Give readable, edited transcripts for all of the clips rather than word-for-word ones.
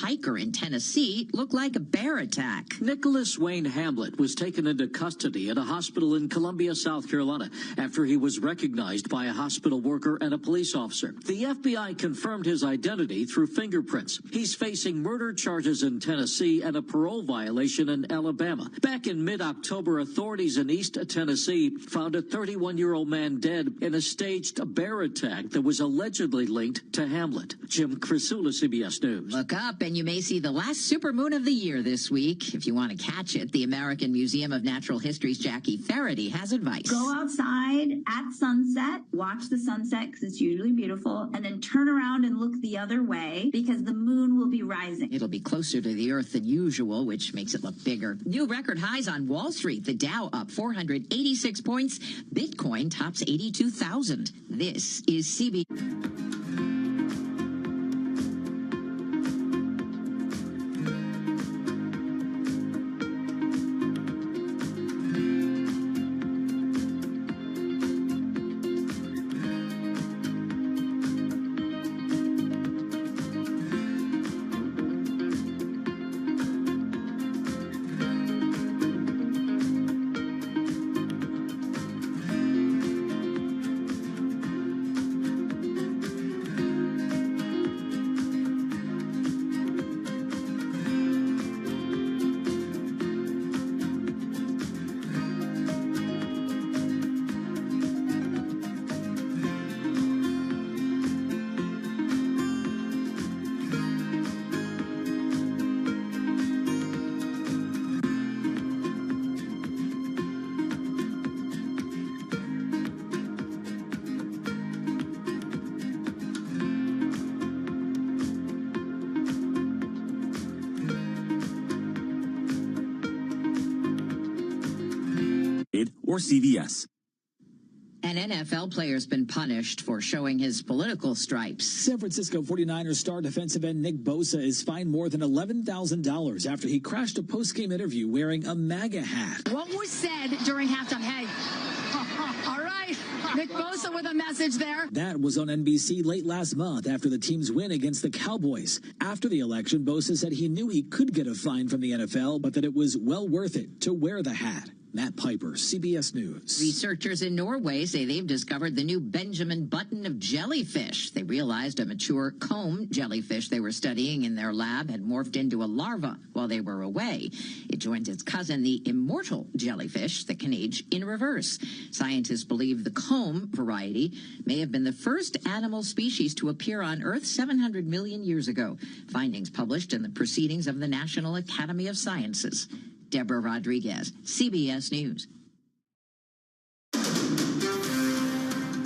hiker in Tennessee looked like a bear attack. Nicholas Wayne Hamlet was taken into custody at a hospital in Columbia, South Carolina, after he was recognized by a hospital worker and a police officer. The FBI confirmed his identity through fingerprints. He's facing murder charges in Tennessee and a parole violation in Alabama. Back in mid-October, authorities in East Tennessee found a 31-year-old man dead in a staged bear attack that was allegedly linked to Hamlet. Jim Crisula, CBS News. Look up and you may see the last supermoon of the year this week. If you want to catch it, the American Museum of Natural History's Jackie Faraday has advice. Go outside at sunset, watch the sunset because it's usually beautiful, and then turn around and look the other way because the moon will be rising. It'll be closer to the Earth than usual, which makes it look bigger. New record highs on Wall Street. The Dow up 486 points. Bitcoin tops 82,000. This is CBS. Or CVS. An NFL player's been punished for showing his political stripes. San Francisco 49ers star defensive end Nick Bosa is fined more than $11,000 after he crashed a post-game interview wearing a MAGA hat. What was said during halftime? Hey, all right, Nick Bosa with a message there. That was on NBC late last month after the team's win against the Cowboys. After the election, Bosa said he knew he could get a fine from the NFL, but that it was well worth it to wear the hat. Matt Piper, CBS News. Researchers in Norway say they've discovered the new Benjamin Button of jellyfish. They realized a mature comb jellyfish they were studying in their lab had morphed into a larva while they were away. It joins its cousin, the immortal jellyfish, that can age in reverse. Scientists believe the comb variety may have been the first animal species to appear on Earth 700 million years ago. Findings published in the Proceedings of the National Academy of Sciences. Deborah Rodriguez, CBS News.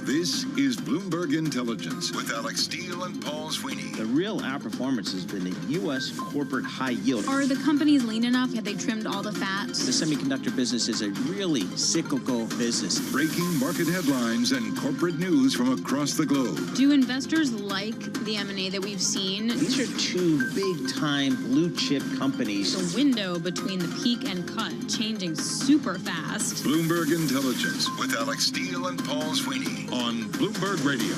This is Bloomberg Intelligence with Alex Steele and Paul Sweeney. The real outperformance has been the U.S. corporate high yield. Are the companies lean enough? Have they trimmed all the fat? The semiconductor business is a really cyclical business. Breaking market headlines and corporate news from across the globe. Do investors like the M&A that we've seen? These are two big-time blue-chip companies. The window between the peak and cut changing super fast. Bloomberg Intelligence with Alex Steele and Paul Sweeney on Bloomberg Radio.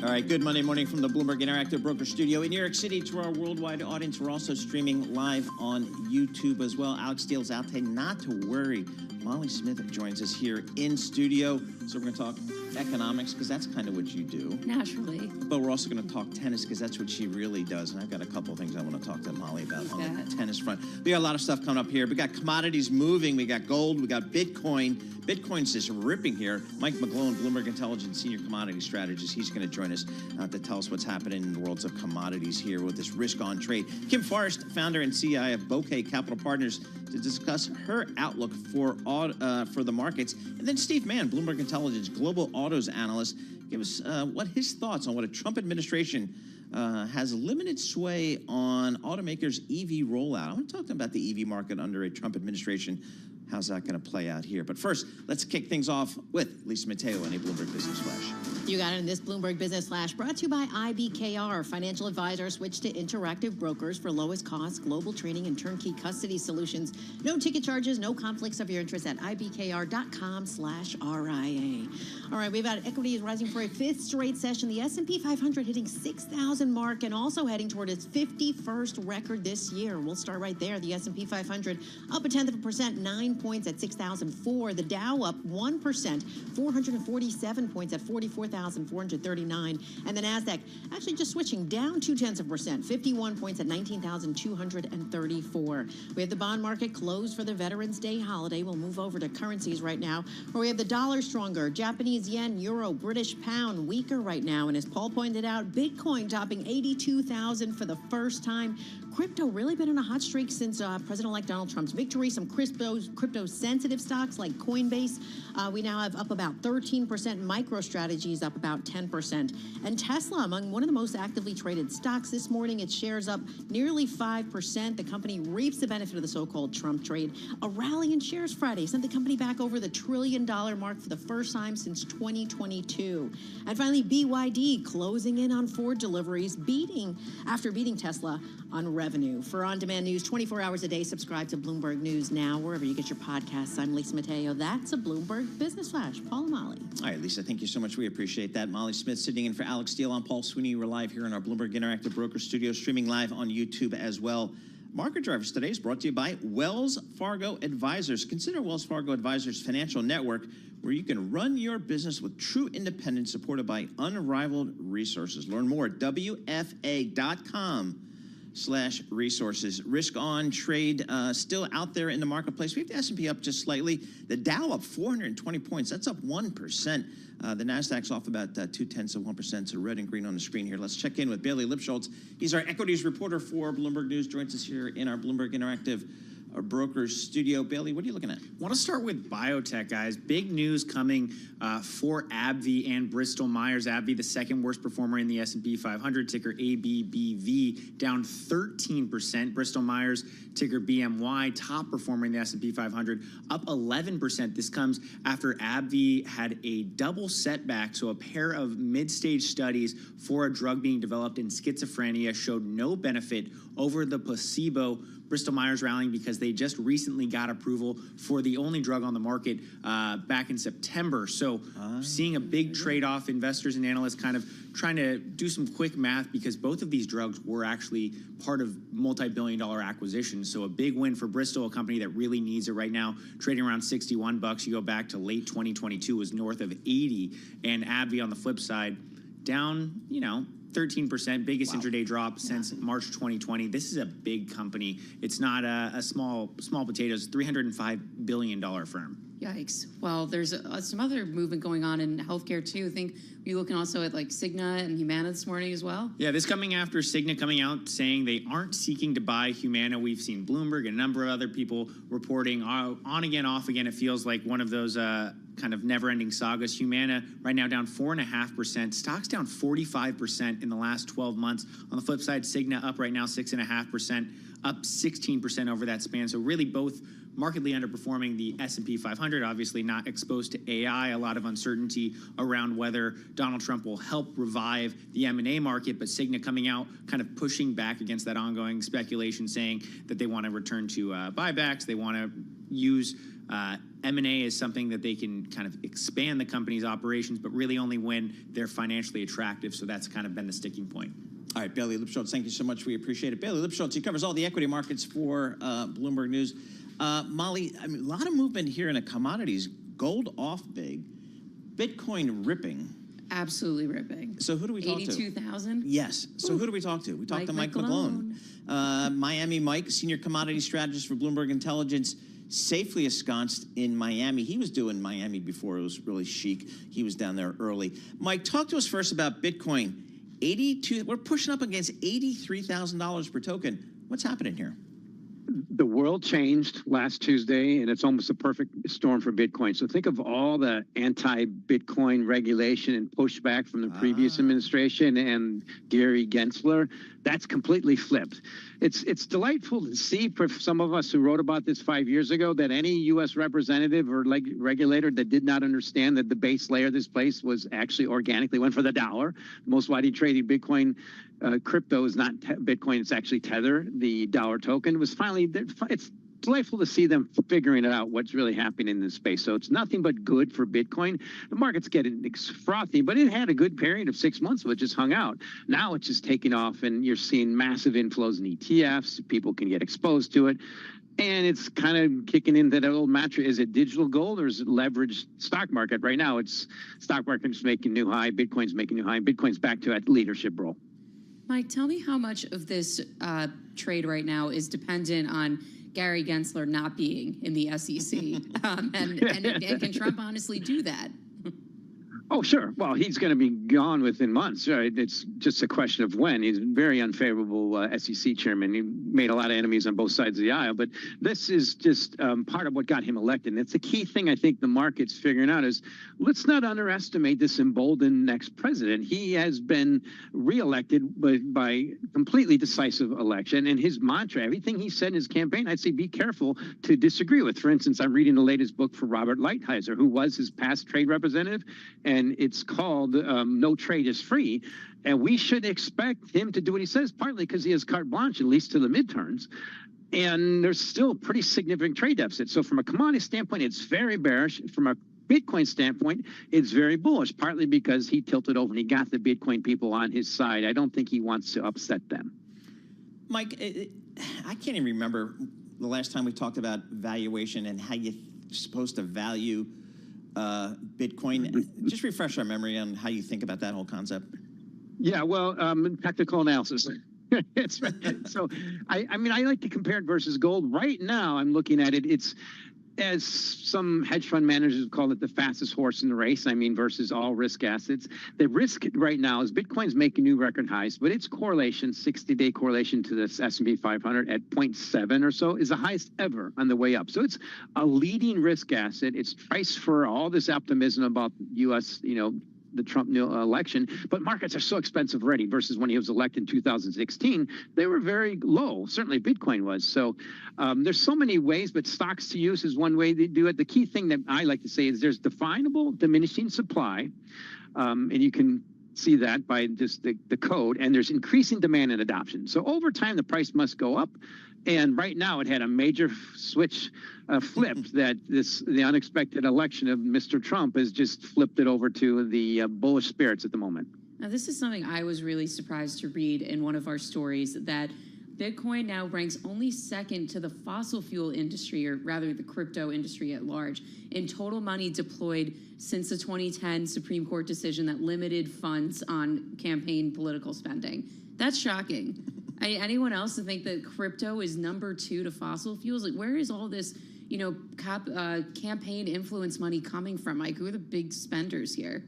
All right, good Monday morning from the Bloomberg Interactive Broker Studio in New York City. To our worldwide audience, we're also streaming live on YouTube as well. Alex Steele's out today, not to worry. Molly Smith joins us here in studio. So we're going to talk economics, because that's kind of what you do. Naturally. But we're also going to talk tennis, because that's what she really does. And I've got a couple of things I want to talk to Molly about on the tennis front. We got a lot of stuff coming up here. We got commodities moving. We got gold. We got Bitcoin. Bitcoin's just ripping here. Mike McGlone, Bloomberg Intelligence Senior Commodity Strategist. He's going to join us to tell us what's happening in the worlds of commodities here with this risk-on trade. Kim Forrest, founder and CI of Bouquet Capital Partners, to discuss her outlook for the markets. And then Steve Mann, Bloomberg Intelligence Global Autos Analyst, give us what his thoughts on what a Trump administration has limited sway on automakers' EV rollout. I want to talk to him about the EV market under a Trump administration, how's that going to play out here? But first, let's kick things off with Lisa Mateo and a Bloomberg Business Flash. You got it in this Bloomberg Business Flash, brought to you by IBKR. Financial advisors switch to Interactive Brokers for lowest cost, global trading, and turnkey custody solutions. No ticket charges, no conflicts of your interest at ibkr.com/RIA. All right, we've got equities rising for a fifth straight session. The S&P 500 hitting 6,000 mark and also heading toward its 51st record this year. We'll start right there. The S&P 500 up 0.1%, 9 points at 6,004. The Dow up 1%, 447 points at 44,439. And the NASDAQ actually just switching down 0.2%, 51 points at 19,234. We have the bond market closed for the Veterans Day holiday. We'll move over to currencies right now, where we have the dollar stronger, Japanese yen, euro, British pound weaker right now. And as Paul pointed out, Bitcoin topping 82,000 for the first time. Crypto really been in a hot streak since President-elect Donald Trump's victory. Some crypto-sensitive stocks like Coinbase, we now have up about 13%. MicroStrategy's up about 10%. And Tesla, among one of the most actively traded stocks this morning, its shares up nearly 5%. The company reaps the benefit of the so-called Trump trade. A rally in shares Friday sent the company back over the $1 trillion mark for the first time since 2022. And finally, BYD closing in on Ford deliveries, after beating Tesla on revenue. For on-demand news 24 hours a day, subscribe to Bloomberg News Now, wherever you get your podcasts. I'm Lisa Mateo. That's a Bloomberg Business Flash. Paul and Molly. All right, Lisa, thank you so much. We appreciate that. Molly Smith sitting in for Alex Steele. I'm Paul Sweeney. We're live here in our Bloomberg Interactive Broker Studio, streaming live on YouTube as well. Market Drivers today is brought to you by Wells Fargo Advisors. Consider Wells Fargo Advisors Financial Network, where you can run your business with true independence, supported by unrivaled resources. Learn more at WFA.com/resources. Risk on trade still out there in the marketplace. We have the S&P up just slightly. The Dow up 420 points. That's up 1%. The Nasdaq's off about 0.2%. So red and green on the screen here. Let's check in with Bailey Lipschultz. He's our equities reporter for Bloomberg News. Joins us here in our Bloomberg Interactive Brokers studio. Bailey, what are you looking at? I want to start with biotech, guys. Big news coming for AbbVie and Bristol Myers. AbbVie, the second worst performer in the S&P 500, ticker ABBV, down 13%. Bristol Myers, ticker BMY, top performer in the S&P 500, up 11%. This comes after AbbVie had a double setback. So a pair of mid-stage studies for a drug being developed in schizophrenia showed no benefit over the placebo. Bristol Myers rallying because they just recently got approval for the only drug on the market back in September. So seeing a big trade-off, investors and analysts kind of trying to do some quick math, because both of these drugs were actually part of multi-billion-dollar acquisitions. So a big win for Bristol, a company that really needs it right now, trading around $61. You go back to late 2022, was north of 80. And AbbVie on the flip side, down, 13%, biggest intraday drop since March 2020. This is a big company. It's not a small potatoes, $305 billion firm. Yikes. Well, there's some other movement going on in healthcare, too. I think you're looking also at like Cigna and Humana this morning as well. Yeah, this coming after Cigna coming out saying they aren't seeking to buy Humana. We've seen Bloomberg and a number of other people reporting on again, off again. It feels like one of those kind of never-ending sagas. Humana right now down 4.5%. Stocks down 45% in the last 12 months. On the flip side, Cigna up right now 6.5%, up 16% over that span. So really both markedly underperforming the S&P 500, obviously not exposed to AI, a lot of uncertainty around whether Donald Trump will help revive the M&A market, but Cigna coming out kind of pushing back against that ongoing speculation, saying that they want to return to buybacks, they want to use M&A as something that they can kind of expand the company's operations, but really only when they're financially attractive. So that's kind of been the sticking point. All right, Bailey Lipschultz, thank you so much. We appreciate it. Bailey Lipschultz, he covers all the equity markets for Bloomberg News. Molly, a lot of movement here in the commodities. Gold off big, Bitcoin ripping. Absolutely ripping. So who do we talk to? 82,000? Yes. So who do we talk to? We talked to Mike McGlone. Miami Mike, senior commodity strategist for Bloomberg Intelligence, safely ensconced in Miami. He was doing Miami before it was really chic. He was down there early. Mike, talk to us first about Bitcoin. We're pushing up against $83,000 per token. What's happening here? The world changed last Tuesday, and it's almost a perfect storm for Bitcoin. So think of all the anti-Bitcoin regulation and pushback from the previous administration and Gary Gensler. That's completely flipped. It's delightful to see for some of us who wrote about this 5 years ago that any U.S. representative or regulator that did not understand that the base layer of this place was actually organically went for the dollar. The most widely traded Bitcoin crypto is not Bitcoin, it's actually Tether, the dollar token. Was finally, it's delightful to see them figuring it out, what's really happening in this space. So it's nothing but good for Bitcoin. The market's getting frothy, but it had a good period of 6 months where it just hung out. Now it's just taking off, and you're seeing massive inflows in ETFs. People can get exposed to it. And it's kind of kicking into that old mantra. Is it digital gold or is it leveraged stock market? Right now, it's stock market's making new high. Bitcoin's making new high. Bitcoin's back to that leadership role. Mike, tell me how much of this trade right now is dependent on Gary Gensler not being in the SEC, and can Trump honestly do that? Oh, sure. Well, he's going to be gone within months. Right? It's just a question of when. He's a very unfavorable SEC chairman. He made a lot of enemies on both sides of the aisle. But this is just part of what got him elected. And it's the key thing I think the market's figuring out is let's not underestimate this emboldened next president. He has been reelected by completely decisive election. And his mantra, everything he said in his campaign, I'd say be careful to disagree with. For instance, I'm reading the latest book for Robert Lighthizer, who was his past trade representative. And it's called No Trade is Free. And we should expect him to do what he says, partly because he has carte blanche, at least to the midterms. And there's still pretty significant trade deficit. So from a commodity standpoint, it's very bearish. From a Bitcoin standpoint, it's very bullish, partly because he tilted over and he got the Bitcoin people on his side. I don't think he wants to upset them. Mike, I can't even remember the last time we talked about valuation and how you're supposed to value Bitcoin. Just refresh our memory on how you think about that whole concept. Yeah, well, technical analysis. It's so I mean, I like to compare it versus gold. Right now, I'm looking at it. It's, as some hedge fund managers call it, the fastest horse in the race. I mean, versus all risk assets. The risk right now is Bitcoin's making new record highs, but its correlation, 60-day correlation to this S&P 500 at 0.7 or so, is the highest ever on the way up. So it's a leading risk asset. It's priced for all this optimism about U.S., the Trump election, but markets are so expensive already versus when he was elected in 2016. They were very low. Certainly Bitcoin was. So there's so many ways, but stocks to use is one way to do it. The key thing that I like to say is there's definable diminishing supply, and you can see that by just the code, and there's increasing demand and adoption. So over time, the price must go up. And right now, it had a major switch flipped that the unexpected election of Mr. Trump has just flipped it over to the bullish spirits at the moment. Now, this is something I was really surprised to read in one of our stories, that Bitcoin now ranks only second to the fossil fuel industry, or rather the crypto industry at large, in total money deployed since the 2010 Supreme Court decision that limited funds on campaign political spending. That's shocking. Anyone else to think that crypto is number 2 to fossil fuels? Like, where is all this, campaign influence money coming from? Like, who are the big spenders here?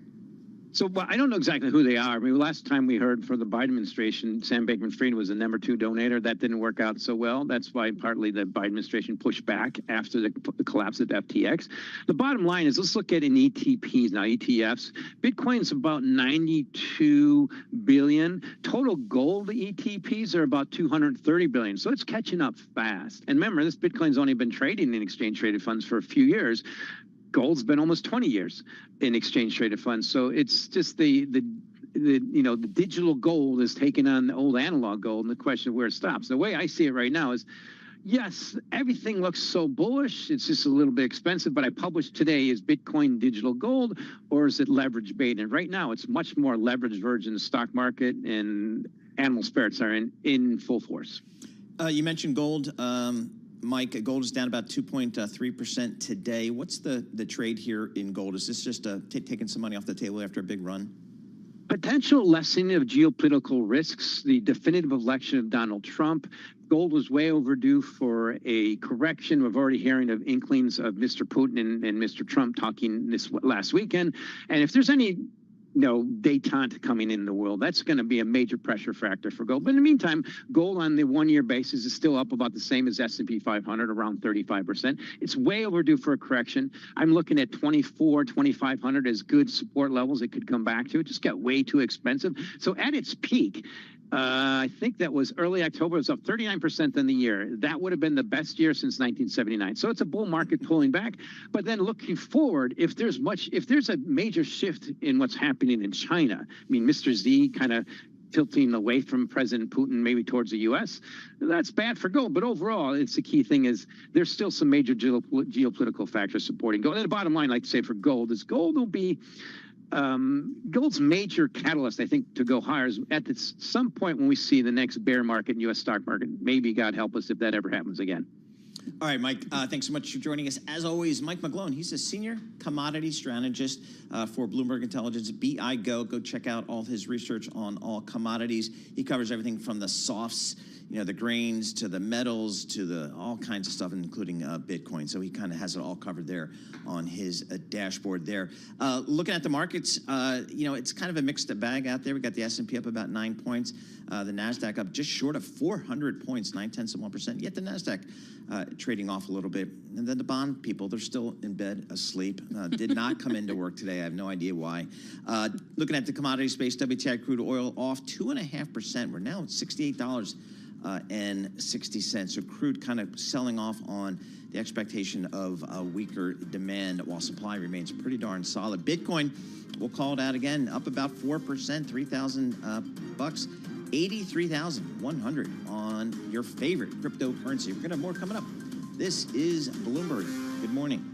So I don't know exactly who they are. I mean, last time we heard for the Biden administration, Sam Bankman-Fried was the number 2 donator. That didn't work out so well. That's why partly the Biden administration pushed back after the collapse of FTX. The bottom line is, let's look at in ETPs now, ETFs. Bitcoin's about 92 billion. Total gold ETPs are about 230 billion. So it's catching up fast. And remember, this Bitcoin's only been trading in exchange-traded funds for a few years. Gold's been almost 20 years in exchange-traded funds. So it's just the digital gold is taking on the old analog gold, and the question of where it stops. The way I see it right now is, yes, everything looks so bullish. It's just a little bit expensive. But I published today, is Bitcoin digital gold or is it leverage bait? And right now, it's much more leverage version. The stock market and animal spirits are in full force. You mentioned gold. Mike, gold is down about 2.3% today. What's the trade here in gold? Is this just taking some money off the table after a big run? Potential lessening of geopolitical risks, the definitive election of Donald Trump. Gold was way overdue for a correction. We've already hearing of inklings of Mr. Putin and Mr. Trump talking this last weekend. And if there's any detente coming in the world, that's going to be a major pressure factor for gold. But in the meantime, gold on the one-year basis is still up about the same as S&P 500, around 35%. It's way overdue for a correction. I'm looking at 2,500 as good support levels it could come back to. It just got way too expensive. So at its peak, I think that was early October. It was up 39% in the year. That would have been the best year since 1979. So it's a bull market pulling back. But then looking forward, if there's a major shift in what's happening in China, I mean, Mr. Z kind of tilting away from President Putin, maybe towards the U.S., that's bad for gold. But overall, it's the key thing is there's still some major geopolitical factors supporting gold. And the bottom line, like to say for gold, is gold will be gold's major catalyst, I think, to go higher is at some point when we see the next bear market in U.S. stock market. Maybe God help us if that ever happens again. All right, Mike, thanks so much for joining us. As always, Mike McGlone, he's a senior commodity strategist for Bloomberg Intelligence, BI Go. Go check out all his research on all commodities. He covers everything from the softs, the grains, to the metals, to the all kinds of stuff, including Bitcoin. So he kind of has it all covered there on his dashboard there. Looking at the markets, it's kind of a mixed bag out there. We got the S&P up about 9 points. The NASDAQ up just short of 400 points, 0.9%. Yet the NASDAQ trading off a little bit. And then the bond people, they're still in bed asleep. Did not come into work today. I have no idea why. Looking at the commodity space, WTI crude oil off 2.5%. We're now at $68.60. So crude kind of selling off on the expectation of a weaker demand while supply remains pretty darn solid. Bitcoin, we'll call it out again, up about 4%, 3,000 bucks. 83,100 on your favorite cryptocurrency. We're going to have more coming up. This is Bloomberg. Good morning.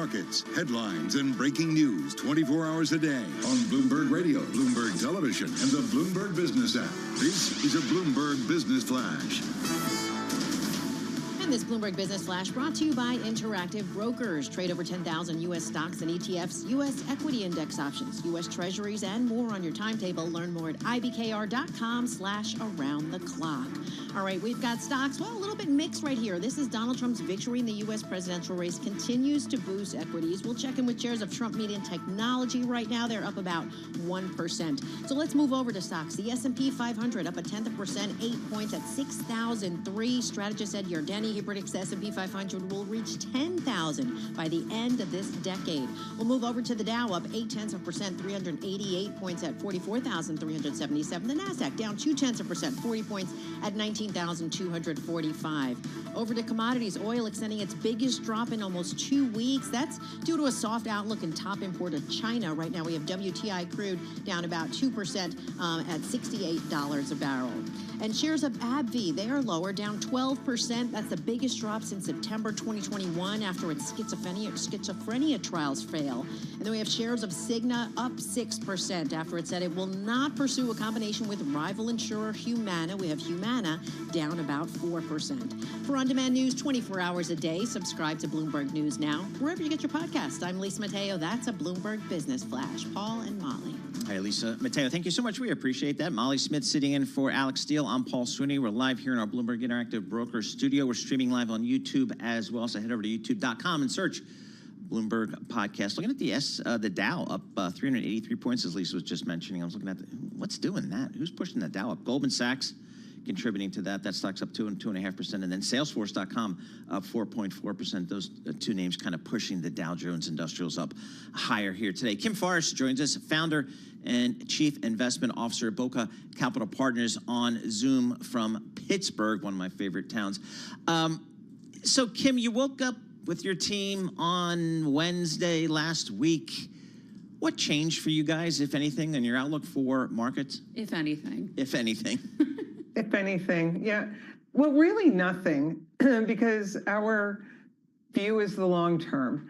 markets, headlines, and breaking news 24 hours a day on Bloomberg Radio, Bloomberg Television, and the Bloomberg Business app. This is a Bloomberg Business Flash. And this Bloomberg Business Flash brought to you by Interactive Brokers. Trade over 10,000 U.S. stocks and ETFs, U.S. equity index options, U.S. treasuries, and more on your timetable. Learn more at ibkr.com/around-the-clock. All right, we've got stocks, well, a little bit mixed right here. This is Donald Trump's victory in the U.S. presidential race continues to boost equities. We'll check in with shares of Trump Media and Technology right now. They're up about 1%. So let's move over to stocks. The S&P 500 up 0.1%, 8 points at 6,003. Strategist Ed Yardeni, he predicts the S&P 500 will reach 10,000 by the end of this decade. We'll move over to the Dow, up 0.8%, 388 points at 44,377. The NASDAQ down 0.2%, 40 points at 19,245. Over to commodities, oil extending its biggest drop in almost 2 weeks. That's due to a soft outlook in top importer China. Right now we have WTI crude down about 2% at $68 a barrel. And shares of AbbVie, they are lower, down 12%. That's the biggest drop since September 2021 after its schizophrenia trials fail. And then we have shares of Cigna up 6% after it said it will not pursue a combination with rival insurer Humana. We have Humana down about 4%. For on-demand news 24 hours a day, subscribe to Bloomberg News Now, wherever you get your podcasts. I'm Lisa Mateo. That's a Bloomberg Business Flash. Paul and Molly. Hi, Lisa Mateo. Thank you so much. We appreciate that. Molly Smith sitting in for Alex Steele. I'm Paul Sweeney. We're live here in our Bloomberg Interactive Brokers studio. We're streaming live on YouTube as well. So head over to youtube.com and search Bloomberg Podcast. Looking at the Dow up 383 points, as Lisa was just mentioning. I was looking at what's doing that? Who's pushing the Dow up? Goldman Sachs contributing to that. That stock's up 2.5%. And then Salesforce.com up 4.4%. Those two names kind of pushing the Dow Jones Industrials up higher here today. Kim Forrest joins us, founder and Chief Investment Officer at Boca Capital Partners, on Zoom from Pittsburgh, one of my favorite towns. So, Kim, you woke up with your team on Wednesday last week. What changed for you guys, if anything, in your outlook for markets? If anything. If anything. If anything, yeah. Well, really nothing, because our view is the long term.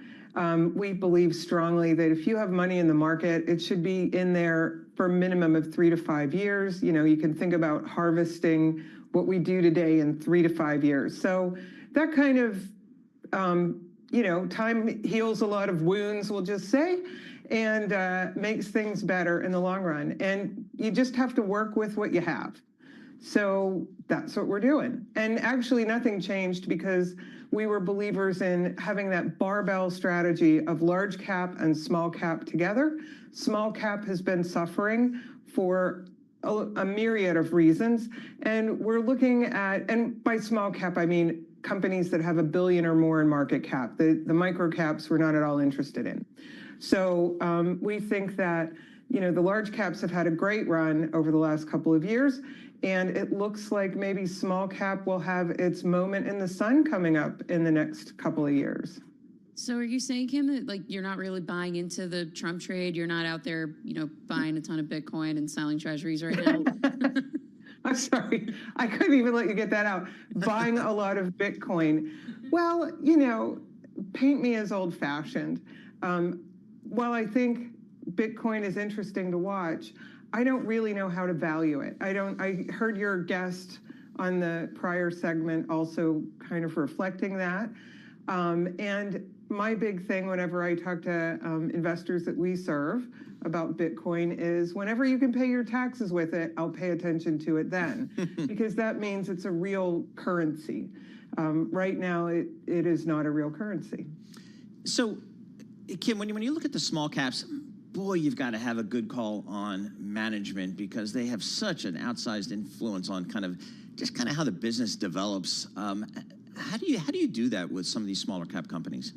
We believe strongly that if you have money in the market, it should be in there for a minimum of 3 to 5 years. You know, you can think about harvesting what we do today in 3 to 5 years. So that kind of, you know, time heals a lot of wounds, we'll just say, and makes things better in the long run. And you just have to work with what you have. So that's what we're doing. And actually nothing changed, because we were believers in having that barbell strategy of large cap and small cap together. Small cap has been suffering for a myriad of reasons. And we're looking at, and by small cap, I mean companies that have $1 billion or more in market cap. The micro caps we're not at all interested in. So we think that, you know, the large caps have had a great run over the last couple of years. And it looks like maybe small cap will have its moment in the sun coming up in the next couple of years. So are you saying, Kim, that like you're not really buying into the Trump trade? You're not out there, you know, buying a ton of Bitcoin and selling treasuries right now? I'm sorry. I couldn't even let you get that out. Buying a lot of Bitcoin. Well, you know, paint me as old-fashioned. While I think Bitcoin is interesting to watch, I don't really know how to value it. I heard your guest on the prior segment also kind of reflecting that. And my big thing whenever I talk to investors that we serve about Bitcoin is whenever you can pay your taxes with it, I'll pay attention to it then, because that means it's a real currency. Right now, it is not a real currency. So, Kim, when you look at the small caps, boy, you've got to have a good call on management, because they have such an outsized influence on kind of how the business develops. How do you do that with some of these smaller cap companies?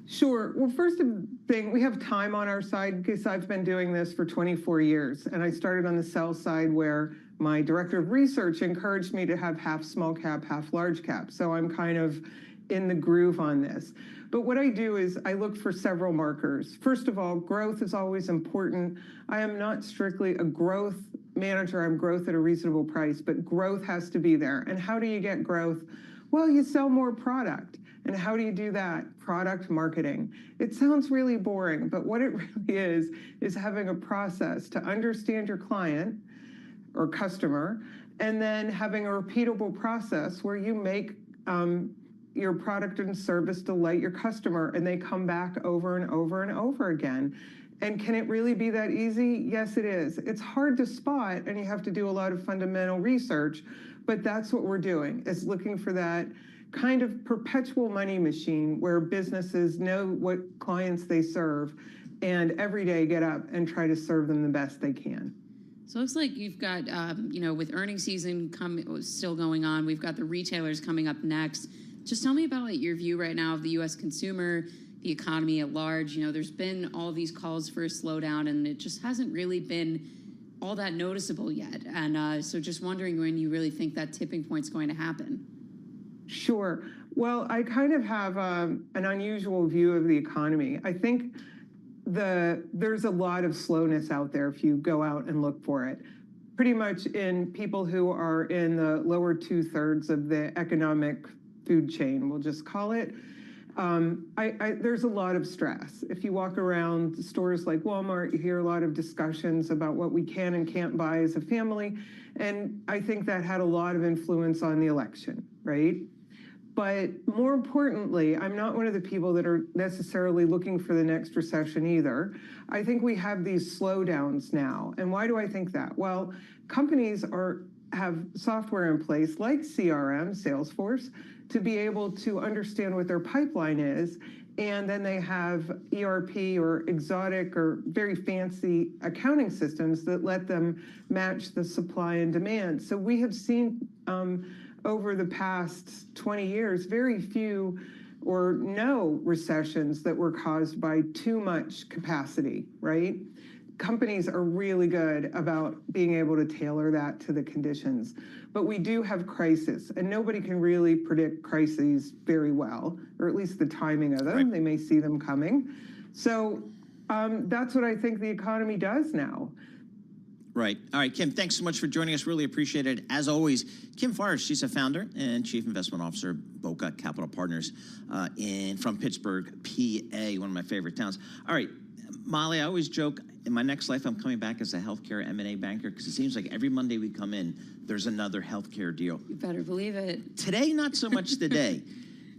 Sure. Well, first thing, we have time on our side, because I've been doing this for 24 years. And I started on the sell side, where my director of research encouraged me to have half small cap, half large cap. So I'm kind of in the groove on this. But what I do is I look for several markers. First of all, growth is always important. I am not strictly a growth manager. I'm growth at a reasonable price, but growth has to be there. And how do you get growth? Well, you sell more product. And how do you do that? Product marketing. It sounds really boring, but what it really is having a process to understand your client or customer, and then having a repeatable process where you make your product and service delight your customer, and they come back over and over and over again. And can it really be that easy? Yes, it is. It's hard to spot, and you have to do a lot of fundamental research, but that's what we're doing, is looking for that kind of perpetual money machine where businesses know what clients they serve and every day get up and try to serve them the best they can. So it looks like you've got, with earnings season still going on, we've got the retailers coming up next. Just tell me about your view right now of the U.S. consumer, the economy at large. There's been all these calls for a slowdown, and it just hasn't really been all that noticeable yet. And so just wondering when you really think that tipping point's going to happen. Sure. Well, I kind of have an unusual view of the economy. I think there's a lot of slowness out there if you go out and look for it. Pretty much in people who are in the lower 2/3 of the economic food chain, we'll just call it. There's a lot of stress. If you walk around stores like Walmart, you hear a lot of discussions about what we can and can't buy as a family. And I think that had a lot of influence on the election, right? But more importantly, I'm not one of the people that are necessarily looking for the next recession either. I think we have these slowdowns now. And why do I think that? Well, companies have software in place like CRM, Salesforce, to be able to understand what their pipeline is. And then they have ERP or exotic or very fancy accounting systems that let them match the supply and demand. So we have seen over the past 20 years, very few or no recessions that were caused by too much capacity, right? Companies are really good about being able to tailor that to the conditions. But we do have crises, and nobody can really predict crises very well, or at least the timing of them. Right. They may see them coming. So that's what I think the economy does now. Right. All right, Kim, thanks so much for joining us. Really appreciate it. As always, Kim Forrest, she's a founder and chief investment officer of Boca Capital Partners from Pittsburgh, PA, one of my favorite towns. All right, Molly, I always joke, in my next life, I'm coming back as a healthcare M&A banker because it seems like every Monday we come in, there's another healthcare deal. You better believe it. Today, not so much today.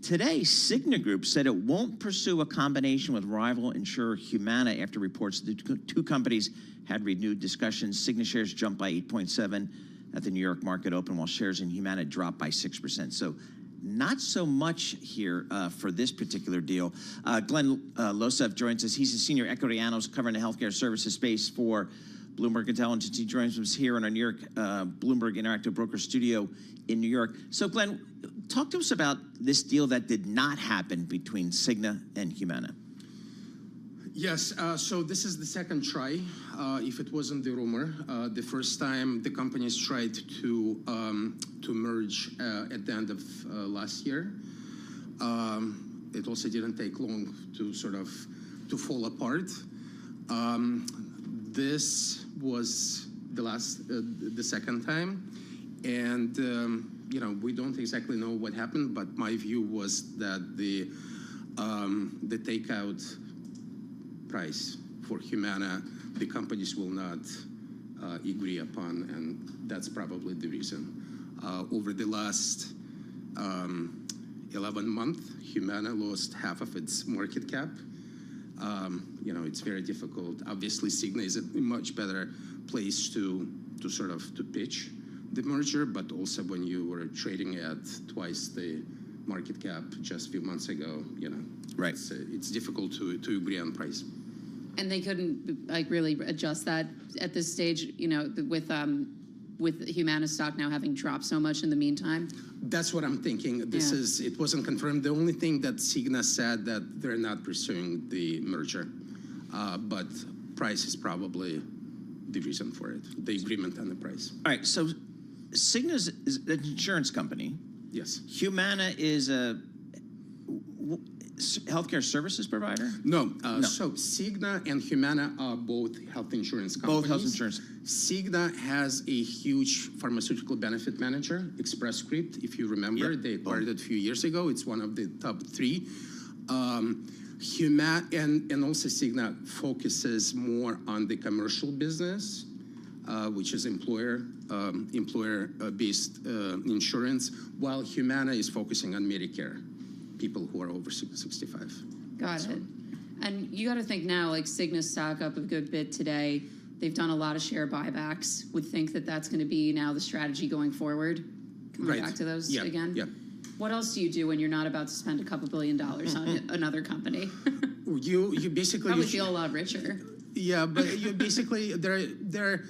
Today, Cigna Group said it won't pursue a combination with rival insurer Humana after reports the two companies had renewed discussions. Cigna shares jumped by 8.7 at the New York market open, while shares in Humana dropped by 6%. So not so much here for this particular deal. Glenn Losev joins us. He's a senior equity analyst covering the healthcare services space for Bloomberg Intelligence. He joins us here in our New York Bloomberg Interactive Broker studio in New York. So, Glenn, talk to us about this deal that did not happen between Cigna and Humana. Yes, so this is the second try, if it wasn't the rumor. The first time the companies tried to merge at the end of last year. It also didn't take long to to fall apart. This was the second time, and we don't exactly know what happened, but my view was that the takeout price for Humana, the companies will not agree upon, and that's probably the reason. Over the last 11 months, Humana lost half of its market cap. It's very difficult. Obviously, Cigna is a much better place to pitch the merger, but also when you were trading at twice the market cap just a few months ago, right? It's difficult to agree on price. And they couldn't really adjust that at this stage, with Humana stock now having dropped so much in the meantime? That's what I'm thinking. It wasn't confirmed. The only thing that Cigna said that they're not pursuing the merger, but price is probably the reason for it, the agreement on the price. All right, so Cigna is an insurance company. Yes. Humana is healthcare services provider? No. So Cigna and Humana are both health insurance companies. Both health insurance. Cigna has a huge pharmaceutical benefit manager, Express Script. If you remember, they acquired it a few years ago. It's one of the top 3. Humana and also Cigna focuses more on the commercial business, which is employer-based insurance, while Humana is focusing on Medicare, people who are over 65. Got it. And you got to think now, like Cigna's stock up a good bit today. They've done a lot of share buybacks. Would think that that's going to be now the strategy going forward. Coming back to those again. Yeah. What else do you do when you're not about to spend a couple $2 billion on another company? You basically probably feel a lot richer. Yeah, but you basically they're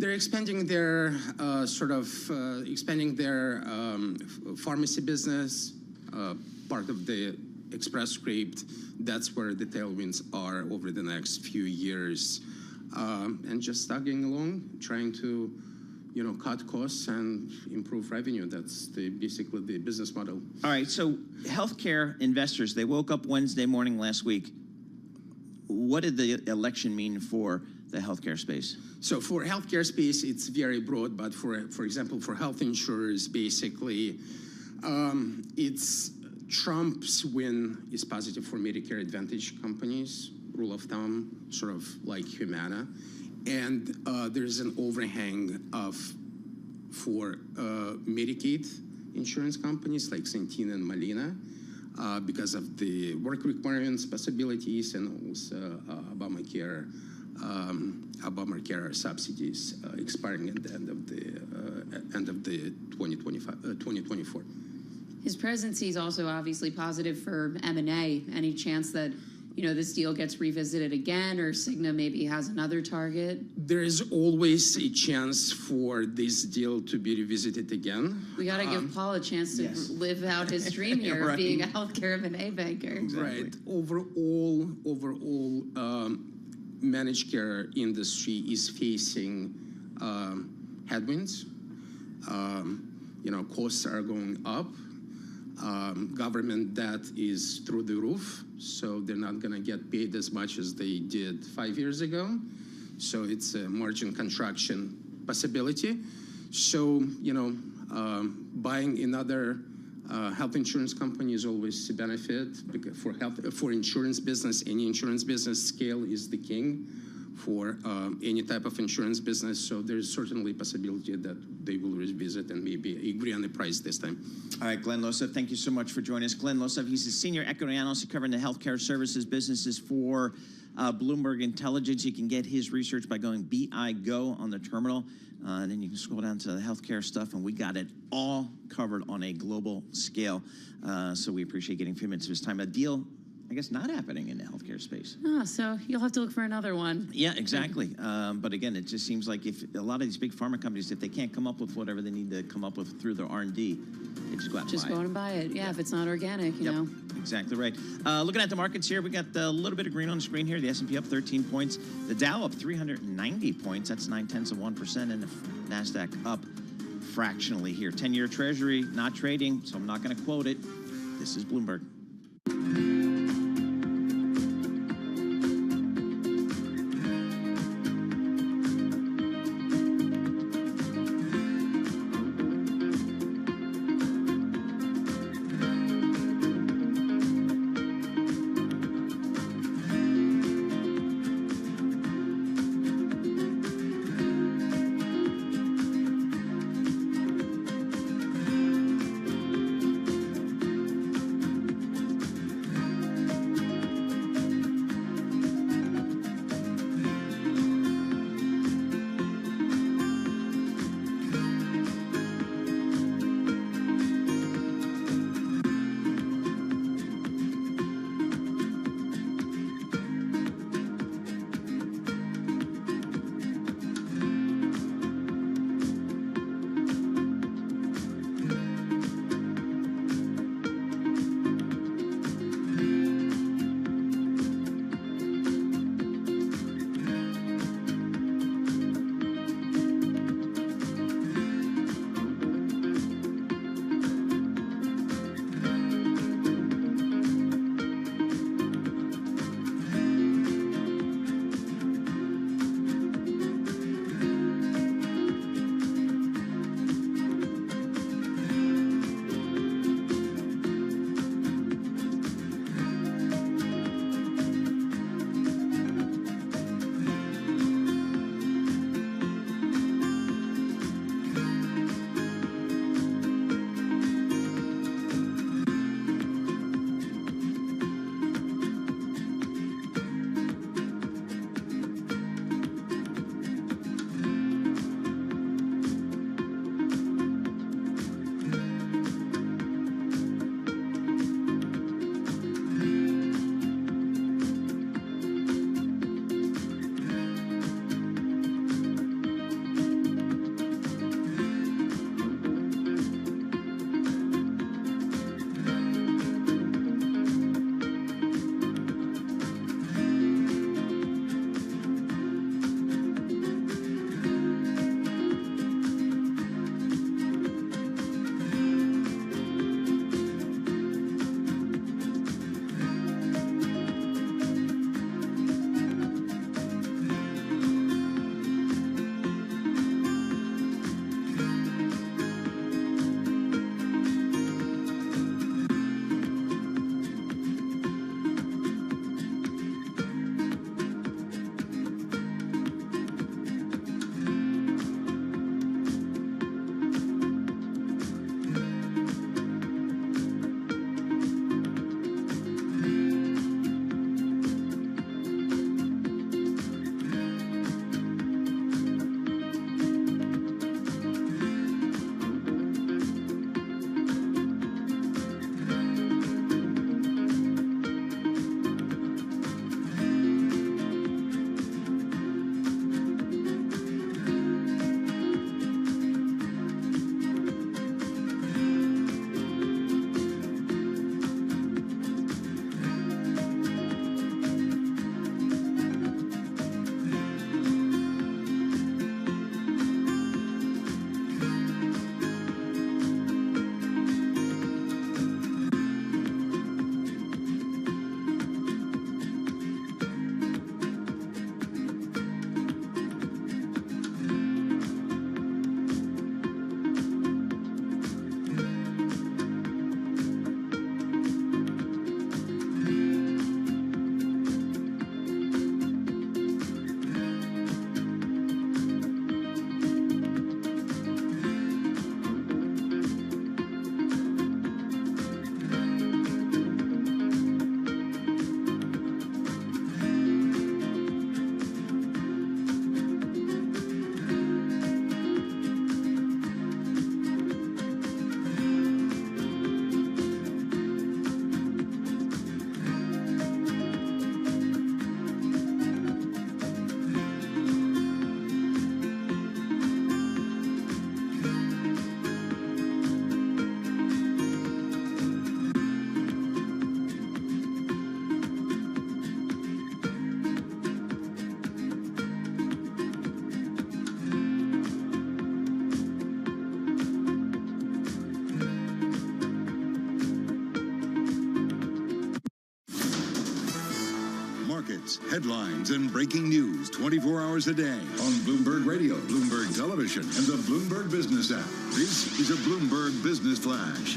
expanding their expanding their pharmacy business, part of the Express Script. That's where the tailwinds are over the next few years, and just tagging along, trying to cut costs and improve revenue. That's basically the business model. All right, so healthcare investors, they woke up Wednesday morning last week. What did the election mean for the healthcare space? So for healthcare space, it's very broad, but for example, for health insurers, basically, it's Trump's win is positive for Medicare Advantage companies, rule of thumb, sort of like Humana. And there's an overhang for Medicaid insurance companies like Centene and Molina because of the work requirements, possibilities, and also Obamacare subsidies expiring at the end of the 2024. His presidency is also obviously positive for M&A. Any chance that this deal gets revisited again, or Cigna maybe has another target? There is always a chance for this deal to be revisited again. We got to give Paul a chance to live out his dream here of being a healthcare M&A banker. Exactly. Right. Overall, managed care industry is facing headwinds. Costs are going up. Government debt is through the roof, so they're not going to get paid as much as they did 5 years ago. So it's a margin contraction possibility. So, buying another health insurance company is always a benefit because for insurance business, any insurance business, scale is the king for any type of insurance business. So there's certainly a possibility that they will revisit and maybe agree on the price this time. All right, Glenn Losov, thank you so much for joining us. Glenn Losov, he's a senior equity analyst covering the healthcare services businesses for Bloomberg Intelligence. You can get his research by going BIGO on the terminal. And then you can scroll down to the healthcare stuff, and we got it all covered on a global scale. So we appreciate getting a few minutes of his time. A deal, I guess, not happening in the healthcare space. So you'll have to look for another one. Yeah, exactly. But again, it just seems like if a lot of these big pharma companies, if they can't come up with whatever they need to come up with through their R&D, they just go out and buy it. Just go out and buy it. Yeah, if it's not organic, you know. Exactly right. Looking at the markets here, we got a little bit of green on the screen here. The S&P up 13 points. The Dow up 390 points. That's 0.9%. And the NASDAQ up fractionally here. 10-year Treasury not trading, so I'm not going to quote it. This is Bloomberg. markets, headlines, and breaking news 24 hours a day on Bloomberg Radio, Bloomberg Television, and the Bloomberg Business app. This is a Bloomberg Business Flash.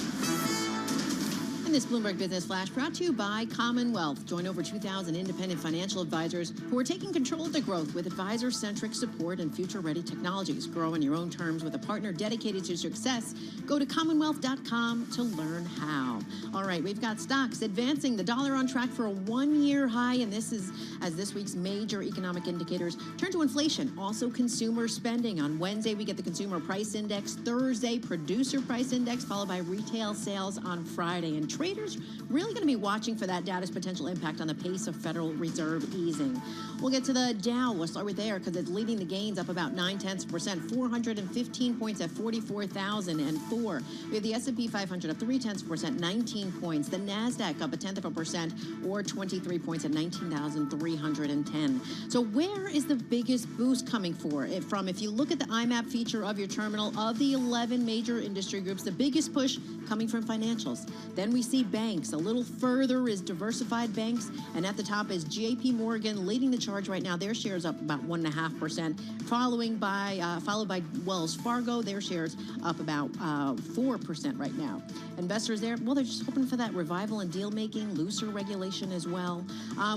And this Bloomberg Business Flash brought to you by Commonwealth. Join over 2,000 independent financial advisors who are taking control of the growth with advisor-centric support and future-ready technologies. Grow on your own terms with a partner dedicated to success. Go to commonwealth.com to learn how. All right, we've got stocks advancing. The dollar on track for a one-year high, and this is as this week's major economic indicators turn to inflation. Also, consumer spending. On Wednesday, we get the Consumer Price Index. Thursday, Producer Price Index, followed by retail sales on Friday. And traders really going to be watching for that data's potential impact on the pace of Federal Reserve easing. We'll get to the Dow. We'll start with there because it's leading the gains up about 0.9%, 415 points at 44,004. We have the S&P 500 up 0.3%, 19 points. The NASDAQ up 0.1% or 23 points at 19,310. So where is the biggest boost coming from? If you look at the IMAP feature of your terminal, of the 11 major industry groups, the biggest push coming from financials. Then we see banks. A little further is diversified banks, and at the top is JP Morgan leading the charge right now. Their shares up about 1.5%, followed by Wells Fargo. Their shares up about 4% right now. Investors there, well, they're just hoping for that revival in deal making, looser regulation as well.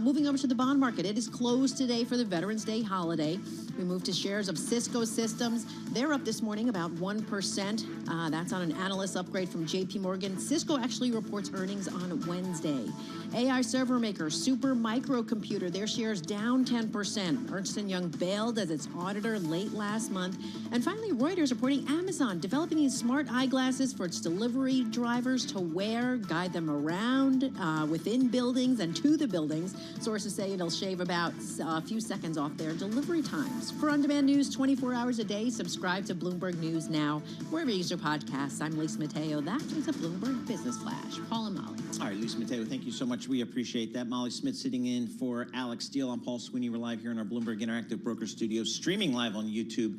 Moving over to the bond market, it is closed today for the Veterans Day holiday. We move to shares of Cisco Systems. They're up this morning about 1%. That's on an analyst upgrade from JP Morgan. Cisco actually reports earnings on Wednesday. AI server maker Super Microcomputer, their shares down 10%. Ernst & Young bailed as its auditor late last month. And finally, Reuters reporting Amazon developing these smart eyeglasses for its delivery drivers to wear, guide them around within buildings and to the buildings. Sources say it'll shave about a few seconds off their delivery times. For on-demand news 24 hours a day, subscribe to Bloomberg News Now, wherever you use your podcasts. I'm Lisa Mateo. That is a Bloomberg Business Flash. Paul and Molly. All right, Lisa Mateo, thank you so much. We appreciate that. Molly Smith sitting in for Alex Steele. I'm Paul Sweeney. We're live here in our Bloomberg Interactive Broker Studio, streaming live on YouTube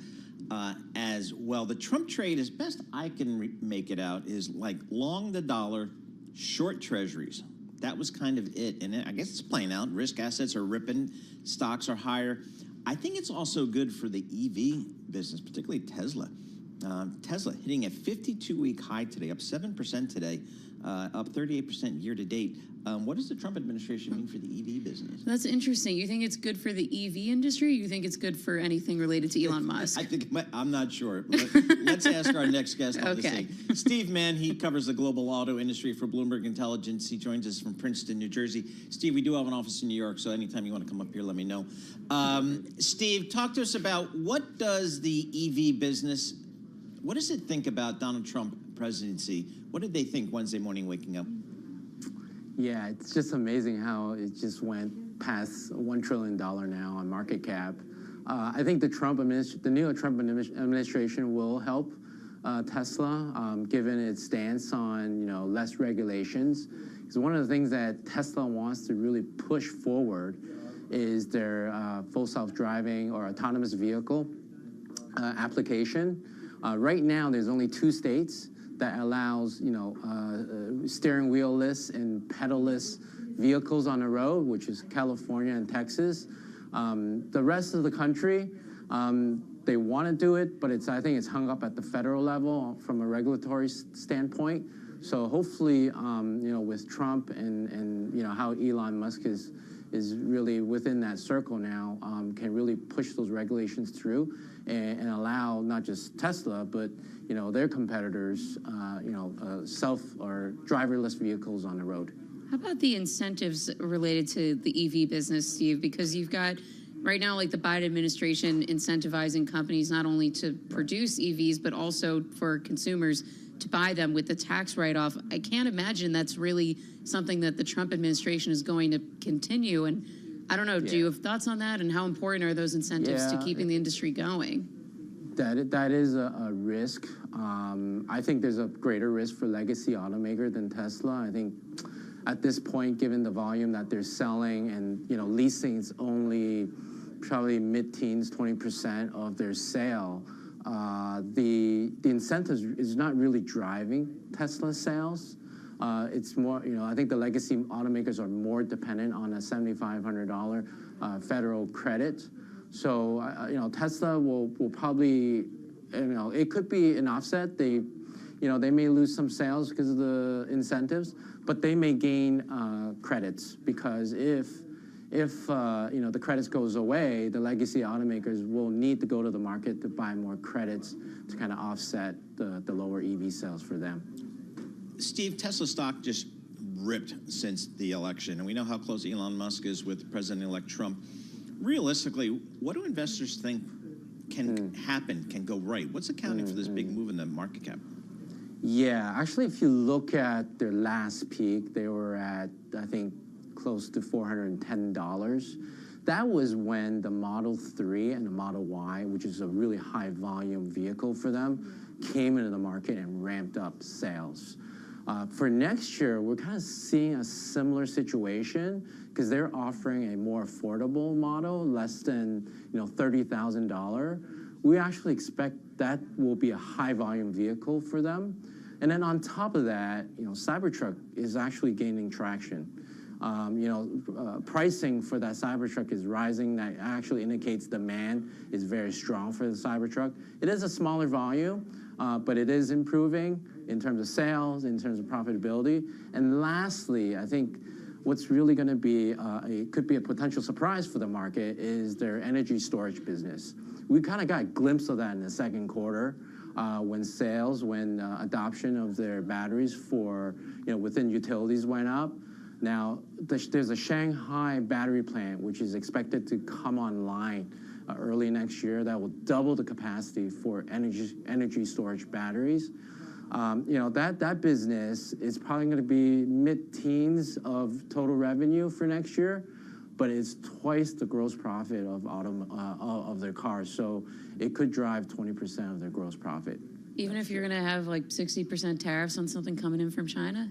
as well. The Trump trade, as best I can make it out, is like long the dollar, short treasuries. That was kind of it. And I guess it's playing out. Risk assets are ripping. Stocks are higher. I think it's also good for the EV business, particularly Tesla. Tesla hitting a 52-week high today, up 7% today, up 38% year to date. What does the Trump administration mean for the EV business? That's interesting. You think it's good for the EV industry, or you think it's good for anything related to Elon Musk? I'm not sure. Let's ask our next guest on this thing. Steve Mann, he covers the global auto industry for Bloomberg Intelligence. He joins us from Princeton, New Jersey. Steve, we do have an office in New York, so anytime you want to come up here, let me know. Steve, talk to us about what does the EV business, what does it think about Donald Trump presidency? What did they think Wednesday morning waking up? Yeah, it's just amazing how it just went past $1 trillion now on market cap. I think the new Trump administration will help Tesla, given its stance on less regulations. Because one of the things that Tesla wants to really push forward is their full self-driving or autonomous vehicle application. Right now, there's only 2 states that allows, steering wheel-less and pedal-less vehicles on the road, which is California and Texas. The rest of the country, they want to do it, but I think it's hung up at the federal level from a regulatory standpoint. So hopefully, with Trump and how Elon Musk is really within that circle now, can really push those regulations through and allow not just Tesla, but their competitors, self or driverless vehicles on the road. How about the incentives related to the EV business, Steve? Because you've got right now, like the Biden administration incentivizing companies not only to produce EVs, but also for consumers to buy them with the tax write-off. I can't imagine that's really something that the Trump administration is going to continue. And I don't know, do you have thoughts on that? And how important are those incentives to keeping the industry going? That is a risk. I think there's a greater risk for legacy automaker than Tesla. I think at this point, given the volume that they're selling and leasing's only probably mid-teens, 20% of their sale, the incentives is not really driving Tesla sales. it's more, I think the legacy automakers are more dependent on a $7,500 federal credit. So, Tesla will probably, it could be an offset. They may lose some sales because of the incentives, but they may gain credits because if the credits goes away, the legacy automakers will need to go to the market to buy more credits to kind of offset the lower EV sales for them. Steve, Tesla stock just ripped since the election, and we know how close Elon Musk is with President-elect Trump. Realistically, what do investors think can happen, can go right? What's accounting for this big move in the market cap? Yeah, actually, if you look at their last peak, they were at, I think, close to $410. That was when the Model 3 and the Model Y, which is a really high volume vehicle for them, came into the market and ramped up sales. For next year, we're kind of seeing a similar situation because they're offering a more affordable model, less than $30,000. We actually expect that will be a high volume vehicle for them. And then on top of that, Cybertruck is actually gaining traction. Pricing for that Cybertruck is rising. That actually indicates demand is very strong for the Cybertruck. It is a smaller volume, but it is improving in terms of sales, in terms of profitability. And lastly, I think what's really going to be, could be a potential surprise for the market is their energy storage business. We kind of got a glimpse of that in the second quarter when adoption of their batteries for, within utilities went up. Now, there's a Shanghai battery plant, which is expected to come online early next year that will double the capacity for energy storage batteries. That business is probably going to be mid-teens of total revenue for next year, but it's twice the gross profit of their cars. So it could drive 20% of their gross profit. Even if you're going to have like 60% tariffs on something coming in from China?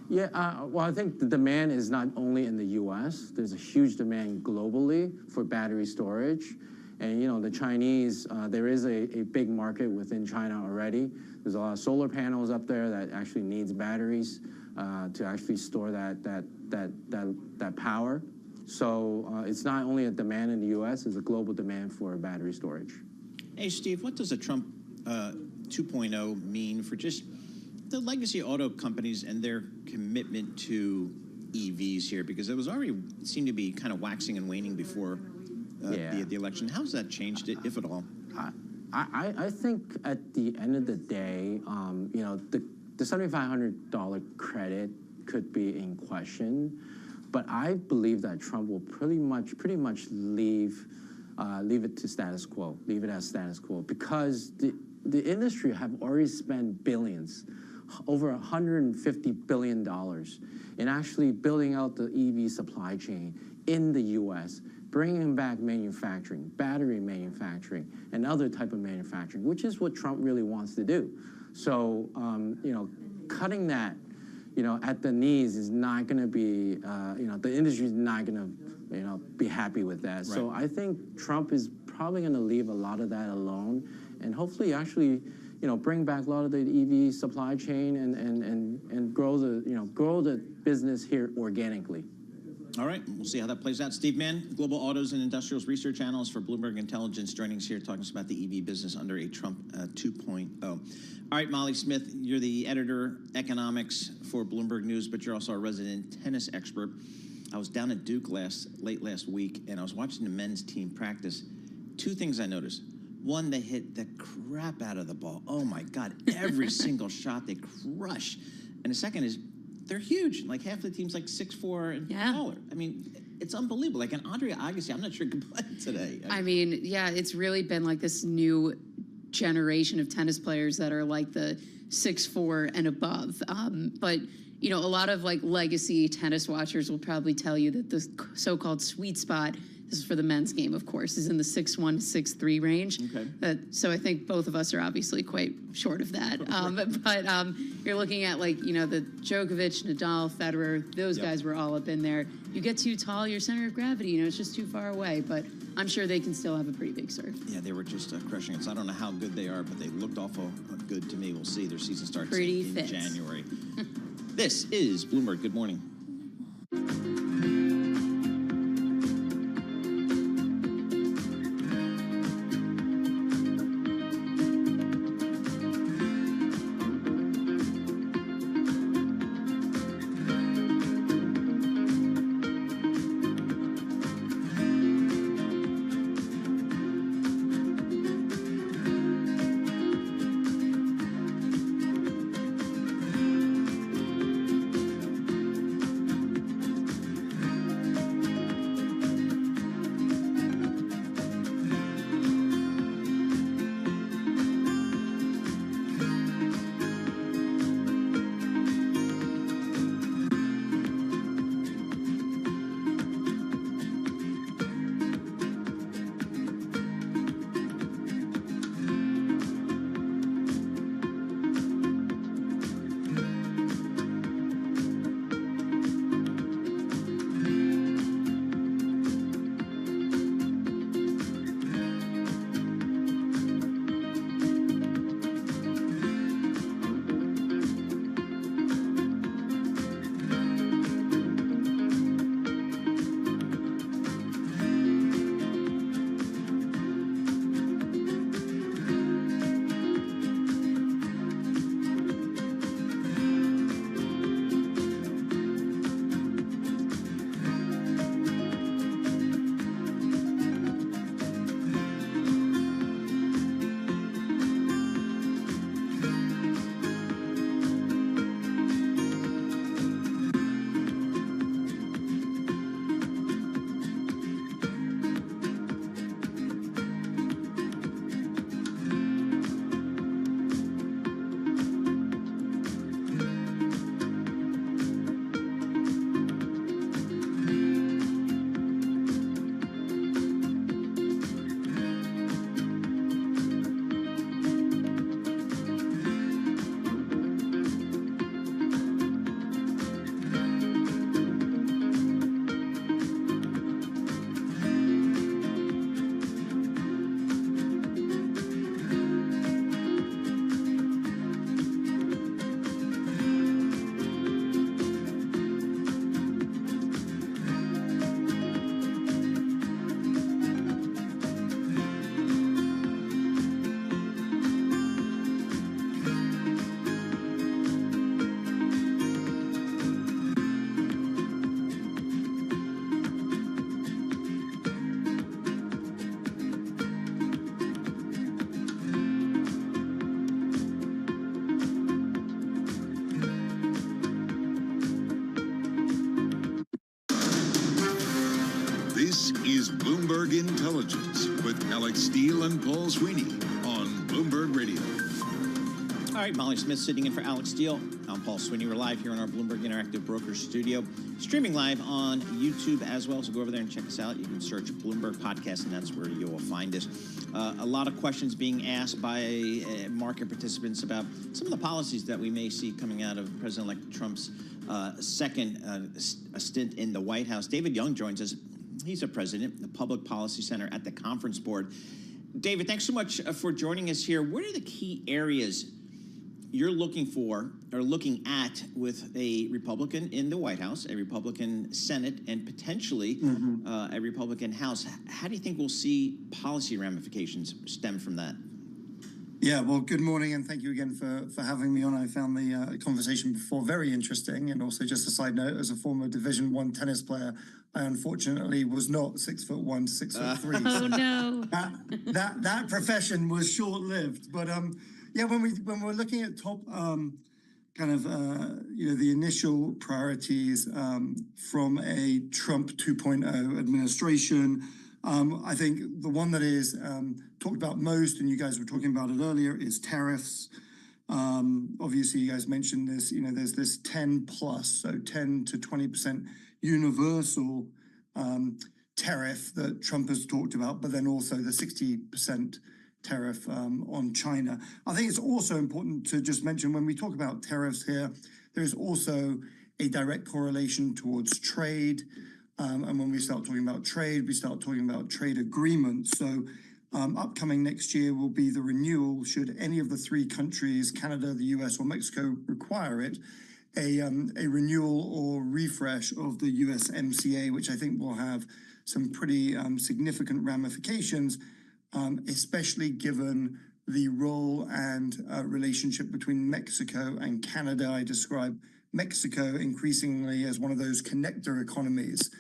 Yeah, well, I think the demand is not only in the U.S. There's a huge demand globally for battery storage. And, the Chinese, there is a big market within China already. There's a lot of solar panels up there that actually needs batteries to actually store that power. So it's not only a demand in the U.S., it's a global demand for battery storage. Hey, Steve, what does a Trump 2.0 mean for just the legacy auto companies and their commitment to EVs here? Because it was already seemed to be kind of waxing and waning before the election. How has that changed it, if at all? I think at the end of the day, the $7,500 credit could be in question, but I believe that Trump will pretty much leave it to status quo, leave it as status quo, because the industry have already spent billions, over $150 billion in actually building out the EV supply chain in the U.S., bringing back manufacturing, battery manufacturing, and other type of manufacturing, which is what Trump really wants to do. So, cutting that, at the knees is not going to be, the industry is not going to, be happy with that. Right. So I think Trump is probably going to leave a lot of that alone, and hopefully actually, bring back a lot of the EV supply chain and grow the business here organically. All right, we'll see how that plays out. Steve Mann, Global Autos and Industrials Research Analyst for Bloomberg Intelligence, joining us here talking about the EV business under a Trump 2.0. All right, Molly Smith, you're the editor, economics for Bloomberg News, but you're also a resident tennis expert. I was down at Duke late last week, and I was watching the men's team practice. Two things I noticed. One, they hit the crap out of the ball. Oh, my God, every single shot they crush. And the second is, they're huge. Like half the team's like 6'4" and taller. I mean, it's unbelievable. Like an Andrea Agassi, I'm not sure could play today. I mean, yeah, it's really been like this new generation of tennis players that are like the 6'4" and above. But a lot of like legacy tennis watchers will probably tell you that the so-called sweet spot, this is for the men's game, of course, is in the 6'1" to 6'3" range. Okay. So I think both of us are obviously quite short of that. But you're looking at like, the Djokovic, Nadal, Federer, those guys were all up in there. You get too tall, your center of gravity, it's just too far away. But I'm sure they can still have a pretty big serve. Yeah, they were just crushing it. So I don't know how good they are, but they looked awful good to me. We'll see. Their season starts in January. This is Bloomberg. Good morning. This is Bloomberg Intelligence with Alex Steele and Paul Sweeney on Bloomberg Radio. All right, Molly Smith sitting in for Alex Steele. I'm Paul Sweeney. We're live here in our Bloomberg Interactive Brokers studio, streaming live on YouTube as well. So go over there and check us out. You can search Bloomberg Podcast, and that's where you will find us. A lot of questions being asked by market participants about some of the policies that we may see coming out of President-elect Trump's second stint in the White House. David Young joins us. He's a president, the Public Policy Center at the Conference Board. David, thanks so much for joining us here. What are the key areas you're looking for or looking at with a Republican in the White House, a Republican Senate, and potentially a Republican House? How do you think we'll see policy ramifications stem from that? Yeah, well, good morning, and thank you again for having me on. I found the conversation before very interesting, and also just a side note, as a former Division I tennis player, I unfortunately was not 6'1" to 6'3". Oh no! That profession was short-lived. But yeah, when we're looking at top the initial priorities from a Trump 2.0 administration, I think the one that is talked about most, and you guys were talking about it earlier, is tariffs. Obviously, you guys mentioned this. There's this 10 plus, so 10 to 20% universal tariff that Trump has talked about, but then also the 60% tariff on China. I think it's also important to just mention when we talk about tariffs here, there's also a direct correlation towards trade. And when we start talking about trade, we start talking about trade agreements. So upcoming next year will be the renewal, should any of the three countries, Canada, the US, or Mexico, require it, a renewal or refresh of the USMCA, which I think will have some pretty significant ramifications, especially given the role and relationship between Mexico and Canada. I describe Mexico increasingly as one of those connector economies.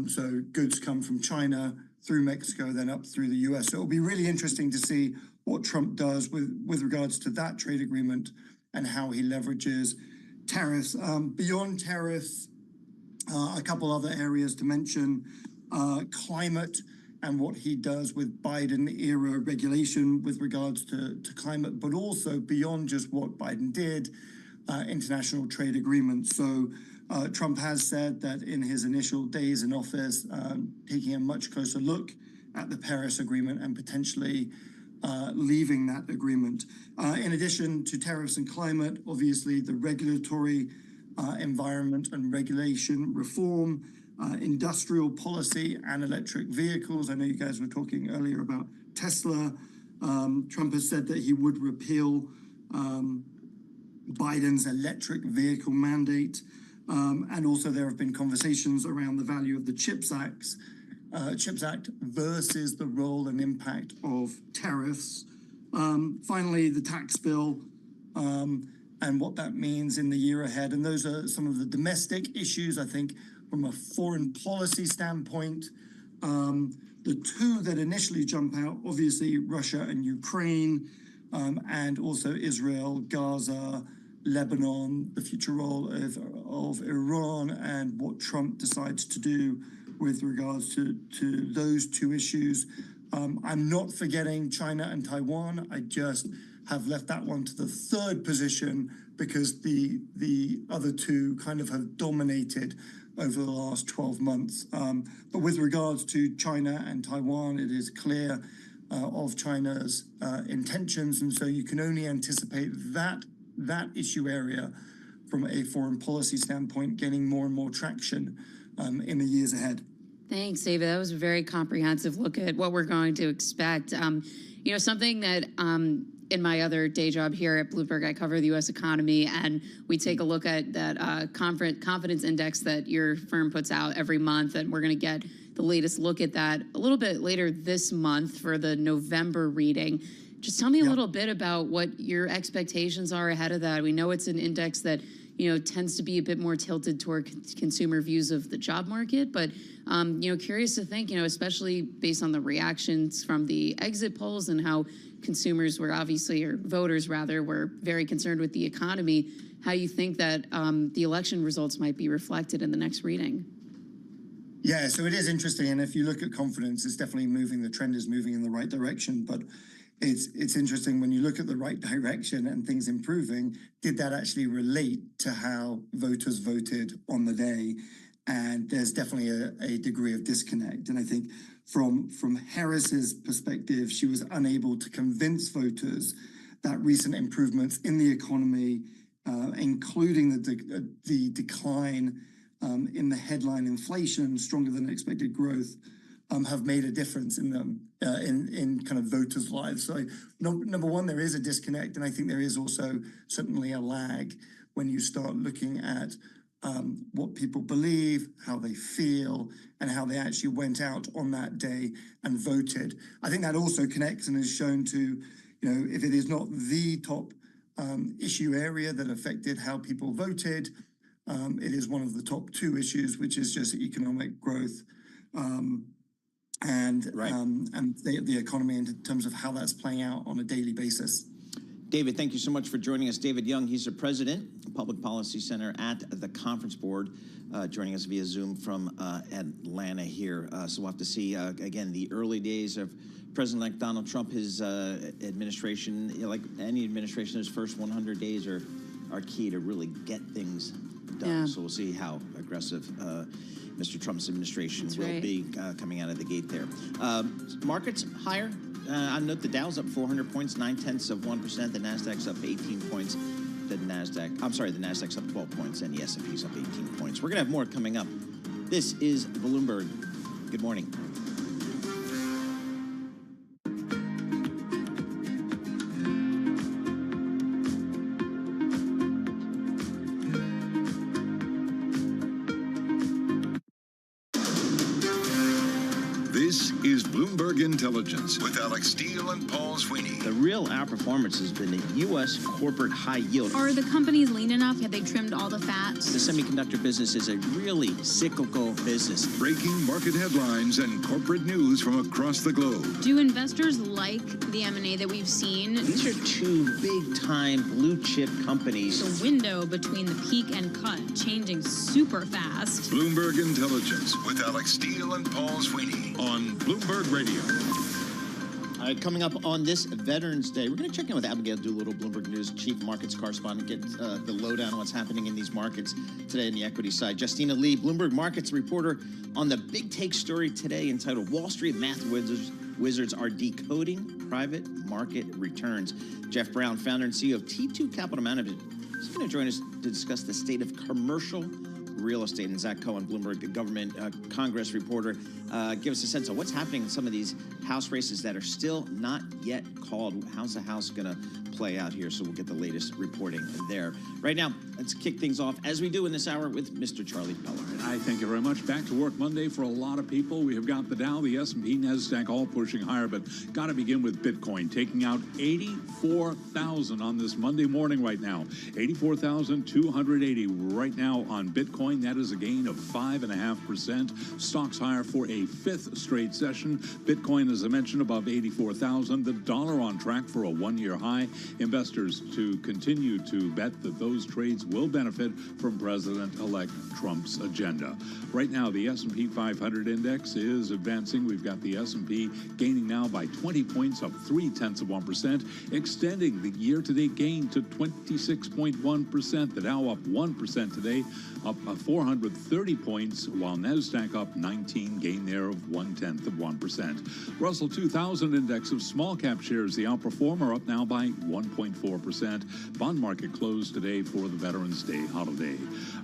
So goods come from China through Mexico, then up through the US. So it'll be really interesting to see what Trump does with regards to that trade agreement and how he leverages tariffs. Beyond tariffs, a couple other areas to mention, climate and what he does with Biden-era regulation with regards to climate, but also beyond just what Biden did, international trade agreements. So Trump has said that in his initial days in office, taking a much closer look at the Paris Agreement and potentially leaving that agreement. In addition to tariffs and climate, obviously the regulatory environment and regulation reform, industrial policy and electric vehicles. I know you guys were talking earlier about Tesla. Trump has said that he would repeal Biden's electric vehicle mandate. And also there have been conversations around the value of the CHIPS Act versus the role and impact of tariffs. Finally, the tax bill and what that means in the year ahead. And those are some of the domestic issues, I think, from a foreign policy standpoint. The two that initially jump out, obviously Russia and Ukraine, and also Israel, Gaza, Lebanon, the future role of Iran, and what Trump decides to do with regards to those two issues. I'm not forgetting China and Taiwan. I just have left that one to the third position because the other two kind of have dominated over the last 12 months. But with regards to China and Taiwan, it is clear of China's intentions, and so you can only anticipate that issue area from a foreign policy standpoint getting more and more traction in the years ahead. Thanks, David. That was a very comprehensive look at what we're going to expect. You know, something that in my other day job here at Bloomberg, I cover the U.S. economy, and we take a look at that confidence index that your firm puts out every month, and we're going to get the latest look at that a little bit later this month for the November reading. Just tell me a little bit about what your expectations are ahead of that. We know it's an index that, you know, tends to be a bit more tilted toward consumer views of the job market. But, you know, curious to think, you know, especially based on the reactions from the exit polls and how consumers were obviously, or voters rather, were very concerned with the economy, how you think that the election results might be reflected in the next reading. Yeah, so it is interesting. And if you look at confidence, it's definitely moving. The trend is moving in the right direction. But it's interesting when you look at the right direction and things improving, did that actually relate to how voters voted on the day? And there's definitely a degree of disconnect. And I think from Harris's perspective, she was unable to convince voters that recent improvements in the economy, including the decline in the headline inflation, stronger than expected growth, have made a difference in them, in kind of voters' lives. So number one, there is a disconnect, and I think there is also certainly a lag when you start looking at what people believe, how they feel, and how they actually went out on that day and voted. I think that also connects and is shown to, you know, if it is not the top issue area that affected how people voted, it is one of the top two issues, which is just economic growth. And the economy in terms of how that's playing out on a daily basis. David, thank you so much for joining us. David Young, he's the president, Public Policy Center at the Conference Board, joining us via Zoom from Atlanta here. So we'll have to see, again, the early days of President-elect Donald Trump. His administration, you know, like any administration, his first 100 days are key to really get things done. Yeah. So we'll see how aggressive Mr. Trump's administration will be coming out of the gate there. Markets higher. I note the Dow's up 400 points, 0.9%. The Nasdaq's up 18 points. The Nasdaq's up 12 points, and the S&P's up 18 points. We're going to have more coming up. This is Bloomberg. Good morning. Bloomberg Intelligence with Alex Steele and Paul Sweeney. The real outperformance has been the U.S. corporate high yield. Are the companies lean enough? Have they trimmed all the fat? The semiconductor business is a really cyclical business. Breaking market headlines and corporate news from across the globe. Do investors like the M&A that we've seen? These are two big-time blue-chip companies. The window between the peak and cut changing super fast. Bloomberg Intelligence with Alex Steele and Paul Sweeney on Bloomberg Radio. All right, coming up on this Veterans Day, we're going to check in with Abigail Doolittle, Bloomberg News Chief Markets Correspondent, get the lowdown on what's happening in these markets today in the equity side. Justina Lee, Bloomberg Markets reporter, on the big take story today entitled Wall Street Math Wizards are decoding private market returns. Jeff Brown, founder and CEO of T2 Capital Management, is going to join us to discuss the state of commercial real estate. And Zach Cohen, Bloomberg government Congress reporter, give us a sense of what's happening in some of these House races that are still not yet called. How's the House going to play out here? So we'll get the latest reporting there. Right now, let's kick things off, as we do in this hour, with Mr. Charlie Peller. I thank you very much. Back to work Monday for a lot of people. We have got the Dow, the S&P, NASDAQ all pushing higher, but got to begin with Bitcoin, taking out 84,000 on this Monday morning right now. 84,280 right now on Bitcoin. That is a gain of 5.5%. Stocks higher for a fifth straight session. Bitcoin, as I mentioned, above 84,000. The dollar on track for a one-year high. Investors to continue to bet that those trades will benefit from President-elect Trump's agenda. Right now, the S&P 500 index is advancing. We've got the S&P gaining now by 20 points, up 0.3%, extending the year-to-date gain to 26.1%. The Dow up 1% today, up 430 points, while NASDAQ up 19, gain there of 0.1%. Russell 2000 index of small cap shares, the outperformer, up now by 1.4%. Bond market closed today for the Veterans Day holiday.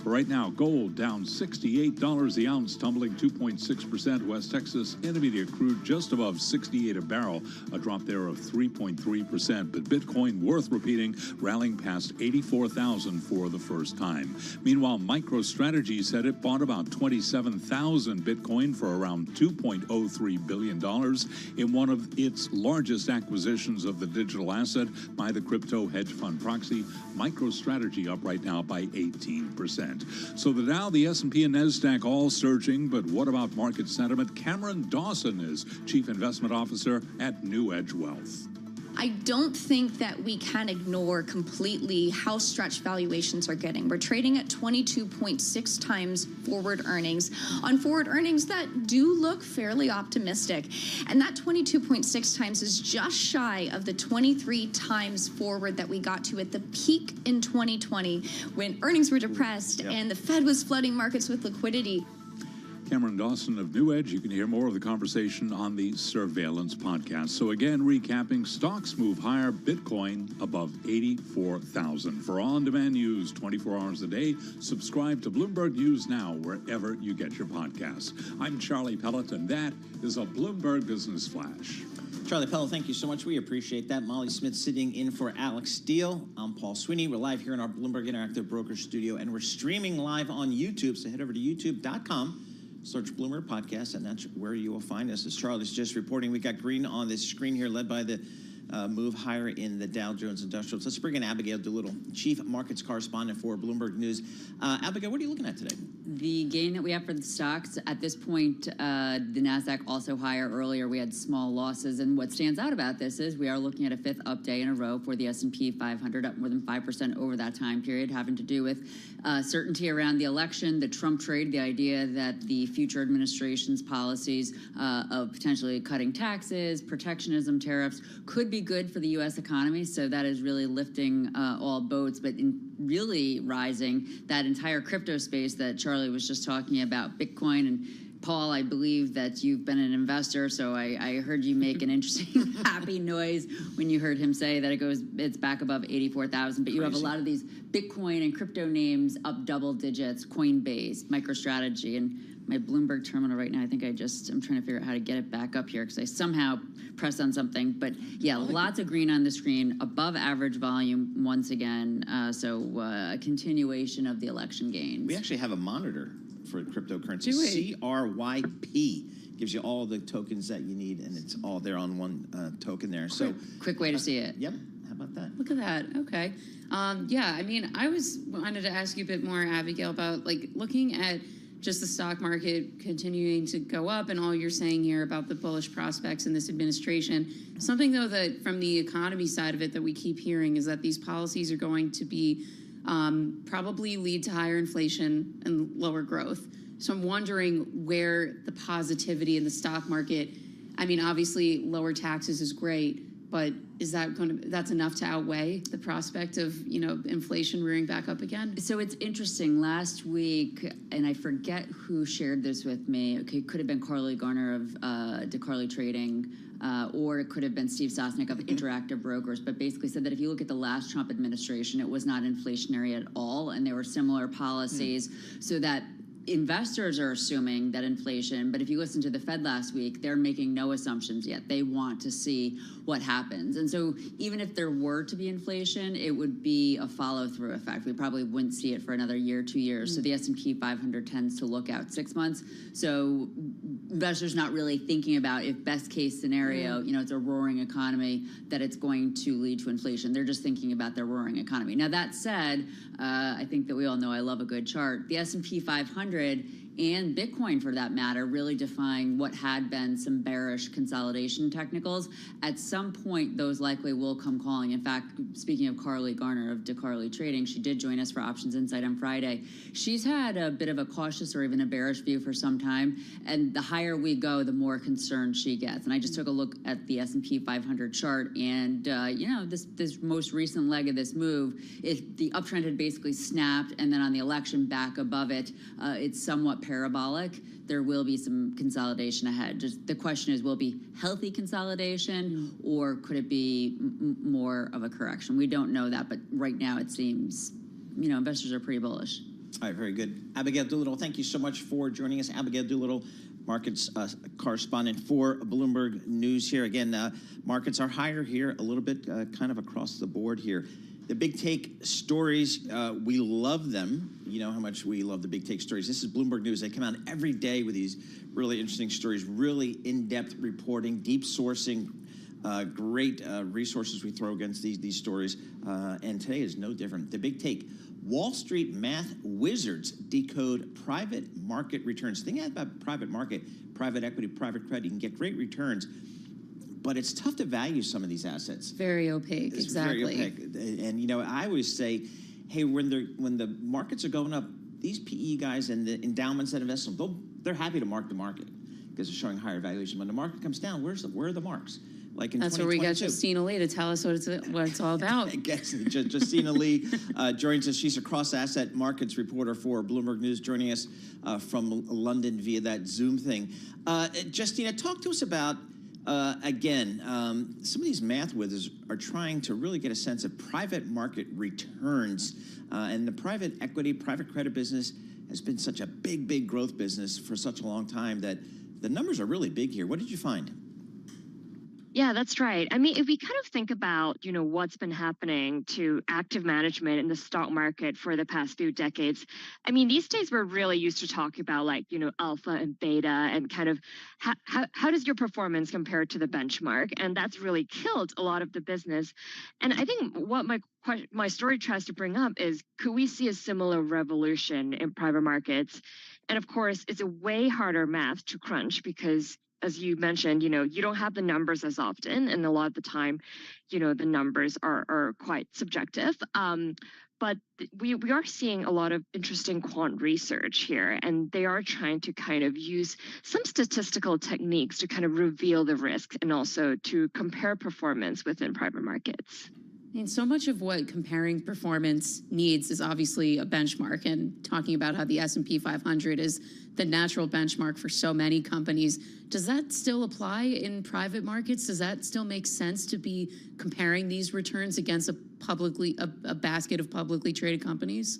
Right now, gold down $68 the ounce, tumbling 2.6%. West Texas Intermediate crude just above 68 a barrel, a drop there of 3.3%. But Bitcoin, worth repeating, rallying past 84,000 for the first time. Meanwhile, MicroStrategy said it bought about 27,000 Bitcoin for around $2.03 billion in one of its largest acquisitions of the digital asset by the crypto hedge fund proxy. MicroStrategy up right now by 18%. So the Dow, the S&P, and NASDAQ all surging, but what about market sentiment? Cameron Dawson is Chief Investment Officer at New Edge Wealth. I don't think that we can ignore completely how stretched valuations are getting. We're trading at 22.6 times forward earnings on forward earnings that do look fairly optimistic. And that 22.6 times is just shy of the 23 times forward that we got to at the peak in 2020 when earnings were depressed and the Fed was flooding markets with liquidity. Cameron Dawson of New Edge. You can hear more of the conversation on the Surveillance podcast. So again, recapping, stocks move higher, Bitcoin above 84,000. For on-demand news 24 hours a day, subscribe to Bloomberg News Now wherever you get your podcasts. I'm Charlie Pellet, and that is a Bloomberg Business Flash. Charlie Pellet, thank you so much. We appreciate that. Molly Smith sitting in for Alex Steele. I'm Paul Sweeney. We're live here in our Bloomberg Interactive Broker Studio, and we're streaming live on YouTube. So head over to youtube.com. Search Bloomberg Podcast, and that's where you will find us. As Charlie's just reporting, we got green on this screen here, led by the move higher in the Dow Jones Industrials. Let's bring in Abigail Doolittle, Chief Markets Correspondent for Bloomberg News. Abigail, what are you looking at today? The gain that we have for the stocks at this point, the NASDAQ also higher. Earlier, we had small losses. And what stands out about this is we are looking at a fifth up day in a row for the S&P 500, up more than 5% over that time period, having to do with certainty around the election, the Trump trade, the idea that the future administration's policies of potentially cutting taxes, protectionism, tariffs could be good for the U.S. economy. So that is really lifting all boats, but in really rising that entire crypto space that Charlie was just talking about, Bitcoin. And Paul, I believe that you've been an investor, so I heard you make an interesting happy noise when you heard him say that it's back above 84,000. But you have a lot of these Bitcoin and crypto names up double digits, Coinbase, MicroStrategy, and my Bloomberg terminal right now, I'm trying to figure out how to get it back up here because I somehow pressed on something. But yeah, lots of green on the screen, above average volume once again. So a continuation of the election gains. We actually have a monitor for cryptocurrency. Do it. CRYP gives you all the tokens that you need, and it's all there on one token there. So quick way to see it. Yep. How about that? Look at that. Okay. Yeah, I mean, wanted to ask you a bit more, Abigail, about like looking at just the stock market continuing to go up and all you're saying here about the bullish prospects in this administration. Something, though, that from the economy side of it that we keep hearing is that these policies are going to be probably lead to higher inflation and lower growth. So I'm wondering where the positivity in the stock market, I mean, obviously lower taxes is great, but is that's enough to outweigh the prospect of, inflation rearing back up again? So it's interesting. Last week, and I forget who shared this with me. Okay, it could have been Carly Garner of DeCarly Trading, or it could have been Steve Sosnick of Interactive Brokers, but basically said that if you look at the last Trump administration, it was not inflationary at all, and there were similar policies, so that investors are assuming that inflation, but if you listen to the Fed last week, they're making no assumptions yet. They want to see what happens. And so even if there were to be inflation, it would be a follow-through effect. We probably wouldn't see it for another year, 2 years. So the S&P 500 tends to look out 6 months. So investors not really thinking about, if best case scenario, it's a roaring economy, that it's going to lead to inflation. They're just thinking about their roaring economy. Now that said, I think that we all know I love a good chart. The S&P 500 and Bitcoin, for that matter, really defying what had been some bearish consolidation technicals. At some point, those likely will come calling. In fact, speaking of Carly Garner of DeCarly Trading, she did join us for Options Insight on Friday. She's had a bit of a cautious or even a bearish view for some time, and the higher we go, the more concerned she gets. And I just took a look at the S&P 500 chart, and this most recent leg of this move, the uptrend had basically snapped, and then on the election back above it, it's somewhat parabolic. There will be some consolidation ahead. Just the question is, will it be healthy consolidation, or could it be more of a correction? We don't know that, but right now it seems, investors are pretty bullish. All right, very good. Abigail Doolittle, thank you so much for joining us. Abigail Doolittle, markets correspondent for Bloomberg News here. Again, markets are higher here, a little bit kind of across the board here. The big take stories, we love them. You know how much we love the big take stories. This is Bloomberg News. They come out every day with these really interesting stories, really in-depth reporting, deep sourcing, great resources we throw against these stories. And today is no different. The big take: Wall Street math wizards decode private market returns. Think about private market, private equity, private credit. You can get great returns, but it's tough to value some of these assets. Very opaque, it's exactly. Very opaque. And I always say, hey, when the markets are going up, these PE guys and the endowments that invest in them, they're happy to mark the market because they're showing higher valuation. When the market comes down, where are the marks? Like in That's where we got Justina Lee to tell us what it's all about. I guess Justina Lee joins us. She's a cross-asset markets reporter for Bloomberg News, joining us from London via that Zoom thing. Justina, talk to us about, again, some of these math wizards are trying to really get a sense of private market returns. And the private equity, private credit business has been such a big growth business for such a long time that the numbers are really big here. What did you find? Yeah, that's right. I mean, if we kind of think about, what's been happening to active management in the stock market for the past few decades, I mean, these days we're really used to talking about alpha and beta and kind of how does your performance compare to the benchmark? And that's really killed a lot of the business. And I think what my story tries to bring up is, could we see a similar revolution in private markets? And of course, it's a way harder math to crunch because, as you mentioned, you don't have the numbers as often, and a lot of the time, the numbers are quite subjective. But we are seeing a lot of interesting quant research here, and they are trying to kind of use some statistical techniques to kind of reveal the risks and also to compare performance within private markets. And so much of what comparing performance needs is obviously a benchmark, and talking about how the S&P 500 is the natural benchmark for so many companies. Does that still apply in private markets? Does that still make sense to be comparing these returns against a basket of publicly traded companies?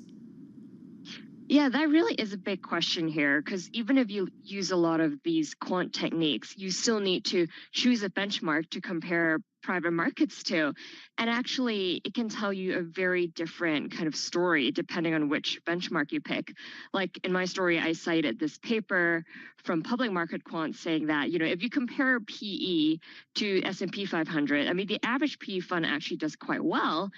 Yeah, that really is a big question here, because even if you use a lot of these quant techniques, you still need to choose a benchmark to compare private markets too. And actually, it can tell you a very different kind of story depending on which benchmark you pick. Like in my story, I cited this paper from public market quants saying that, if you compare PE to S&P 500, I mean, the average PE fund actually does quite well.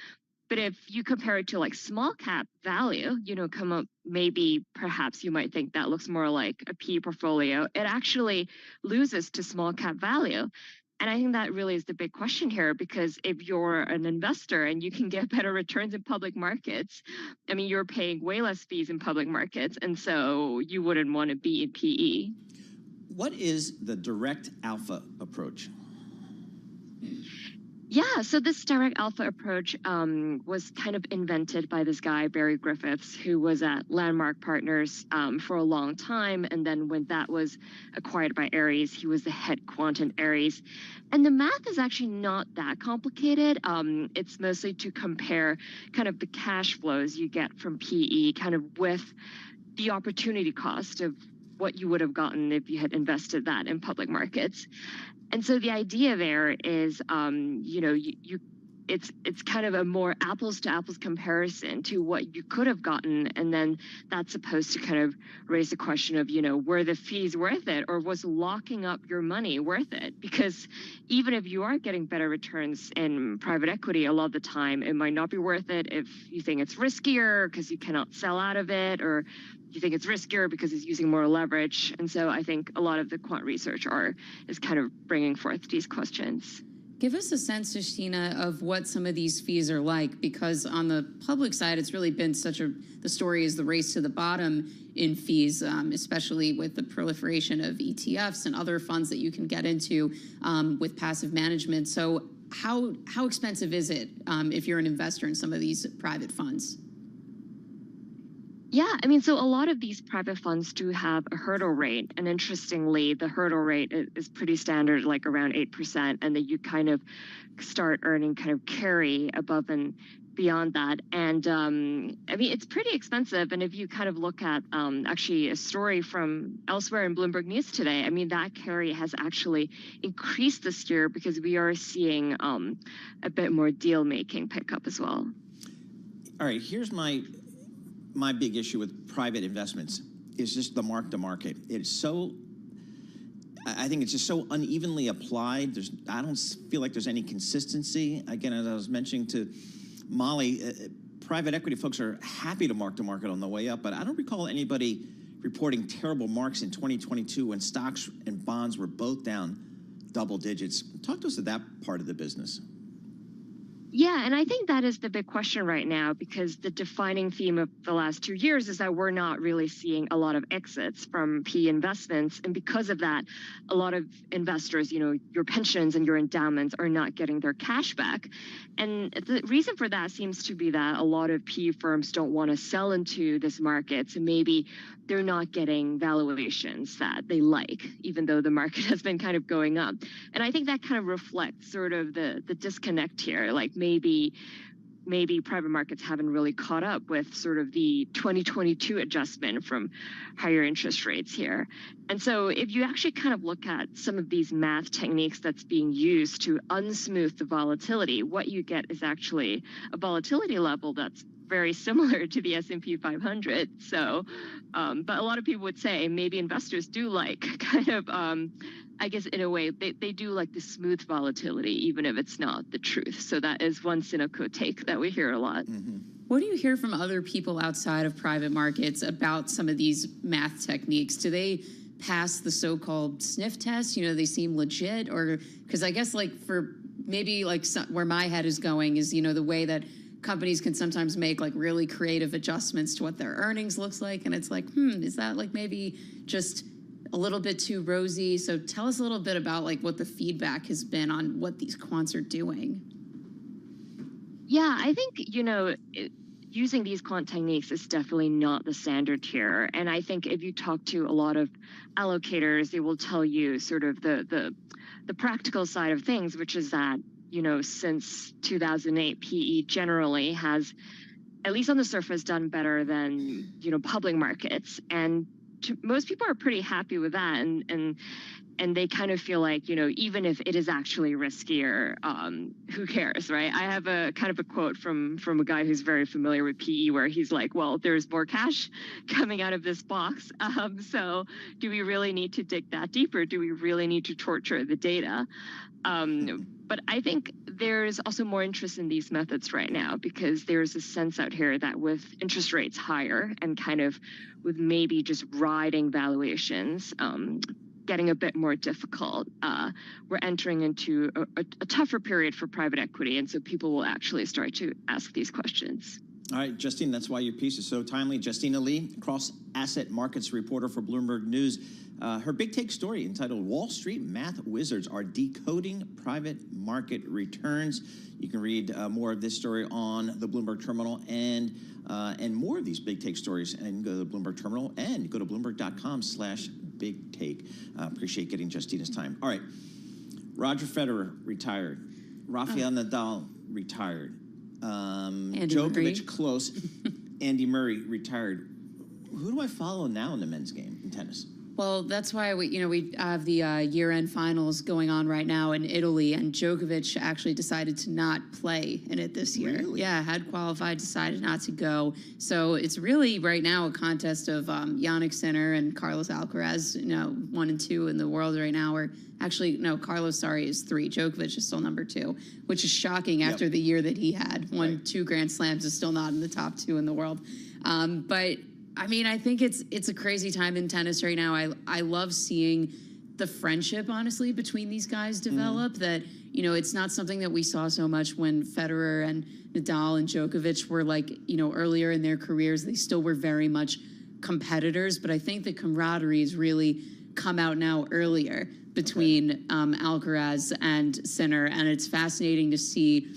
But if you compare it to like small cap value, come up, maybe perhaps you might think that looks more like a PE portfolio. It actually loses to small cap value. And I think that really is the big question here, because if you're an investor and you can get better returns in public markets, I mean, you're paying way less fees in public markets. And so you wouldn't want to be in PE. What is the direct alpha approach? Yeah, so this direct alpha approach was kind of invented by this guy, Barry Griffiths, who was at Landmark Partners for a long time. And then when that was acquired by Ares, he was the head quant in Ares. And the math is actually not that complicated. It's mostly to compare kind of the cash flows you get from PE kind of with the opportunity cost of what you would have gotten if you had invested that in public markets. And so the idea there is, it's kind of a more apples to apples comparison to what you could have gotten. And then that's supposed to kind of raise the question of, were the fees worth it, or was locking up your money worth it? Because even if you are getting better returns in private equity, a lot of the time it might not be worth it if you think it's riskier because you cannot sell out of it, or you think it's riskier because it's using more leverage. And so I think a lot of the quant research is kind of bringing forth these questions. Give us a sense, Justina, of what some of these fees are like, because on the public side, it's really been the story is the race to the bottom in fees, especially with the proliferation of ETFs and other funds that you can get into with passive management. So how expensive is it if you're an investor in some of these private funds? Yeah, I mean, so a lot of these private funds do have a hurdle rate. And interestingly, the hurdle rate is pretty standard, like around 8%. And then you kind of start earning kind of carry above and beyond that. And I mean, it's pretty expensive. And if you kind of look at actually a story from elsewhere in Bloomberg News today, I mean, that carry has actually increased this year because we are seeing a bit more deal making pick up as well. All right, here's my big issue with private investments is just the mark to market. I think it's just so unevenly applied. I don't feel like there's any consistency. Again, as I was mentioning to Molly, private equity folks are happy to mark on the way up, but I don't recall anybody reporting terrible marks in 2022 when stocks and bonds were both down double digits. Talk to us about that part of the business. Yeah, and I think that is the big question right now, because the defining theme of the last 2 years is that we're not really seeing a lot of exits from PE investments. And because of that, a lot of investors, your pensions and your endowments are not getting their cash back. And the reason for that seems to be that a lot of PE firms don't want to sell into this market. So maybe they're not getting valuations that they like, even though the market has been kind of going up. And I think that kind of reflects sort of the disconnect here. Like maybe private markets haven't really caught up with sort of the 2022 adjustment from higher interest rates here. And so if you actually kind of look at some of these math techniques that's being used to unsmooth the volatility, what you get is actually a volatility level that's very similar to the S&P 500. So, but a lot of people would say maybe investors do like kind of, I guess in a way, they do like the smooth volatility, even if it's not the truth. So that is one cynical take that we hear a lot. Mm-hmm. What do you hear from other people outside of private markets about some of these math techniques? Do they pass the so-called sniff test? They seem legit, or because I guess like for maybe like where my head is going is, the way that companies can sometimes make like really creative adjustments to what their earnings looks like. And it's like, is that like maybe just a little bit too rosy? So tell us a little bit about like what the feedback has been on what these quants are doing. Yeah, I think, using these quant techniques is definitely not the standard here. And I think if you talk to a lot of allocators, they will tell you sort of the practical side of things, which is that, since 2008, PE generally has, at least on the surface, done better than, public markets. And most people are pretty happy with that. And and they kind of feel like, even if it is actually riskier, who cares, right? I have a kind of a quote from a guy who's very familiar with PE where he's like, well, there's more cash coming out of this box. So do we really need to dig that deeper? Do we really need to torture the data? But I think there's also more interest in these methods right now because there's a sense out here that with interest rates higher and kind of with maybe just riding valuations getting a bit more difficult, we're entering into a tougher period for private equity. And so people will actually start to ask these questions. All right, Justine, that's why your piece is so timely. Justina Lee, cross-asset markets reporter for Bloomberg News. Her big take story entitled Wall Street Math Wizards Are Decoding Private Market Returns. You can read more of this story on the Bloomberg Terminal and more of these big take stories. And go to the Bloomberg Terminal and go to Bloomberg.com/big take. Appreciate getting Justina's time. All right, Roger Federer retired. Rafael Nadal retired. Djokovic close. Andy Murray retired. Who do I follow now in the men's game in tennis? Well, that's why we have the year-end finals going on right now in Italy, and Djokovic actually decided to not play in it this year. Really? Yeah, had qualified, decided not to go. So it's really right now a contest of Jannik Sinner and Carlos Alcaraz, 1 and 2 in the world right now. Or actually, no, Carlos, is 3. Djokovic is still number 2, which is shocking after the year that he had. Won 2 Grand Slams, is still not in the top 2 in the world. But I mean, I think it's a crazy time in tennis right now. I love seeing the friendship, honestly, between these guys develop. That, it's not something that we saw so much when Federer and Nadal and Djokovic were earlier in their careers. They still were very much competitors, but I think the camaraderie has really come out now earlier between Alcaraz and Sinner, and it's fascinating to see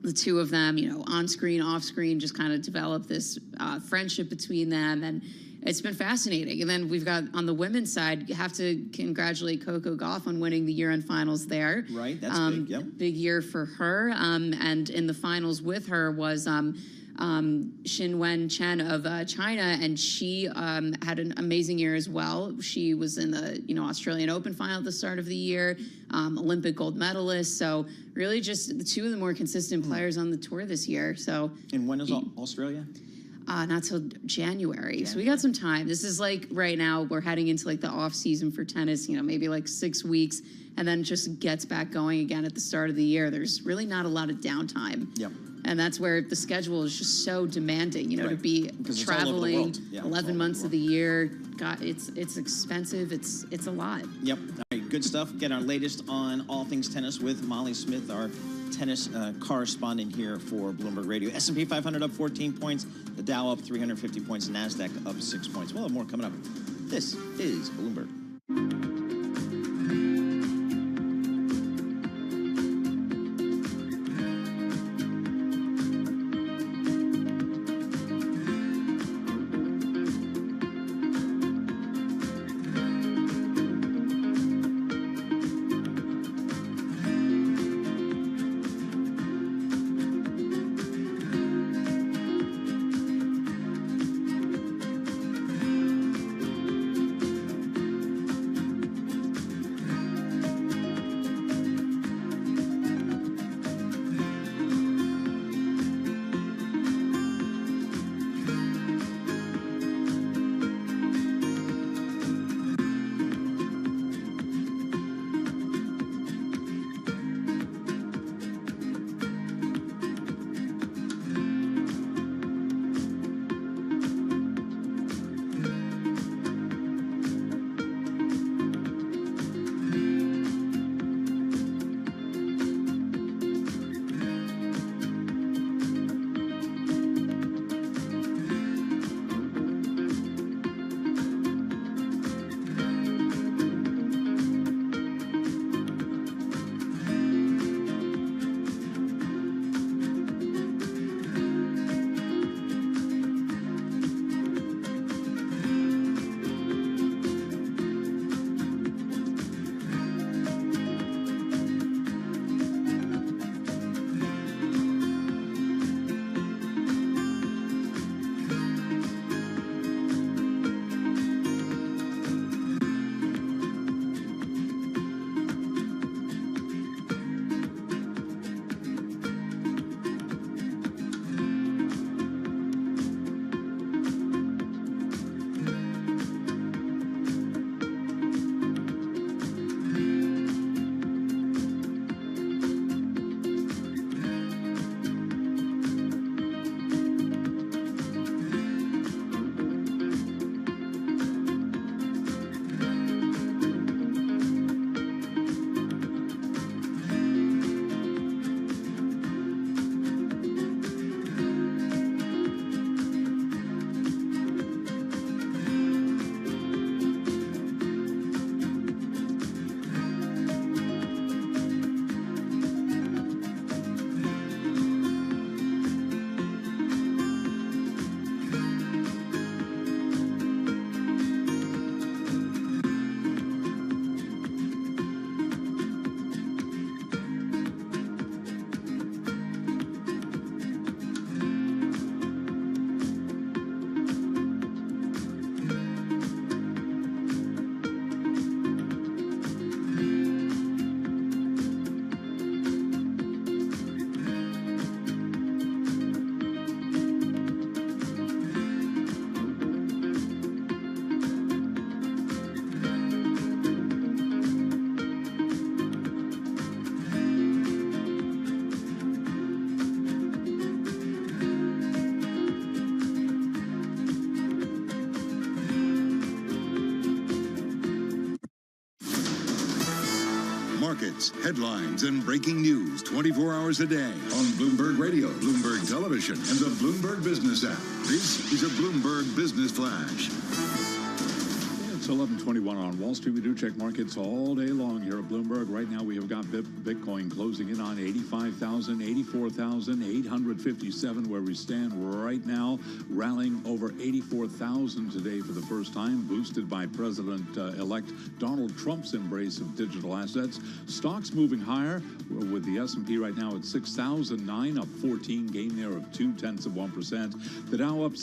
the two of them, on screen, off screen, just kind of develop this friendship between them. And it's been fascinating. And then we've got, on the women's side, you have to congratulate Coco Gauff on winning the year-end finals there. Right, that's big, yep. Big year for her. And in the finals with her was Xinwen Chen of China, and she had an amazing year as well. She was in the Australian Open final at the start of the year, Olympic gold medalist. So really just the two of the more consistent players on the tour this year. So and when is Australia? Not till January. So we got some time. This is right now we're heading into the off season for tennis, maybe 6 weeks, and then just gets back going again at the start of the year. There's really not a lot of downtime. Yep. And that's where the schedule is just so demanding, to be traveling 11 months of the year. God, it's expensive. It's a lot. Yep. All right, good stuff. Get our latest on all things tennis with Molly Smith, our tennis correspondent here for Bloomberg Radio. S&P 500 up 14 points, the Dow up 350 points, NASDAQ up 6 points. We'll have more coming up. This is Bloomberg. markets, headlines, and breaking news 24 hours a day on Bloomberg Radio, Bloomberg Television, and the Bloomberg Business app. This is a Bloomberg Business Flash. It's 11:21 on Wall Street. We do check markets all day long here at Bloomberg. Right now, we have got Bitcoin closing in on 84,057, where we stand right now, rallying over 84,000 today for the first time, boosted by President-elect Donald Trump's embrace of digital assets. Stocks moving higher, with the S&P right now at 6,009, up 14, gain there of 0.2%. The Dow up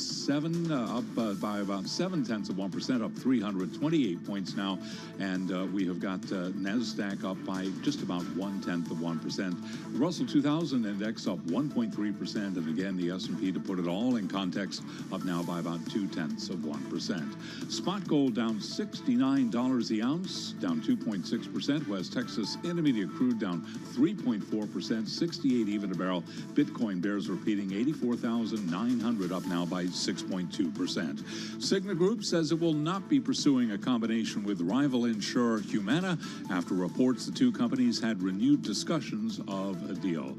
by about 0.7%, up 328 points now, and we have got NASDAQ up by just about 0.1%. The Russell 2000 index up 1.3%, and again the S&P, to put it all in context, up now by about 0.2%. Spot gold down $69 the ounce, down 2.6%. West Texas Intermediate crude down 3.4%, 68 even a barrel. Bitcoin bears repeating, 84,900, up now by 6.2%. Cigna Group says it will not be pursuing a combination with rival insurer Humana after reports the two companies had renewed discussions of a deal.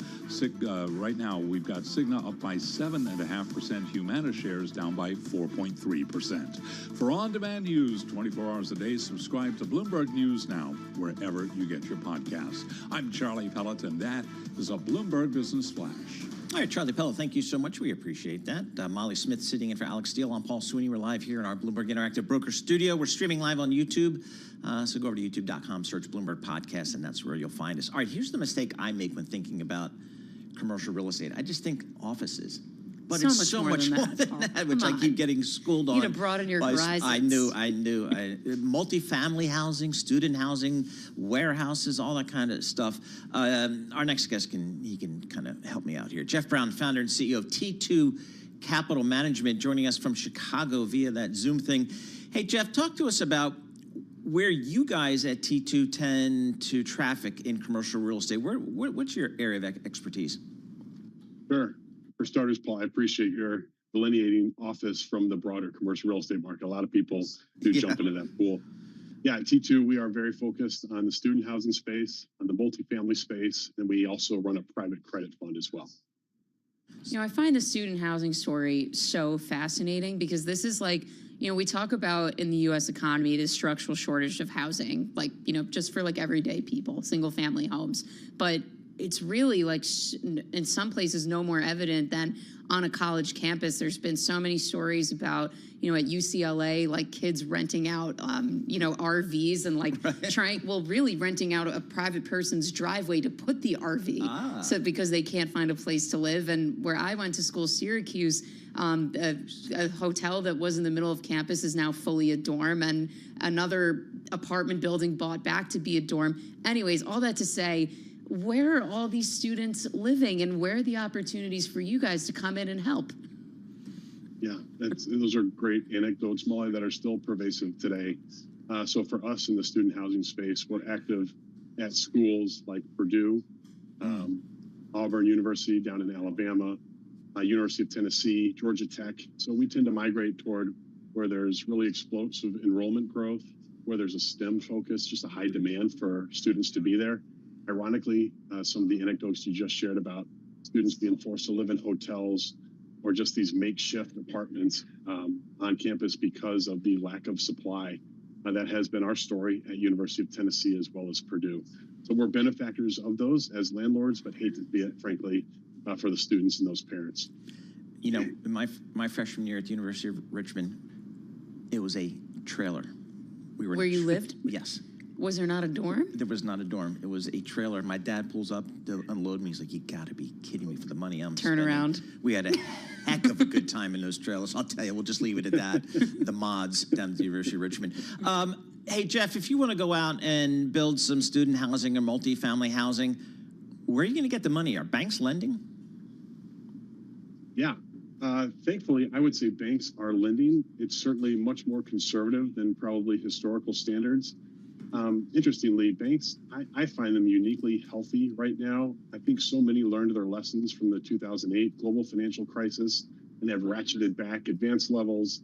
Right now, we've got Cigna up by 7.5%, Humana shares down by 4.3%. For on-demand news 24 hours a day, subscribe to Bloomberg News Now, wherever you get your podcasts. I'm Charlie Pellet, and that is a Bloomberg Business Flash. All right, Charlie Pellet, thank you so much. We appreciate that. Molly Smith sitting in for Alex Steele. I'm Paul Sweeney. We're live here in our Bloomberg Interactive Broker Studio. We're streaming live on YouTube. So go over to youtube.com, search Bloomberg Podcast, and that's where you'll find us. All right, here's the mistake I make when thinking about commercial real estate. I just think offices. But it's so much more than that, which I keep getting schooled on. You'd have brought in your horizons. I knew. Multifamily housing, student housing, warehouses, all that kind of stuff. Our next guest can kind of help me out here. Jeff Brown, founder and CEO of T2 Capital Management, joining us from Chicago via that Zoom thing. Hey, Jeff, talk to us about where you guys at T2 tend to traffic in commercial real estate. What's your area of expertise? Sure. For starters, Paul, I appreciate your delineating office from the broader commercial real estate market. A lot of people do jump into that pool. Yeah, at T2, we are very focused on the student housing space, on the multifamily space, and we also run a private credit fund as well. You know, I find the student housing story so fascinating because this is like, you know, we talk about in the U.S. economy, this structural shortage of housing, like, you know, just for like everyday people, single family homes. But it's really like in some places no more evident than on a college campus. There's been so many stories about, you know, at UCLA, like kids renting out, you know, RVs and like really renting out a private person's driveway to put the RV. So because they can't find a place to live. And where I went to school, Syracuse, a hotel that was in the middle of campus is now fully a dorm, and another apartment building bought back to be a dorm. Anyways, all that to say, where are all these students living, and where are the opportunities for you guys to come in and help? Yeah, those are great anecdotes, Molly, that are still pervasive today. So for us in the student housing space, we're active at schools like Purdue, Auburn University down in Alabama, University of Tennessee, Georgia Tech. So we tend to migrate toward where there's really explosive enrollment growth, where there's a STEM focus, just a high demand for students to be there. Ironically, some of the anecdotes you just shared about students being forced to live in hotels or just these makeshift apartments on campus because of the lack of supply. That has been our story at University of Tennessee as well as Purdue. So we're benefactors of those as landlords, but hate to be it, frankly, for the students and those parents. You know, in my freshman year at the University of Richmond, it was a trailer. Where you lived? Yes. Was there not a dorm? There was not a dorm. It was a trailer. My dad pulls up to unload me. He's like, "You got to be kidding me for the money I'm Turn spending." around. We had a heck of a good time in those trailers. I'll tell you, we'll just leave it at that. The mods down at the University of Richmond. Hey, Jeff, if you want to go out and build some student housing or multifamily housing, where are you going to get the money? Are banks lending? Yeah. Thankfully, I would say banks are lending. It's certainly much more conservative than probably historical standards. Interestingly, banks, I find them uniquely healthy right now. I think so many learned their lessons from the 2008 global financial crisis and have ratcheted back advance levels.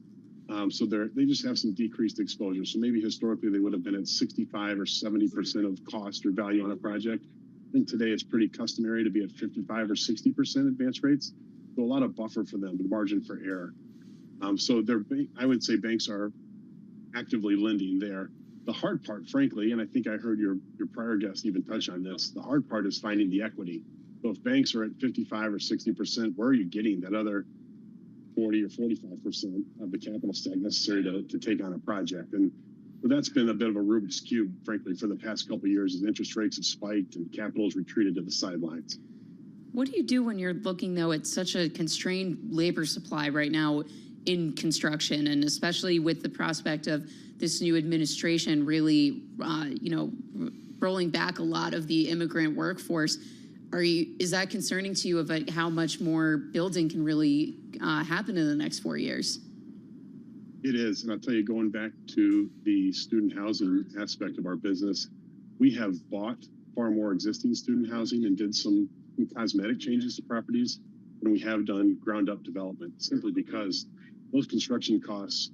So they just have some decreased exposure. So maybe historically they would have been at 65 or 70% of cost or value on a project. I think today it's pretty customary to be at 55 or 60% advance rates. So a lot of buffer for them, the margin for error. So I would say banks are actively lending there. The hard part, frankly, and I think I heard your prior guest even touch on this, the hard part is finding the equity. So if banks are at 55 or 60%, where are you getting that other 40 or 45% of the capital stack necessary to take on a project? And so that's been a bit of a Rubik's Cube, frankly, for the past couple of years as interest rates have spiked and capital has retreated to the sidelines. What do you do when you're looking, though, at such a constrained labor supply right now in construction, and especially with the prospect of this new administration really, rolling back a lot of the immigrant workforce? Is that concerning to you of how much more building can really happen in the next 4 years? It is, and I'll tell you, going back to the student housing aspect of our business, we have bought far more existing student housing and did some cosmetic changes to properties than we have done ground up development, simply because those construction costs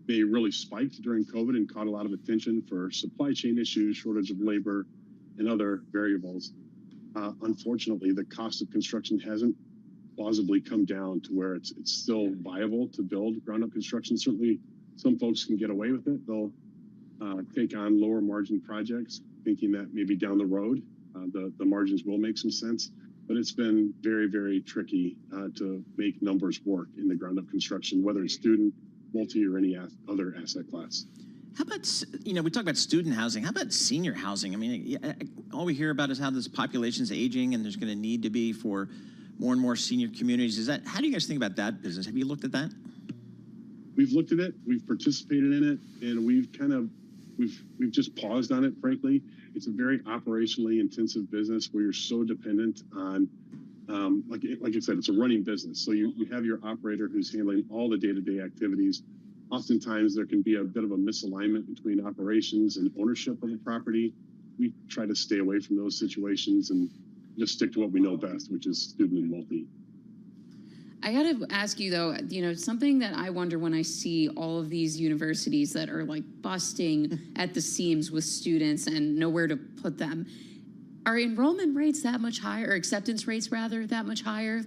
they really spiked during COVID and caught a lot of attention for supply chain issues, shortage of labor, and other variables. Unfortunately, the cost of construction hasn't plausibly come down to where it's still viable to build ground up construction. Certainly, some folks can get away with it. They'll take on lower margin projects, thinking that maybe down the road, the margins will make some sense. But it's been very, very tricky to make numbers work in the ground up construction, whether it's student, multi, or any other asset class. How about, we talk about student housing. How about senior housing? I mean, all we hear about is how this population is aging and there's going to need to be for more and more senior communities. How do you guys think about that business? Have you looked at that? We've looked at it. We've participated in it, and we've just paused on it, frankly. It's a very operationally intensive business where you're so dependent on, like I said, it's a running business. So you have your operator who's handling all the day-to-day activities. Oftentimes there can be a bit of a misalignment between operations and ownership of the property. We try to stay away from those situations and just stick to what we know best, which is student and multi. I got to ask you, though, something that I wonder when I see all of these universities that are like busting at the seams with students and nowhere to put them. Are enrollment rates that much higher, or acceptance rates rather that much higher?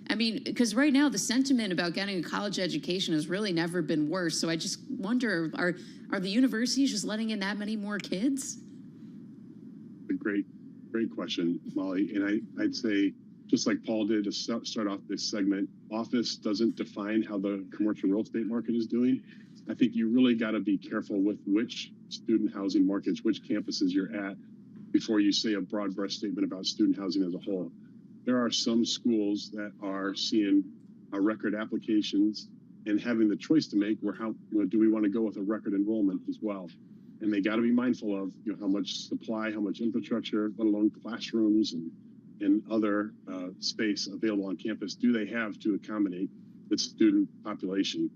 Because right now the sentiment about getting a college education has really never been worse. So I just wonder, are the universities just letting in that many more kids? A great question, Molly. And I'd say, just like Paul did to start off this segment, office doesn't define how the commercial real estate market is doing. I think you really got to be careful with which student housing markets, which campuses you're at, before you say a broad brush statement about student housing as a whole. There are some schools that are seeing record applications and having the choice to make where do we want to go with a record enrollment as well. And they got to be mindful of how much supply, how much infrastructure, let alone classrooms and other space available on campus do they have to accommodate the student population.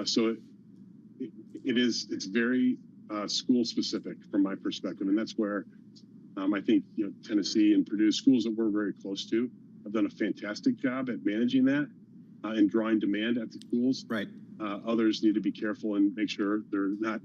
So it's very school specific from my perspective, and that's where I think Tennessee and Purdue, schools that we're very close to, have done a fantastic job at managing that and drawing demand at the schools. Right. Others need to be careful and make sure they're not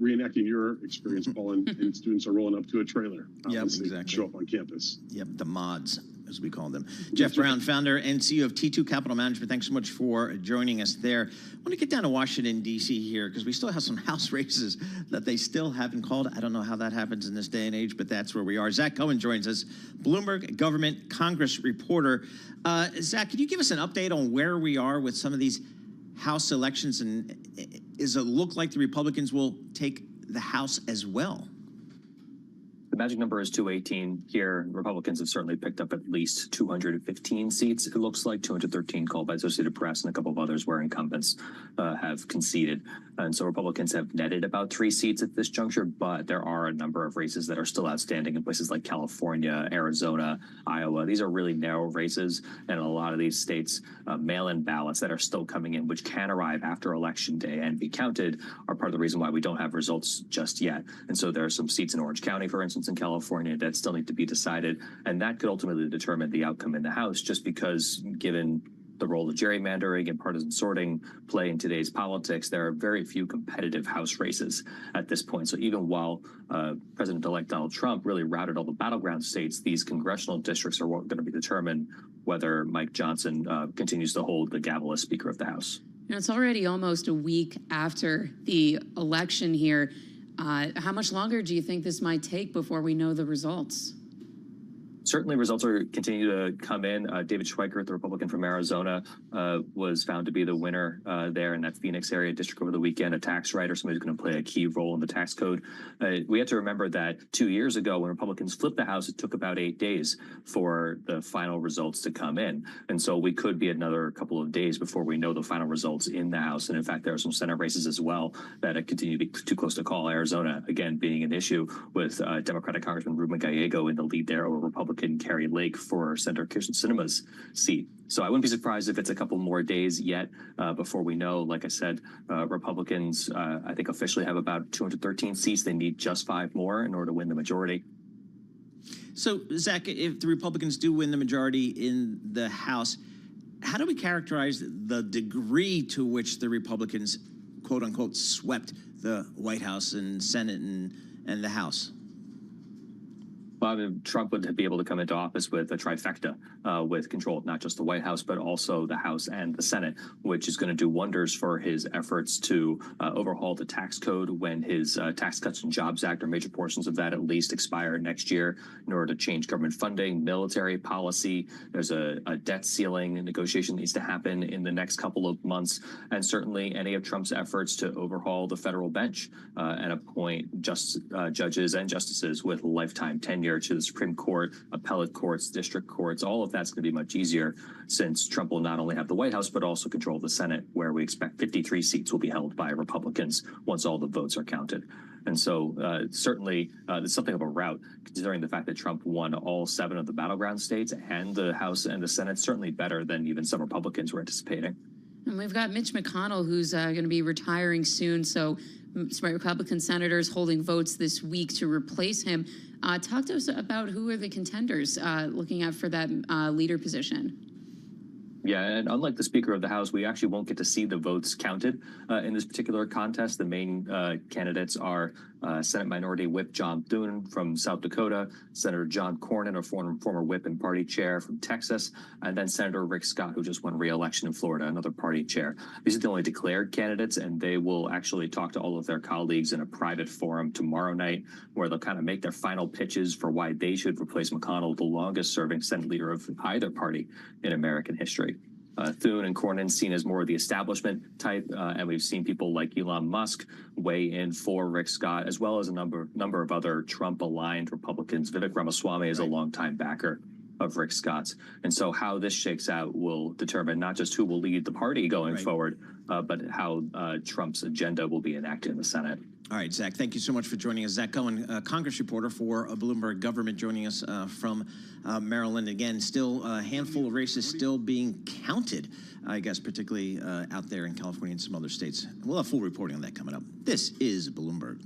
reenacting your experience, Paul, and students are rolling up to a trailer. Yep, exactly. Show up on campus. Yep, the mods, as we call them. Jeff Brown, founder and CEO of T2 Capital Management. Thanks so much for joining us there. I want to get down to Washington, D.C. here, because we still have some House races that they still haven't called. I don't know how that happens in this day and age, but that's where we are. Zach Cohen joins us, Bloomberg Government Congress reporter. Zach, can you give us an update on where we are with some of these House elections, and does it look like the Republicans will take the House as well? The magic number is 218 here. Republicans have certainly picked up at least 215 seats. It looks like 213 called by Associated Press and a couple of others where incumbents have conceded. And so Republicans have netted about 3 seats at this juncture, but there are a number of races that are still outstanding in places like California, Arizona, Iowa. These are really narrow races, and in a lot of these states, mail-in ballots that are still coming in, which can arrive after Election Day and be counted, are part of the reason why we don't have results just yet. And so there are some seats in Orange County, for instance, in California that still need to be decided, and that could ultimately determine the outcome in the House, just because given the role of gerrymandering and partisan sorting play in today's politics, there are very few competitive House races at this point. So even while President-elect Donald Trump really routed all the battleground states, these congressional districts are going to be determined whether Mike Johnson continues to hold the gavel as Speaker of the House. It's already almost a week after the election here. How much longer do you think this might take before we know the results? Certainly, results are continue to come in. David Schweikert, the Republican from Arizona, was found to be the winner there in that Phoenix area district over the weekend. A tax writer, somebody who's going to play a key role in the tax code. We have to remember that 2 years ago, when Republicans flipped the House, it took about 8 days for the final results to come in. And so we could be another couple of days before we know the final results in the House. And in fact, there are some Senate races as well that continue to be too close to call. Arizona, again, being an issue with Democratic Congressman Ruben Gallego in the lead there over Republican Carrie Lake for Senator Kirsten Sinema's seat. So I wouldn't be surprised if it's a couple more days yet before we know. Like I said, Republicans, I think, officially have about 213 seats. They need just 5 more in order to win the majority. So, Zach, if the Republicans do win the majority in the House, how do we characterize the degree to which the Republicans, quote unquote, swept the White House and Senate and the House? Well, I mean, Trump would be able to come into office with a trifecta, with control of not just the White House, but also the House and the Senate, which is going to do wonders for his efforts to overhaul the tax code when his Tax Cuts and Jobs Act, or major portions of that at least, expire next year, in order to change government funding, military policy. There's a debt ceiling negotiation that needs to happen in the next couple of months, and certainly any of Trump's efforts to overhaul the federal bench and appoint judges and justices with lifetime tenure to the Supreme Court, appellate courts, district courts. All of that's going to be much easier since Trump will not only have the White House, but also control the Senate, where we expect 53 seats will be held by Republicans once all the votes are counted. And so certainly there's something of a rout, considering the fact that Trump won all 7 of the battleground states and the House and the Senate, certainly better than even some Republicans were anticipating. And we've got Mitch McConnell, who's going to be retiring soon. So some Republican senators holding votes this week to replace him. Talk to us about who are the contenders looking out for that leader position. Yeah, and unlike the Speaker of the House, we actually won't get to see the votes counted in this particular contest. The main candidates are Senate Minority Whip John Thune from South Dakota, Senator John Cornyn, a former whip and party chair from Texas, and then Senator Rick Scott, who just won re-election in Florida, another party chair. These are the only declared candidates, and they will actually talk to all of their colleagues in a private forum tomorrow night, where they'll kind of make their final pitches for why they should replace McConnell, the longest-serving Senate leader of either party in American history. Thune and Cornyn seen as more of the establishment type, and we've seen people like Elon Musk weigh in for Rick Scott, as well as a number of other Trump-aligned Republicans. Vivek Ramaswamy is a longtime backer of Rick Scott's. And so how this shakes out will determine not just who will lead the party going forward, but how Trump's agenda will be enacted in the Senate. All right, Zach, thank you so much for joining us. Zach Cohen, Congress reporter for Bloomberg Government, joining us from Maryland. Again, still a handful of races still being counted, I guess, particularly out there in California and some other states. We'll have full reporting on that coming up. This is Bloomberg.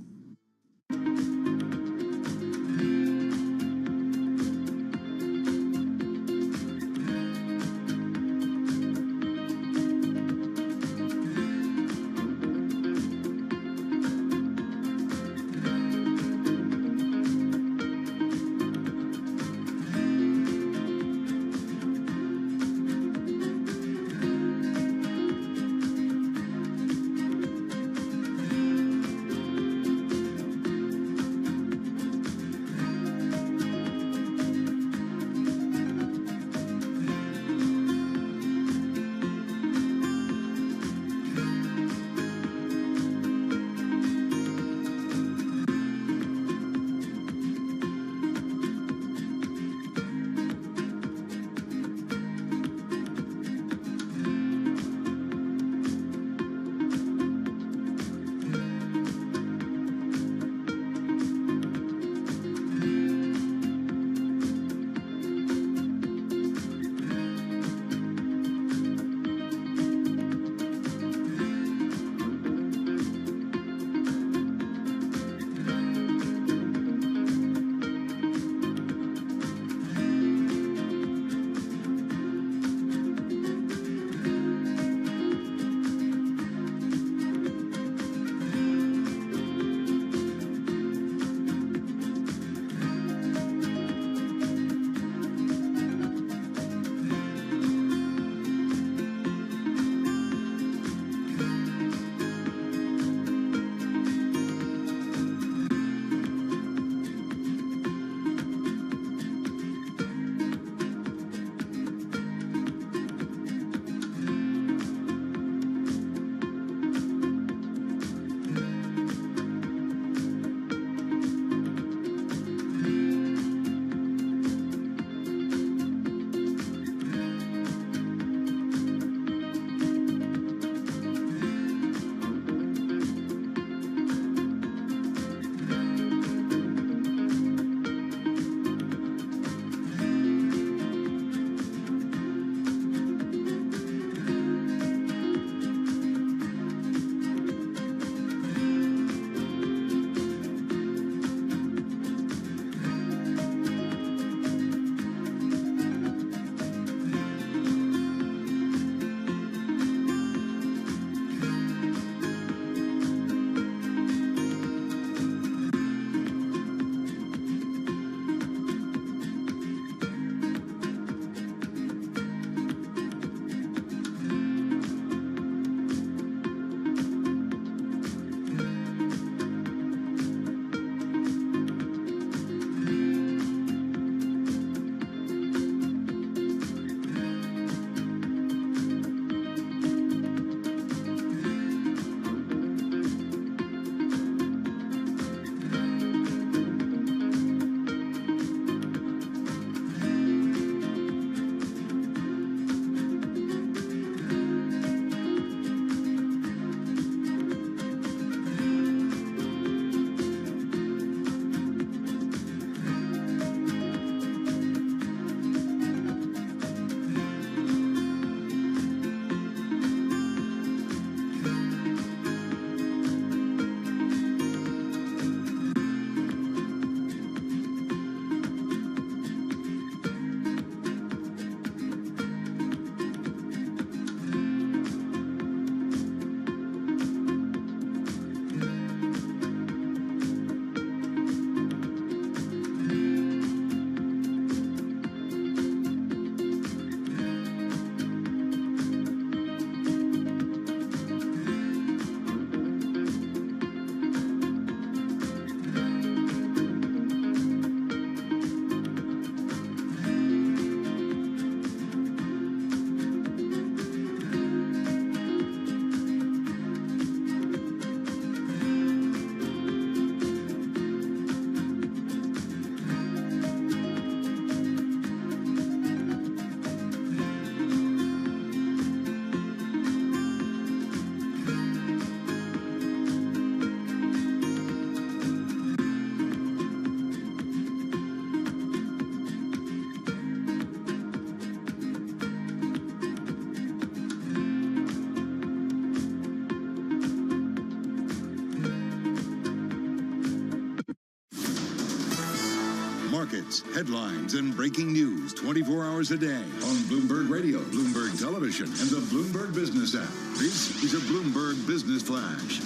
Markets, headlines, and breaking news 24 hours a day on Bloomberg Radio, Bloomberg Television, and the Bloomberg Business app. This is a Bloomberg Business Flash.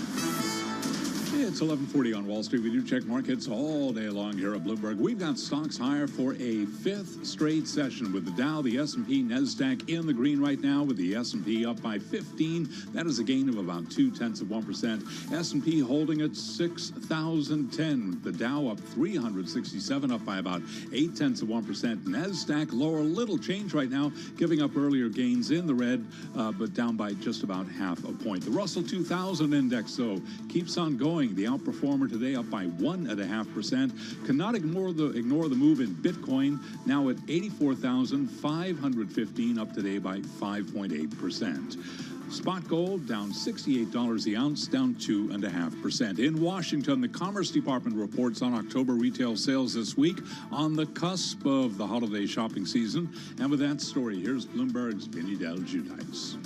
It's 11:40 on Wall Street. We do check markets all day long here at Bloomberg. We've got stocks higher for a fifth straight session with the Dow, the S&P, NASDAQ in the green right now, with the S&P up by 15. That is a gain of about 0.2%. S&P holding at 6,010. The Dow up 367, up by about 0.8%. NASDAQ lower, little change right now, giving up earlier gains in the red, but down by just about half a point. The Russell 2000 index, though, keeps on going. The outperformer today up by 1.5%. Cannot ignore the move in Bitcoin, now at 84,515, up today by 5.8%. Spot gold down $68 the ounce, down 2.5%. In Washington, the Commerce Department reports on October retail sales this week, on the cusp of the holiday shopping season. And with that story, here's Bloomberg's Vinny Del Giudice.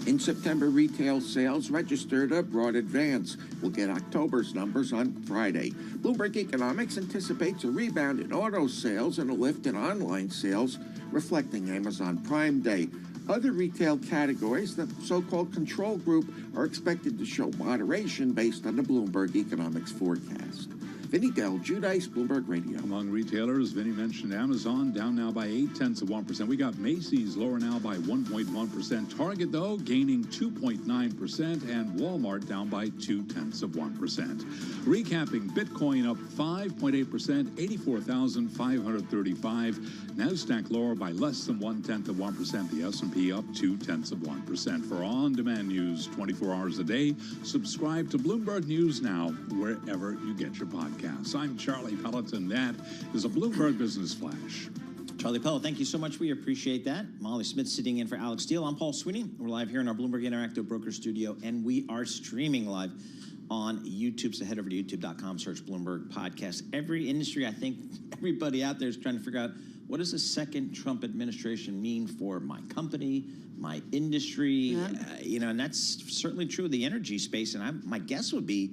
In September, retail sales registered a broad advance. We'll get October's numbers on Friday. Bloomberg Economics anticipates a rebound in auto sales and a lift in online sales, reflecting Amazon Prime Day. Other retail categories, the so-called control group, are expected to show moderation based on the Bloomberg Economics forecast. Vinny Del Giudice, Bloomberg Radio. Among retailers, Vinny mentioned Amazon down now by 0.8%. We got Macy's lower now by 1.1%. Target, though, gaining 2.9%, and Walmart down by 0.2%. Recapping, Bitcoin up 5.8%, 84,535. NASDAQ lower by less than 0.1%. The S&P up 0.2%. For on-demand news 24 hours a day, subscribe to Bloomberg News Now wherever you get your podcasts. I'm Charlie Pelleton. That is a Bloomberg Business Flash. Charlie Pelleton, thank you so much. We appreciate that. Molly Smith sitting in for Alex Steele. I'm Paul Sweeney. We're live here in our Bloomberg Interactive Broker Studio, and we are streaming live on YouTube. So head over to youtube.com, search Bloomberg Podcast. Every industry, I think everybody out there is trying to figure out, what does the second Trump administration mean for my company, my industry? And that's certainly true of the energy space. And my guess would be,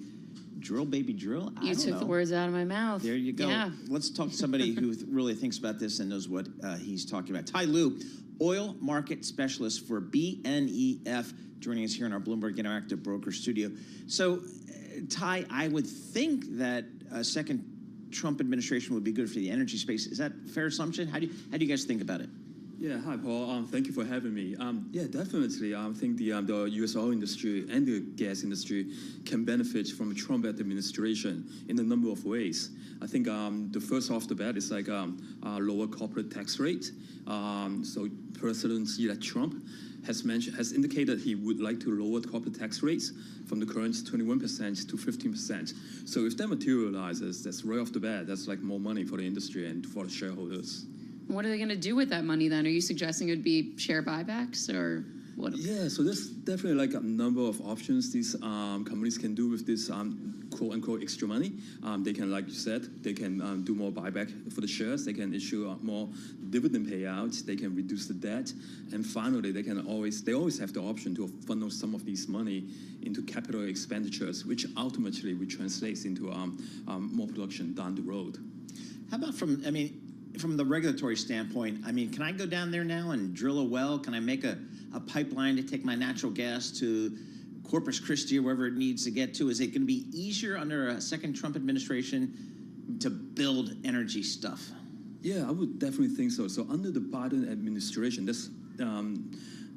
drill, baby, drill. You took the words out of my mouth. There you go. Yeah. Let's talk to somebody who really thinks about this and knows what he's talking about. Ty Lu, oil market specialist for BNEF, joining us here in our Bloomberg Interactive Broker Studio. So, Ty, I would think that a second Trump administration would be good for the energy space. Is that a fair assumption? How do you guys think about it? Yeah, hi, Paul. Thank you for having me. Yeah, definitely. I think the U.S. oil industry and the gas industry can benefit from the Trump administration in a number of ways. I think the first off the bat is like lower corporate tax rate. So President-elect Trump has indicated he would like to lower corporate tax rates from the current 21% to 15%. So if that materializes, that's right off the bat, that's like more money for the industry and for the shareholders. What are they going to do with that money then? Are you suggesting it would be share buybacks or what? Yeah, so there's definitely like a number of options these companies can do with this quote unquote extra money. They can, like you said, they can do more buyback for the shares. They can issue more dividend payouts. They can reduce the debt. And finally, they always have the option to funnel some of this money into capital expenditures, which ultimately will translate into more production down the road. How about from the regulatory standpoint, can I go down there now and drill a well? Can I make a pipeline to take my natural gas to Corpus Christi or wherever it needs to get to? Is it going to be easier under a second Trump administration to build energy stuff? Yeah, I would definitely think so. So under the Biden administration,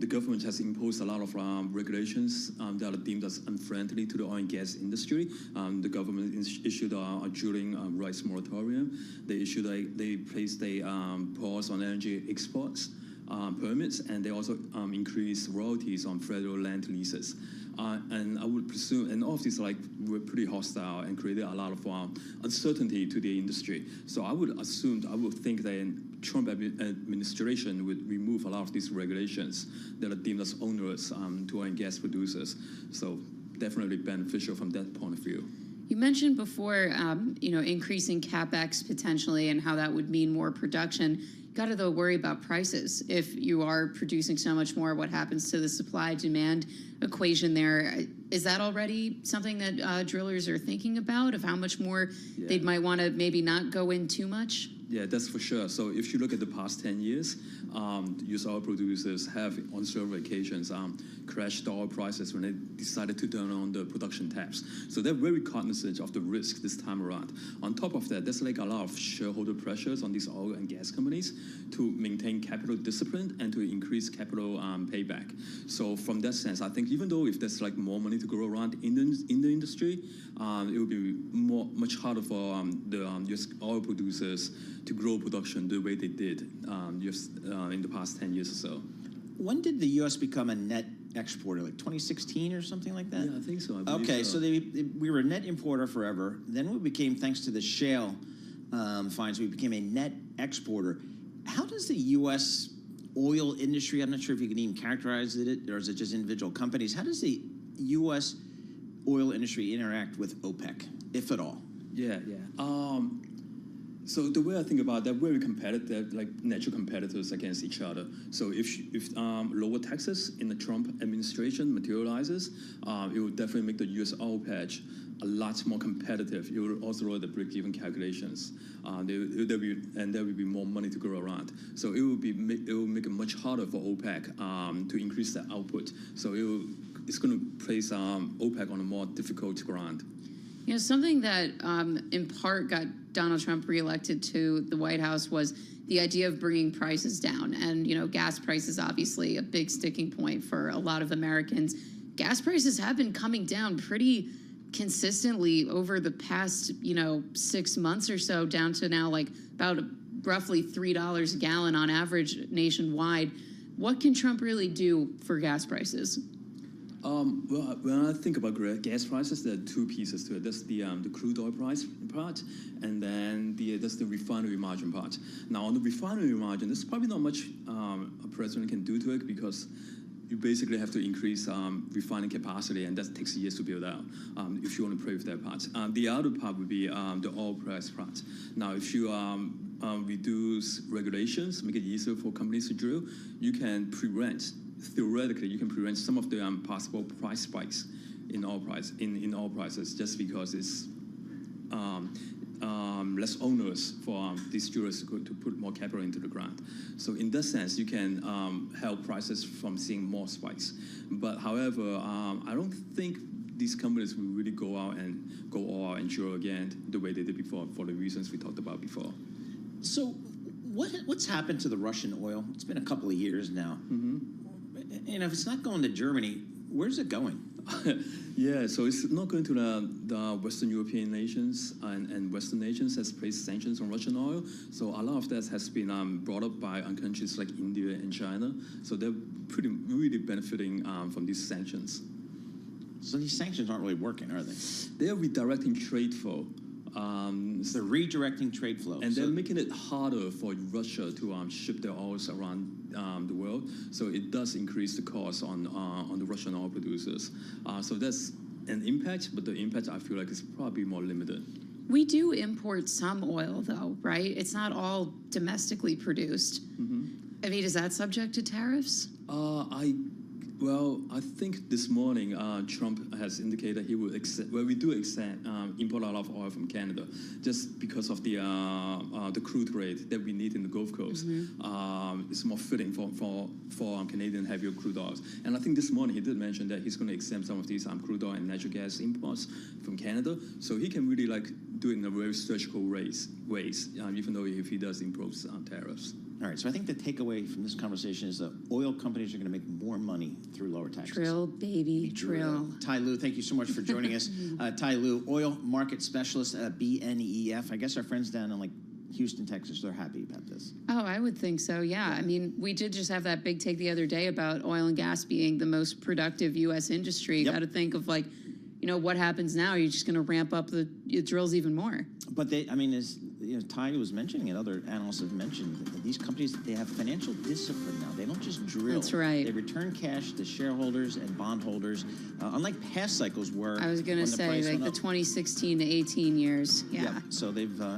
the government has imposed a lot of regulations that are deemed as unfriendly to the oil and gas industry. The government issued a drilling rights moratorium. They placed a pause on energy exports permits, and they also increased royalties on federal land leases. And I would presume, and all of these were pretty hostile and created a lot of uncertainty to the industry. So I would think that Trump administration would remove a lot of these regulations that are deemed as onerous to oil and gas producers. So definitely beneficial from that point of view. You mentioned before, increasing CapEx potentially and how that would mean more production. Got to though worry about prices. If you are producing so much more, what happens to the supply-demand equation there? Is that already something that drillers are thinking about, of how much more they might want to maybe not go in too much? Yeah, that's for sure. So if you look at the past 10 years, U.S. oil producers have, on several occasions, crashed oil prices when they decided to turn on the production taps. So they're very cognizant of the risk this time around. On top of that, there's like a lot of shareholder pressures on these oil and gas companies to maintain capital discipline and to increase capital payback. So from that sense, I think even though if there's like more money to go around in the industry, it will be much harder for the U.S. oil producers to grow production the way they did just in the past 10 years or so. When did the U.S. become a net exporter? Like 2016 or something like that? Yeah, I think so. I believe Okay, so we were a net importer forever. Then we became, thanks to the shale finds, we became a net exporter. How does the U.S. oil industry, I'm not sure if you can even characterize it, or is it just individual companies, how does the U.S. oil industry interact with OPEC, if at all? Yeah. So the way I think about that, very competitive, like natural competitors against each other. So if lower taxes in the Trump administration materializes, it will definitely make the U.S. oil patch a lot more competitive. It will also lower the break-even calculations. There will be more money to go around. So it will make it much harder for OPEC to increase their output. So it's going to place OPEC on a more difficult ground. You know, something that in part got Donald Trump reelected to the White House was the idea of bringing prices down. And, you know, gas prices, obviously a big sticking point for a lot of Americans. Gas prices have been coming down pretty consistently over the past, 6 months or so, down to now like about roughly $3 a gallon on average nationwide. What can Trump really do for gas prices? Well, when I think about gas prices, there are two pieces to it. That's the crude oil price part, and then that's the refinery margin part. Now, on the refinery margin, there's probably not much a president can do to it because you basically have to increase refining capacity, and that takes years to build out if you want to play with that part. The other part would be the oil price part. Now, if you reduce regulations, make it easier for companies to drill, you can theoretically, you can prevent some of the possible price spikes in oil prices just because it's less onerous for these drillers to put more capital into the ground. So in that sense, you can help prices from seeing more spikes. But however, I don't think these companies will really go out and drill again the way they did before for the reasons we talked about before. So what's happened to the Russian oil? It's been a couple of years now. Mm-hmm. And if it's not going to Germany, where's it going? Yeah, so it's not going to the Western European nations and Western nations has placed sanctions on Russian oil. So a lot of that has been brought up by countries like India and China. So they're really benefiting from these sanctions. So these sanctions aren't really working, are they? They're redirecting trade flow. They're redirecting trade flow. And they're making it harder for Russia to ship their oils around the world. So it does increase the cost on the Russian oil producers. So that's an impact, but the impact I feel like is probably more limited. We do import some oil, though, right? It's not all domestically produced. Mm-hmm. I mean, is that subject to tariffs? I think this morning Trump has indicated he will we do import a lot of oil from Canada just because of the crude rate that we need in the Gulf Coast. Mm-hmm. It's more fitting for Canadian heavier crude oils. And I think this morning he did mention that he's going to exempt some of these crude oil and natural gas imports from Canada, so he can really do it in a very surgical ways, even though if he does impose tariffs. All right, so I think the takeaway from this conversation is that oil companies are going to make more money through lower taxes. Trill, baby, trill. Tai Lu, thank you so much for joining us. Tai Lu, oil market specialist at BNEF. I guess our friends down in Houston, Texas, they're happy about this. Oh, I would think so, yeah. I mean, we did just have that big take the other day about oil and gas being the most productive U.S. industry. Yep. Got to think of what happens now? You're just going to ramp up the drills even more. But as Tai was mentioning, and other analysts have mentioned, that these companies, they have financial discipline now. They don't just drill. That's right. They return cash to shareholders and bondholders, unlike past cycles where I was going to say, the 2016 to 18 years. Yeah. So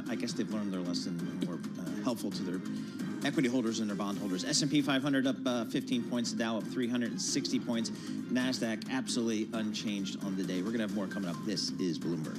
I guess they've learned their lesson and were helpful to their equity holders and their bondholders. S&P 500 up 15 points, Dow up 360 points, NASDAQ absolutely unchanged on the day. We're going to have more coming up. This is Bloomberg.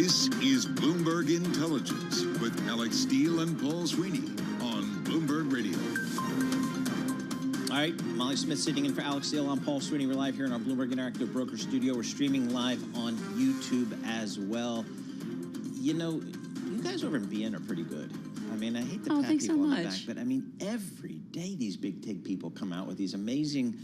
This is Bloomberg Intelligence with Alex Steele and Paul Sweeney on Bloomberg Radio. All right, Molly Smith sitting in for Alex Steele. I'm Paul Sweeney. We're live here in our Bloomberg Interactive Broker Studio. We're streaming live on YouTube as well. You know, you guys over in BN are pretty good. I mean, I hate to pat people on the back, but I mean, every day these big tech people come out with these amazing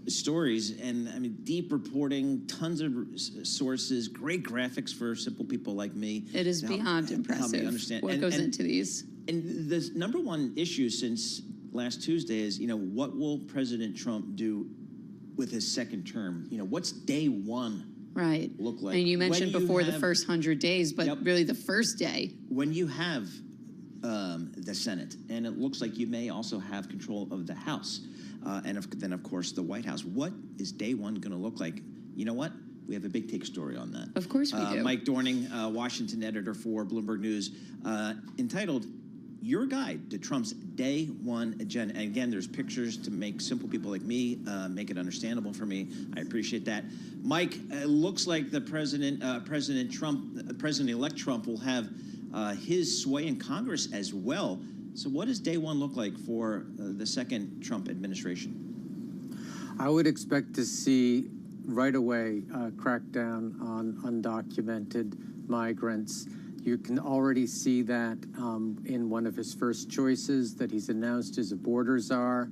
stories, and I mean, deep reporting, tons of sources, great graphics for simple people like me. It is beyond impressive help me understand what goes into these. And the number one issue since last Tuesday is, you know, what will President Trump do with his second term? You know, what's day one right look like? And you mentioned before the first 100 days, but really the first day. When you have the Senate, and it looks like you may also have control of the House, and then, of course, the White House. What is day one going to look like? You know what? We have a big take story on that. Of course we do. Mike Dorning, Washington editor for Bloomberg News, entitled, Your Guide to Trump's Day One Agenda. And again, there's pictures to make simple people like me make it understandable for me. I appreciate that. Mike, it looks like the President-elect Trump will have his sway in Congress as well. So what does day one look like for the second Trump administration? I would expect to see right away a crackdown on undocumented migrants. You can already see that in one of his first choices that he's announced as a border czar.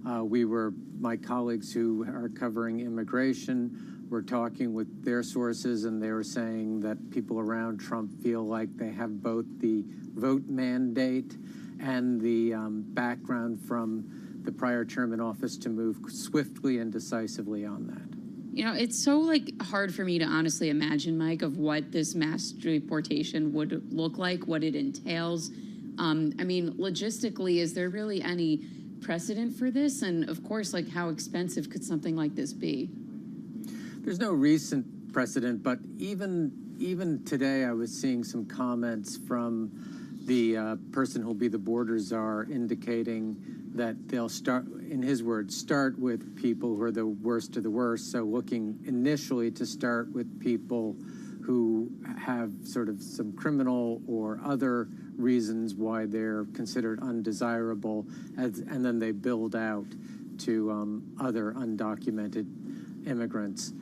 My colleagues who are covering immigration were talking with their sources, and they were saying that people around Trump feel like they have both the vote mandate and the background from the prior term in office to move swiftly and decisively on that. You know, it's so hard for me to honestly imagine, Mike, of what this mass deportation would look like, what it entails. I mean, logistically, is there really any precedent for this? And of course, how expensive could something like this be? There's no recent precedent, but even today, I was seeing some comments from the person who'll be the border czar indicating that they'll start, in his words, start with people who are the worst of the worst. So looking initially to start with people who have sort of some criminal or other reasons why they're considered undesirable, and then they build out to other undocumented immigrants.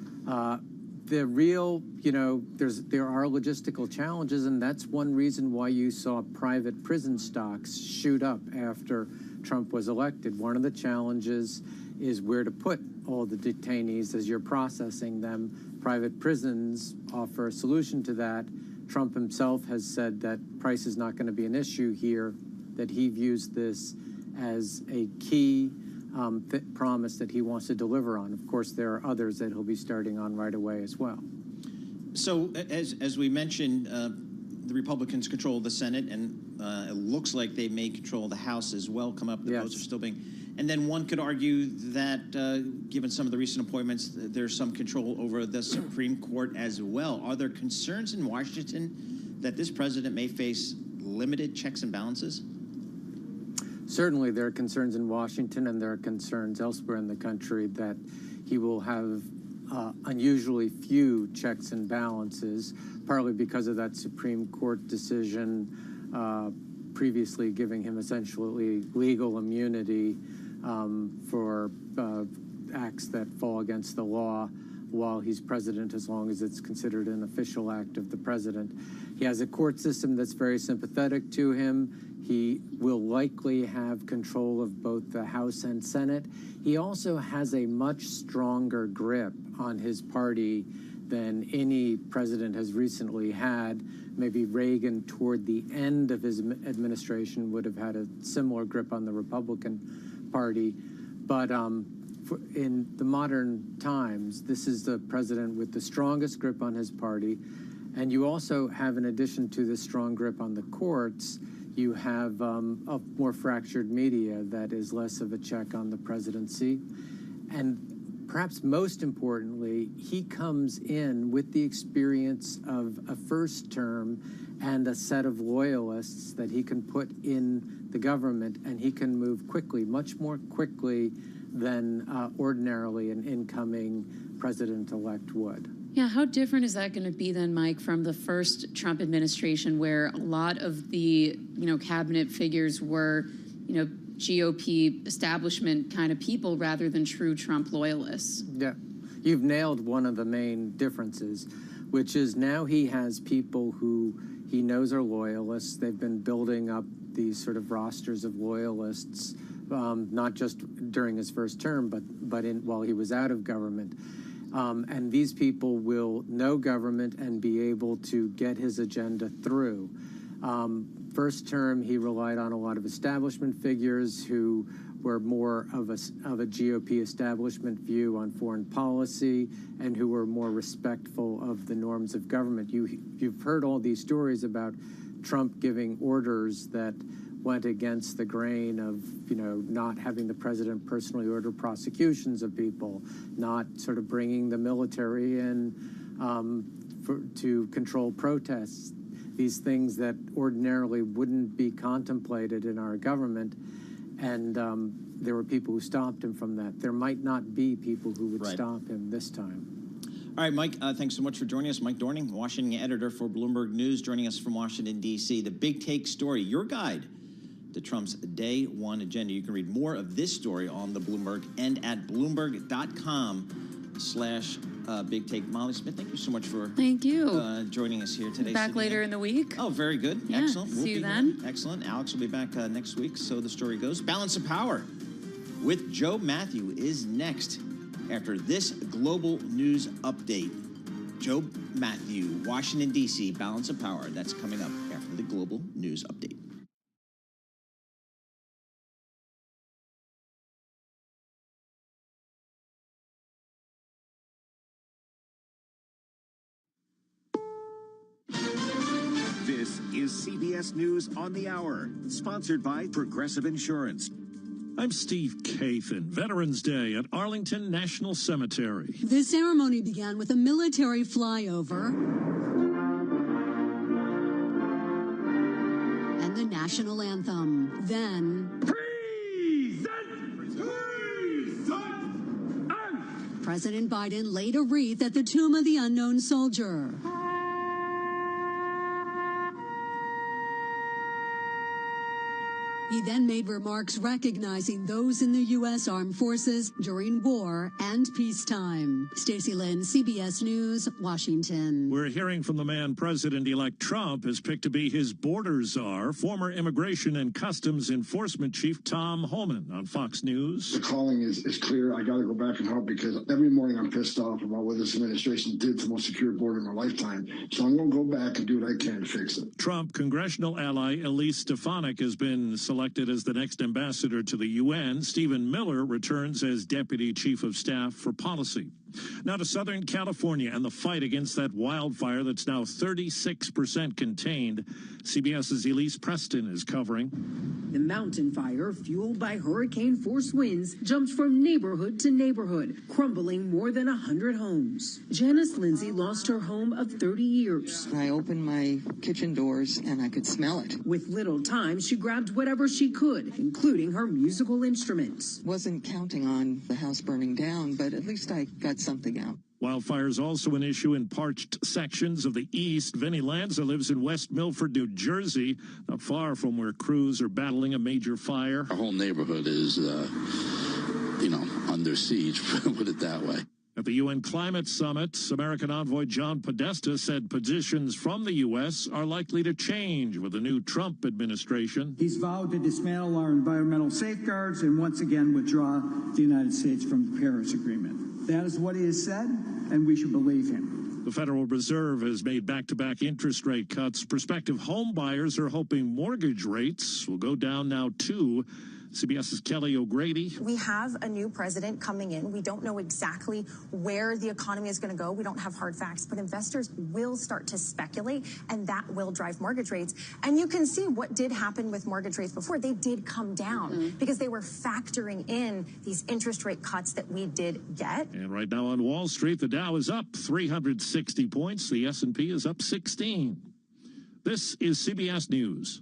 The real, there are logistical challenges, and that's one reason why you saw private prison stocks shoot up after Trump was elected. One of the challenges is where to put all the detainees as you're processing them. Private prisons offer a solution to that. Trump himself has said that price is not going to be an issue here, that he views this as a key promise that he wants to deliver on. Of course, there are others that he'll be starting on right away as well. So, as we mentioned, the Republicans control the Senate, and it looks like they may control the House as well. Come up, the votes are still being. And then one could argue that, given some of the recent appointments, there's some control over the Supreme Court as well. Are there concerns in Washington that this president may face limited checks and balances? Certainly, there are concerns in Washington, and there are concerns elsewhere in the country that he will have unusually few checks and balances, partly because of that Supreme Court decision previously giving him essentially legal immunity for acts that fall against the law while he's president, as long as it's considered an official act of the president. He has a court system that's very sympathetic to him. He will likely have control of both the House and Senate. He also has a much stronger grip on his party than any president has recently had. Maybe Reagan, toward the end of his administration, would have had a similar grip on the Republican Party. But in the modern times, this is the president with the strongest grip on his party. And you also have, in addition to the strong grip on the courts, you have a more fractured media that is less of a check on the presidency. And perhaps most importantly, he comes in with the experience of a first term and a set of loyalists that he can put in the government, and he can move quickly, much more quickly than ordinarily an incoming president-elect would. Yeah, how different is that going to be then, Mike, from the first Trump administration, where a lot of the, cabinet figures were, GOP establishment kind of people rather than true Trump loyalists? Yeah, you've nailed one of the main differences, which is now he has people who he knows are loyalists. They've been building up these sort of rosters of loyalists, not just during his first term, but while he was out of government. And these people will know government and be able to get his agenda through. First term, he relied on a lot of establishment figures who were more of a GOP establishment view on foreign policy and who were more respectful of the norms of government. You've heard all these stories about Trump giving orders that went against the grain of, not having the president personally order prosecutions of people, not sort of bringing the military in to control protests, these things that ordinarily wouldn't be contemplated in our government. And there were people who stopped him from that. There might not be people who would stop him this time. All right, Mike, thanks so much for joining us. Mike Dorning, Washington editor for Bloomberg News, joining us from Washington, D.C. The Big Take story, your guide to Trump's Day One agenda. You can read more of this story on the Bloomberg and at Bloomberg.com/Big Take. Molly Smith, thank you so much for joining us here today. Back later in the week. Oh, very good. Yeah, excellent. See you then. Excellent. Alex will be back next week, so the story goes. Balance of Power with Joe Matthew is next after this global news update. Joe Matthew, Washington, D.C., Balance of Power. That's coming up after the global news update. This is CBS News on the Hour, sponsored by Progressive Insurance. I'm Steve Kathan. Veterans Day at Arlington National Cemetery. The ceremony began with a military flyover and the national anthem. Then, President Biden laid a wreath at the tomb of the unknown soldier. He then made remarks recognizing those in the U.S. Armed Forces during war and peacetime. Stacey Lynn, CBS News, Washington. We're hearing from the man President-elect Trump has picked to be his border czar, former Immigration and Customs Enforcement Chief Tom Homan on Fox News. The calling is clear. I got to go back and help because every morning I'm pissed off about what this administration did to the most secure border in my lifetime. So I'm going to go back and do what I can to fix it. Trump congressional ally Elise Stefanik has been selected as the next ambassador to the UN. Stephen Miller returns as Deputy Chief of Staff for Policy. Now to Southern California and the fight against that wildfire that's now 36% contained. CBS's Elise Preston is covering. The mountain fire, fueled by hurricane-force winds, jumped from neighborhood to neighborhood, crumbling more than 100 homes. Janice Lindsay lost her home of 30 years. I opened my kitchen doors and I could smell it. With little time, she grabbed whatever she could, including her musical instruments. Wasn't counting on the house burning down, but at least I got something out. Wildfires also an issue in parched sections of the east. Vinny Lanza lives in West Milford, New Jersey, not far from where crews are battling a major fire. Our whole neighborhood is, under siege, put it that way. At the UN Climate Summit, American envoy John Podesta said positions from the U.S. are likely to change with the new Trump administration. He's vowed to dismantle our environmental safeguards and once again withdraw the United States from the Paris Agreement. That is what he has said, and we should believe him. The Federal Reserve has made back-to-back interest rate cuts. Prospective home buyers are hoping mortgage rates will go down now, too. CBS's Kelly O'Grady. We have a new president coming in. We don't know exactly where the economy is going to go. We don't have hard facts, but investors will start to speculate, and that will drive mortgage rates. And you can see what did happen with mortgage rates before. They did come down because they were factoring in these interest rate cuts that we did get. And right now on Wall Street, the Dow is up 360 points. The S&P is up 16. This is CBS News.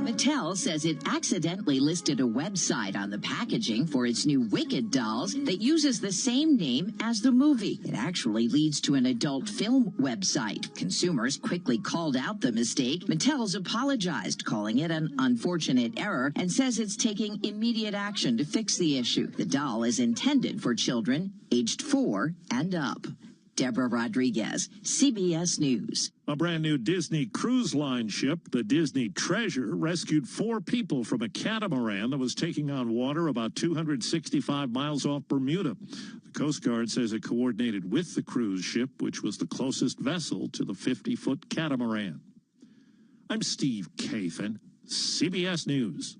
Mattel says it accidentally listed a website on the packaging for its new Wicked dolls that uses the same name as the movie. It actually leads to an adult film website. Consumers quickly called out the mistake. Mattel's apologized, calling it an unfortunate error, and says it's taking immediate action to fix the issue. The doll is intended for children aged 4 and up. Deborah Rodriguez, CBS News. A brand new Disney Cruise Line ship, the Disney Treasure, rescued 4 people from a catamaran that was taking on water about 265 miles off Bermuda. The Coast Guard says it coordinated with the cruise ship, which was the closest vessel to the 50-foot catamaran. I'm Steve Kathan, CBS News.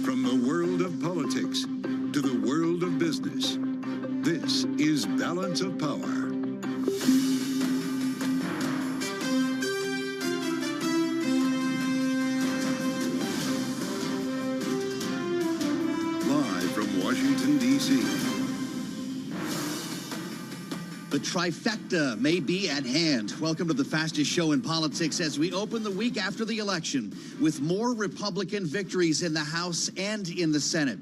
From the world of politics to the world of business, this is Balance of Power. Live from Washington, D.C. The trifecta may be at hand. Welcome to the fastest show in politics as we open the week after the election with more Republican victories in the House and in the Senate,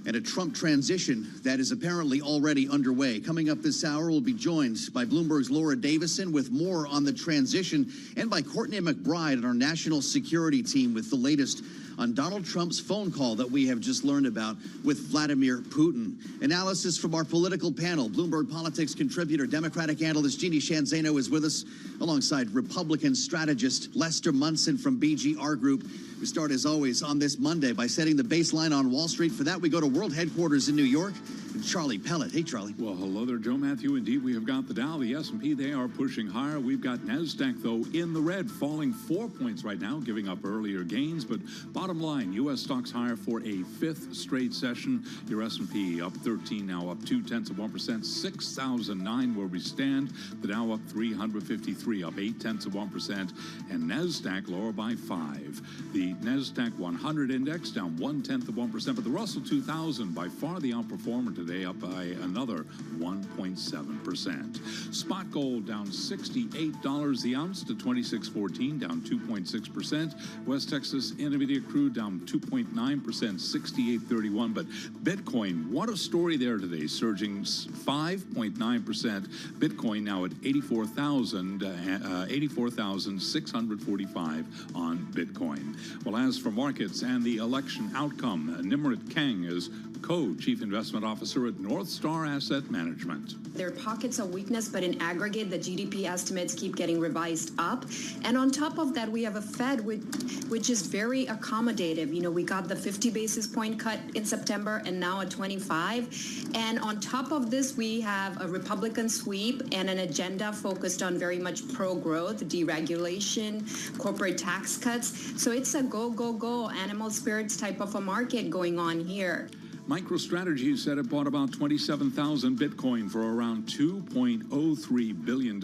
and a Trump transition that is apparently already underway. Coming up this hour, we'll be joined by Bloomberg's Laura Davison with more on the transition, and by Courtney McBride and our national security team with the latest on Donald Trump's phone call that we have just learned about with Vladimir Putin. Analysis from our political panel. Bloomberg Politics contributor, Democratic analyst Jeannie Shanzano is with us, alongside Republican strategist Lester Munson from BGR Group. We start, as always, on this Monday by setting the baseline on Wall Street. For that, we go to World Headquarters in New York. And Charlie Pellet. Hey, Charlie. Well, hello there, Joe Matthew. Indeed, we have got the Dow, the S&P. They are pushing higher. We've got NASDAQ, though, in the red, falling 4 points right now, giving up earlier gains. But bottom line, U.S. stocks higher for a 5th straight session. Your S&P up 13, now up 0.2%, 6,009 where we stand. The Dow up 353, up 0.8%, and NASDAQ lower by 5. The NASDAQ 100 index down 0.1%, but the Russell 2000 by far the outperformer today, up by another 1.7%. Spot gold down $68 the ounce to $26.14, down 2.6%. West Texas Intermediate crude down 2.9%, $68.31. But Bitcoin, what a story there today, surging 5.9%. Bitcoin now at 84,645 on Bitcoin. Well, as for markets and the election outcome, Nimrit Kang is Co-Chief Investment Officer at North Star Asset Management. There are pockets of weakness, but in aggregate, the GDP estimates keep getting revised up. And on top of that, we have a Fed which is very accommodative. You know, we got the 50 basis point cut in September and now a 25. And on top of this, we have a Republican sweep and an agenda focused on very much pro-growth, deregulation, corporate tax cuts. So it's a go, go, go, animal spirits type of a market going on here. MicroStrategy said it bought about 27,000 Bitcoin for around $2.03 billion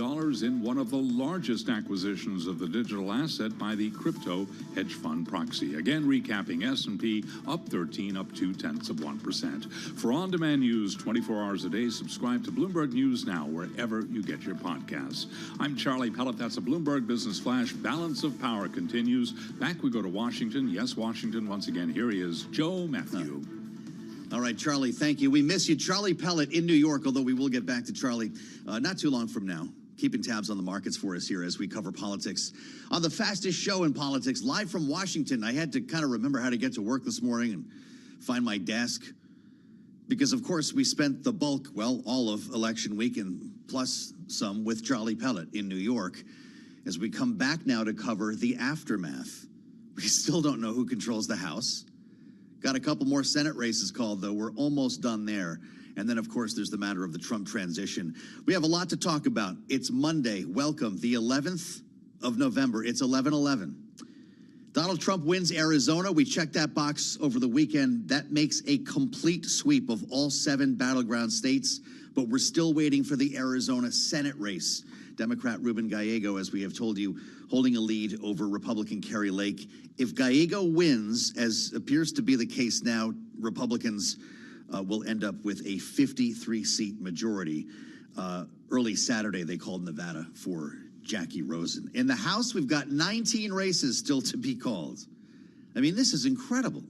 in one of the largest acquisitions of the digital asset by the crypto hedge fund proxy. Again, recapping, S&P up 13, up 0.2%. For on-demand news 24 hours a day, subscribe to Bloomberg News Now wherever you get your podcasts. I'm Charlie Pellet. That's a Bloomberg Business Flash. Balance of Power continues. Back we go to Washington. Yes, Washington once again. Here he is, Joe Matthew. All right, Charlie, thank you. We miss you. Charlie Pellet in New York, although we will get back to Charlie not too long from now. Keeping tabs on the markets for us here as we cover politics on the fastest show in politics, live from Washington. I had to kind of remember how to get to work this morning and find my desk because, of course, we spent the bulk, well, all of election week and plus some with Charlie Pellet in New York as we come back now to cover the aftermath. We still don't know who controls the House. Got a couple more Senate races called, though. We're almost done there. And then, of course, there's the matter of the Trump transition. We have a lot to talk about. It's Monday. Welcome, the 11th of November. It's 11/11. Donald Trump wins Arizona. We checked that box over the weekend. That makes a complete sweep of all 7 battleground states. But we're still waiting for the Arizona Senate race. Democrat Ruben Gallego, as we have told you, holding a lead over Republican Kari Lake. If Gallego wins, as appears to be the case now, Republicans will end up with a 53-seat majority. Early Saturday, they called Nevada for Jackie Rosen. In the House, we've got 19 races still to be called. I mean, this is incredible.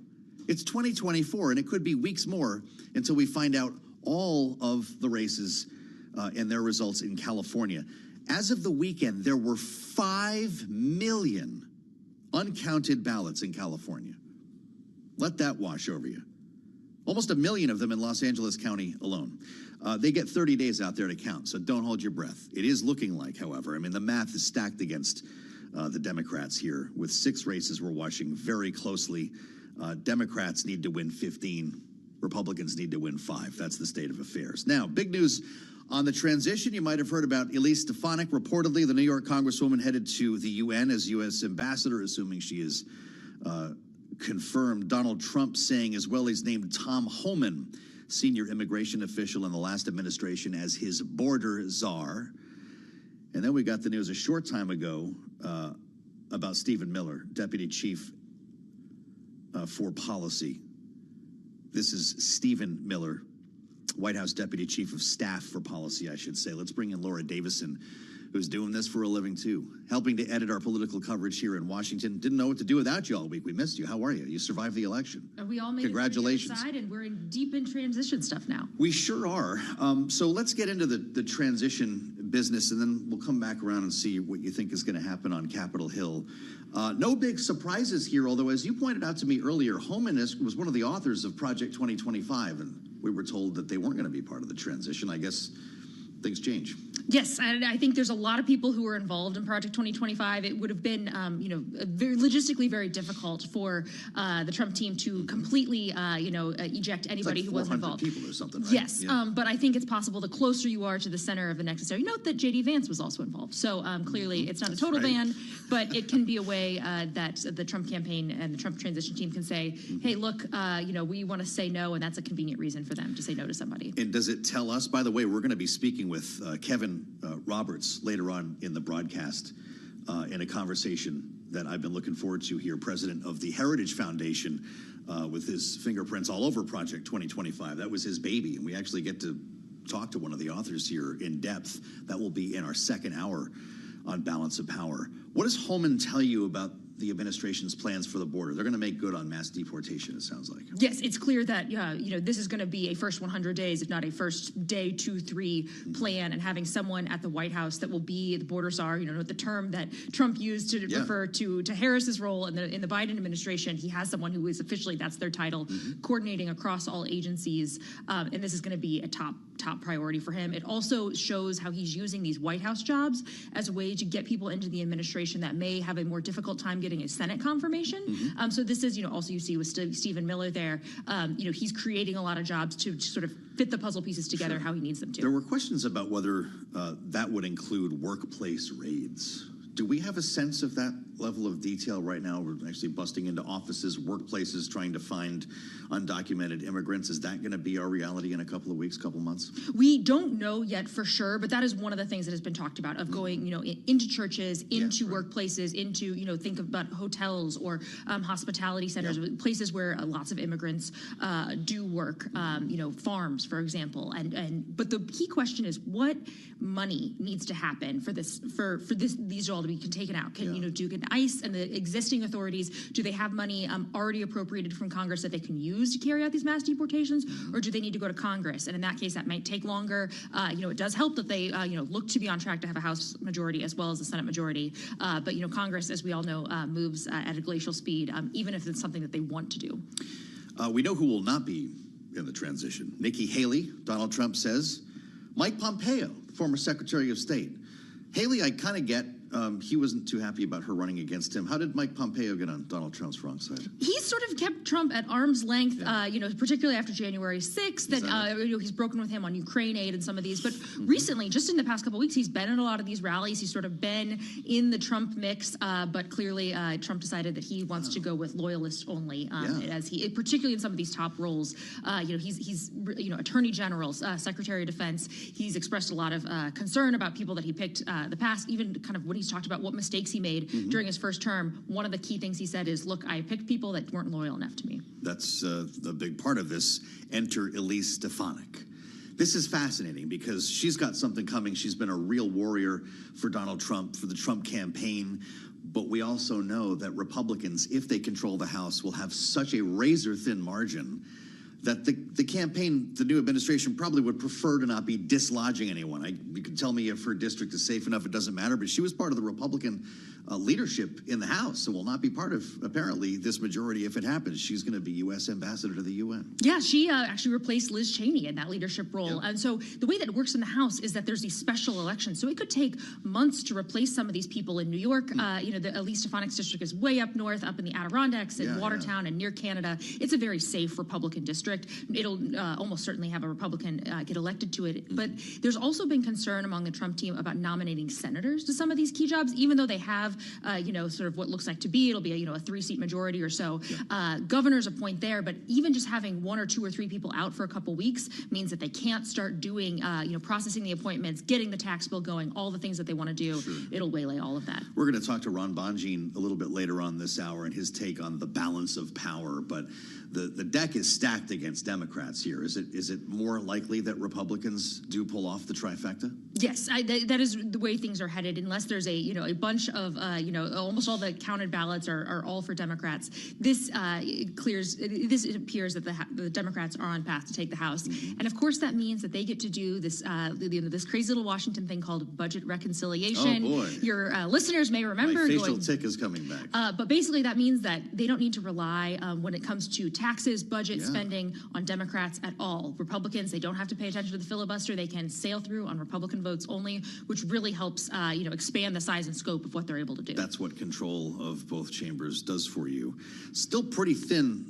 It's 2024, and it could be weeks more until we find out all of the races and their results in California. As of the weekend, there were 5 million uncounted ballots in California. Let that wash over you. Almost 1 million of them in Los Angeles County alone. They get 30 days out there to count, so don't hold your breath. It is looking like, however, I mean, the math is stacked against the Democrats here. With 6 races we're watching very closely. Democrats need to win 15. Republicans need to win 5. That's the state of affairs. Now, big news on the transition. You might have heard about Elise Stefanik. Reportedly, the New York Congresswoman headed to the UN as U.S. ambassador, assuming she is confirmed. Donald Trump saying as well he's named Tom Homan, senior immigration official in the last administration, as his border czar. And then we got the news a short time ago about Stephen Miller, deputy chief for policy. This is Stephen Miller, White House Deputy Chief of Staff for Policy, I should say. Let's bring in Laura Davison, who's doing this for a living, too, helping to edit our political coverage here in Washington. Didn't know what to do without you all week. We missed you. How are you? You survived the election. We all made Congratulations. it to the other side, and we're deep in transition stuff now. We sure are. So let's get into the transition business, and then we'll come back around and see what you think is going to happen on Capitol Hill. No big surprises here, although, as you pointed out to me earlier, Homan was one of the authors of Project 2025, and we were told that they weren't going to be part of the transition. I guess things change. Yes, I think there's a lot of people who were involved in Project 2025. It would have been, very logistically very difficult for the Trump team to completely, eject anybody who wasn't involved. People or something, right? Yes, Yeah. But I think it's possible the closer you are to the center of the necessary. Note that J.D. Vance was also involved. So clearly it's not a total ban, but it can be a way that the Trump campaign and the Trump transition team can say, hey, look, we want to say no, and that's a convenient reason for them to say no to somebody. And does it tell us, by the way, we're going to be speaking with Kevin Roberts later on in the broadcast in a conversation that I've been looking forward to here, president of the Heritage Foundation, with his fingerprints all over Project 2025. That was his baby, and we actually get to talk to one of the authors here in depth. That will be in our second hour on Balance of Power. What does Homan tell you about the administration's plans for the border? They're going to make good on mass deportation, it sounds like. Yes, it's clear that this is going to be a first 100 days, if not a first day 2-3 plan, and having someone at the White House that will be the border czar, the term that Trump used to refer to Harris's role in the Biden administration. He has someone who is officially, that's their title, coordinating across all agencies, and this is going to be a top priority for him. It also shows how he's using these White House jobs as a way to get people into the administration that may have a more difficult time getting a Senate confirmation. So this is, also you see with Stephen Miller there, he's creating a lot of jobs to sort of fit the puzzle pieces together how he needs them to. There were questions about whether that would include workplace raids. Do we have a sense of that level of detail right now? We're actually busting into offices, workplaces, trying to find undocumented immigrants. Is that going to be our reality in a couple of weeks, couple months? We don't know yet for sure, but that is one of the things that has been talked about, of going, into churches, into workplaces, into, think about hotels or hospitality centers, places where lots of immigrants do work, farms, for example. But the key question is, what money needs to happen for these all to be taken out? Can do ICE and the existing authorities, do they have money already appropriated from Congress that they can use to carry out these mass deportations, or do they need to go to Congress? And in that case, that might take longer. It does help that they look to be on track to have a House majority as well as a Senate majority. But Congress, as we all know, moves at a glacial speed, even if it's something that they want to do. We know who will not be in the transition. Nikki Haley, Donald Trump says. Mike Pompeo, former Secretary of State. Haley, I kind of get. He wasn't too happy about her running against him. How did Mike Pompeo get on Donald Trump's wrong side? He sort of kept Trump at arm's length, particularly after January 6th. That he's broken with him on Ukraine aid and some of these. But recently, just in the past couple of weeks, he's been at a lot of these rallies. He's sort of been in the Trump mix. But clearly, Trump decided that he wants to go with loyalists only, as he, particularly in some of these top roles. He's Attorney General, Secretary of Defense. He's expressed a lot of concern about people that he picked the past, even kind of when he's talked about what mistakes he made during his first term. One of the key things he said is, look, I picked people that weren't loyal enough to me. That's a big part of this. Enter Elise Stefanik. This is fascinating because she's got something coming. She's been a real warrior for Donald Trump, for the Trump campaign. But we also know that Republicans, if they control the House, will have such a razor-thin margin that the campaign, the new administration probably would prefer to not be dislodging anyone. You can tell me if her district is safe enough, it doesn't matter, but she was part of the Republican leadership in the House and will not be part of, apparently, this majority if it happens. She's going to be U.S. ambassador to the UN. Yeah, she actually replaced Liz Cheney in that leadership role. And so the way that it works in the House is that there's these special elections. So it could take months to replace some of these people in New York. The Elise Stefanik's district is way up north, up in the Adirondacks and Watertown and near Canada. It's a very safe Republican district. It'll almost certainly have a Republican get elected to it. But there's also been concern among the Trump team about nominating senators to some of these key jobs, even though they have sort of what looks like to be, it'll be a 3-seat majority or so. Governors appoint there, but even just having 1 or 2 or 3 people out for a couple weeks means that they can't start doing, processing the appointments, getting the tax bill going, all the things that they want to do. Sure. It'll waylay all of that. We're going to talk to Ron Bonjean a little bit later on this hour and his take on the balance of power, but the deck is stacked against Democrats here. Is it more likely that Republicans do pull off the trifecta? Yes, that is the way things are headed. Unless there's a bunch of almost all the counted ballots are all for Democrats. This appears that the Democrats are on path to take the House, and of course that means that they get to do this this crazy little Washington thing called budget reconciliation. Oh boy! Your listeners may remember. My facial tick is coming back. But basically that means that they don't need to rely when it comes to taxes, budget, spending on Democrats at all. Republicans, they don't have to pay attention to the filibuster. They can sail through on Republican votes only, which really helps expand the size and scope of what they're able to do. That's what control of both chambers does for you. Still pretty thin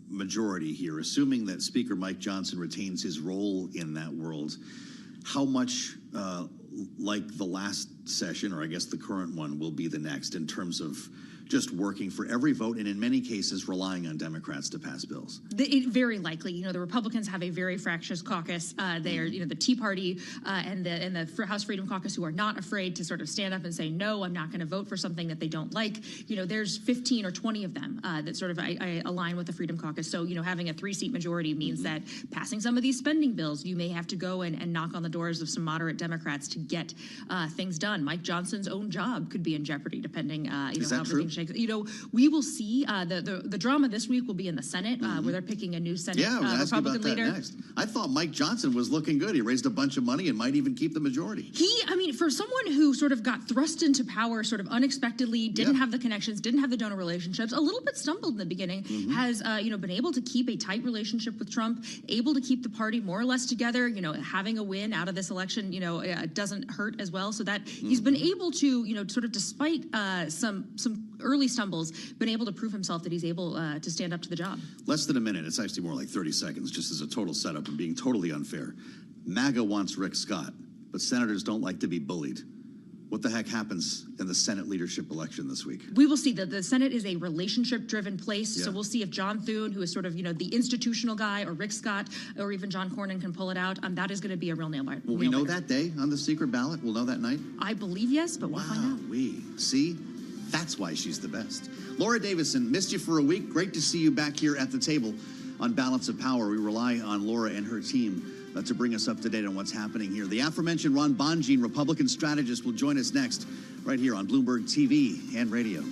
majority here, assuming that Speaker Mike Johnson retains his role in that world. How much like the last session, or I guess the current one, will be the next in terms of just working for every vote and in many cases relying on Democrats to pass bills? Very likely. The Republicans have a very fractious caucus. They are, the Tea Party and the House Freedom Caucus, who are not afraid to sort of stand up and say, no, I'm not going to vote for something that they don't like. There's 15 or 20 of them that sort of I align with the Freedom Caucus. So, having a 3-seat majority means that passing some of these spending bills, you may have to go and knock on the doors of some moderate Democrats to get things done. Mike Johnson's own job could be in jeopardy, depending, Is how that true? shakes. We will see. The drama this week will be in the Senate, where they're picking a new Senate Republican leader. Next. I thought Mike Johnson was looking good. He raised a bunch of money and might even keep the majority. For someone who sort of got thrust into power sort of unexpectedly, didn't have the connections, didn't have the donor relationships, a little bit stumbled in the beginning, has been able to keep a tight relationship with Trump, able to keep the party more or less together. Having a win out of this election, doesn't hurt as well. So that he's been able to, sort of despite some early stumbles, been able to prove himself that he's able to stand up to the job. Less than a minute. It's actually more like 30 seconds, just as a total setup and being totally unfair. MAGA wants Rick Scott, but senators don't like to be bullied. What the heck happens in the Senate leadership election this week? We will see. The Senate is a relationship-driven place, so we'll see if John Thune, who is sort of, the institutional guy, or Rick Scott, or even John Cornyn can pull it out. That is going to be a real nail-biter. Will we know that day on the secret ballot? We'll know that night? I believe yes, but we'll find out. See? That's why she's the best. Laura Davison, missed you for a week. Great to see you back here at the table on Balance of Power. We rely on Laura and her team to bring us up to date on what's happening here. The aforementioned Ron Bonjean, Republican strategist, will join us next right here on Bloomberg TV and radio.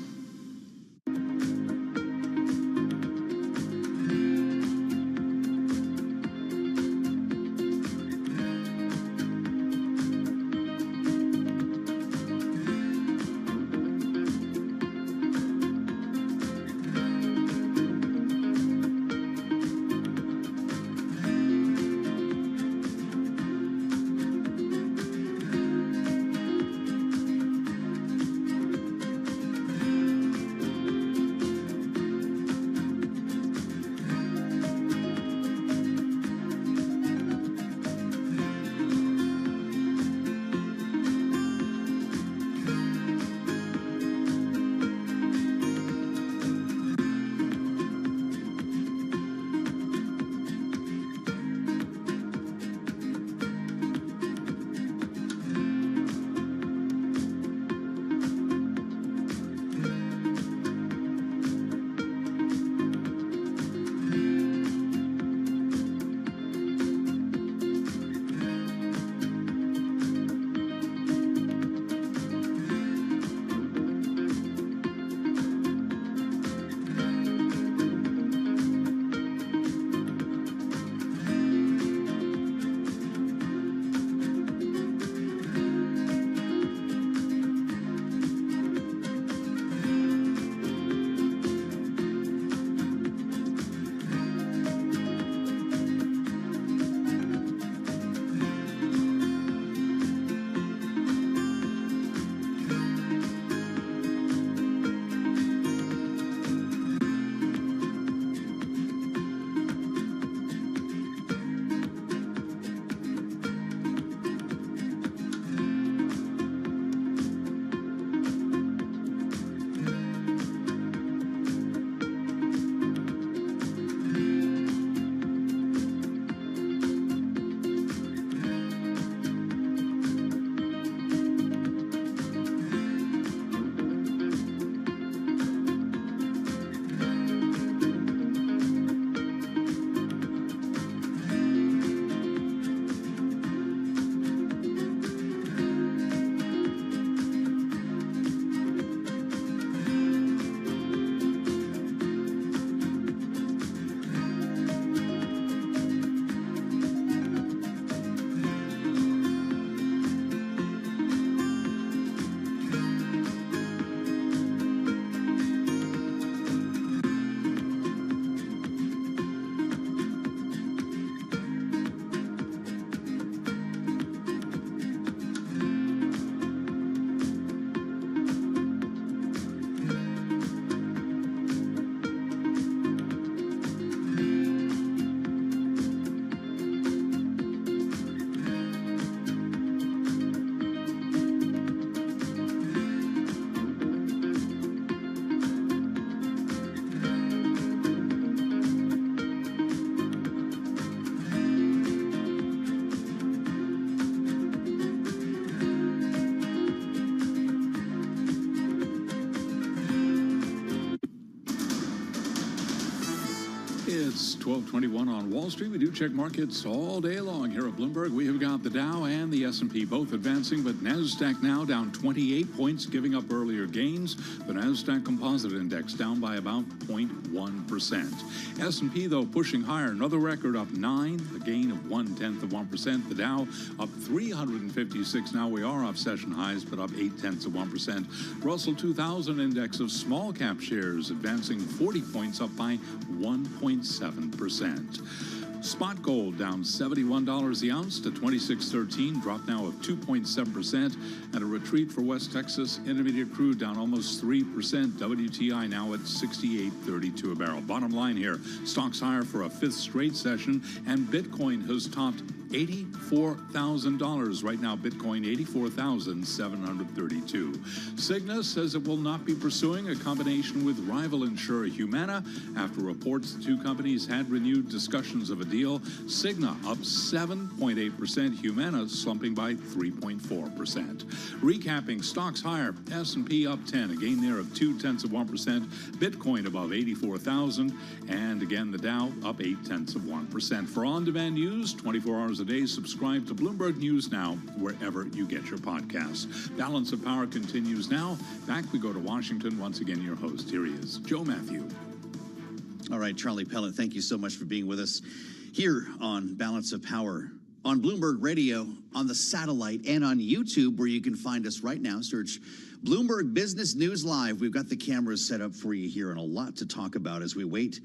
It's 12:21 on Wall Street. We do check markets all day long here at Bloomberg. We have got the Dow and the S&P both advancing, but NASDAQ now down 28 points, giving up earlier gains. The NASDAQ Composite Index down by about 0.1%. S&P, though, pushing higher. Another record up 9, a gain of 0.1%. The Dow up 356. Now we are off session highs, but up 0.8%. Russell 2000 Index of small cap shares advancing 40 points, up by 1.7%. Spot gold down $71 the ounce to $26.13, drop now of 2.7%, and a retreat for West Texas Intermediate crude down almost 3%. WTI now at $68.32 a barrel. Bottom line here, stocks higher for a fifth straight session, and Bitcoin has topped $84,000. Right now, Bitcoin, $84,732. Cigna says it will not be pursuing a combination with rival insurer Humana after reports the two companies had renewed discussions of a deal. Cigna up 7.8%, Humana slumping by 3.4%. Recapping, stocks higher, S&P up 10, a gain there of 0.2%. Bitcoin above 84,000, and again, the Dow up 0.8%. For on-demand news, 24 hours a day, subscribe to Bloomberg News Now wherever you get your podcasts. Balance of Power continues now. Back we go to Washington. Once again, your host. Here he is, Joe Matthew. All right, Charlie Pellet, thank you so much for being with us here on Balance of Power, on Bloomberg Radio, on the satellite, and on YouTube, where you can find us right now. Search Bloomberg Business News Live. We've got the cameras set up for you here, and a lot to talk about as we wait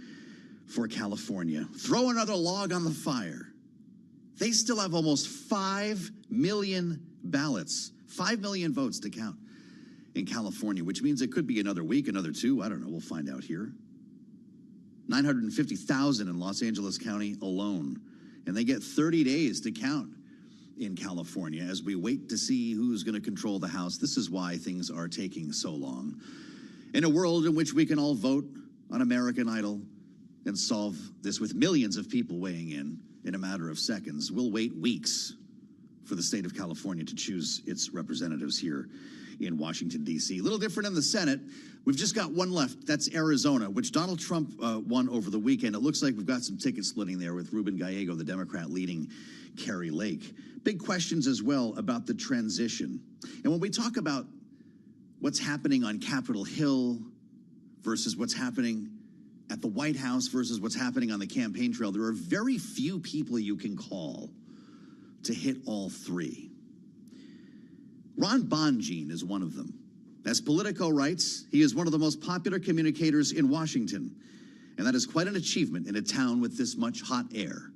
for California. Throw another log on the fire. They still have almost 5 million ballots, 5 million votes to count in California, which means it could be another week, another 2. I don't know. We'll find out here. 950,000 in Los Angeles County alone. And they get 30 days to count in California as we wait to see who's going to control the House. This is why things are taking so long. In a world in which we can all vote on American Idol and solve this with millions of people weighing in a matter of seconds, we'll wait weeks for the state of California to choose its representatives here in Washington, D.C. A little different in the Senate. We've just got one left. That's Arizona, which Donald Trump won over the weekend. It looks like we've got some ticket splitting there with Ruben Gallego, the Democrat, leading Carrie Lake. Big questions as well about the transition. And when we talk about what's happening on Capitol Hill versus what's happening at the White House versus what's happening on the campaign trail, there are very few people you can call to hit all three. Ron Bonjean is one of them. As Politico writes, he is one of the most popular communicators in Washington, and that is quite an achievement in a town with this much hot air.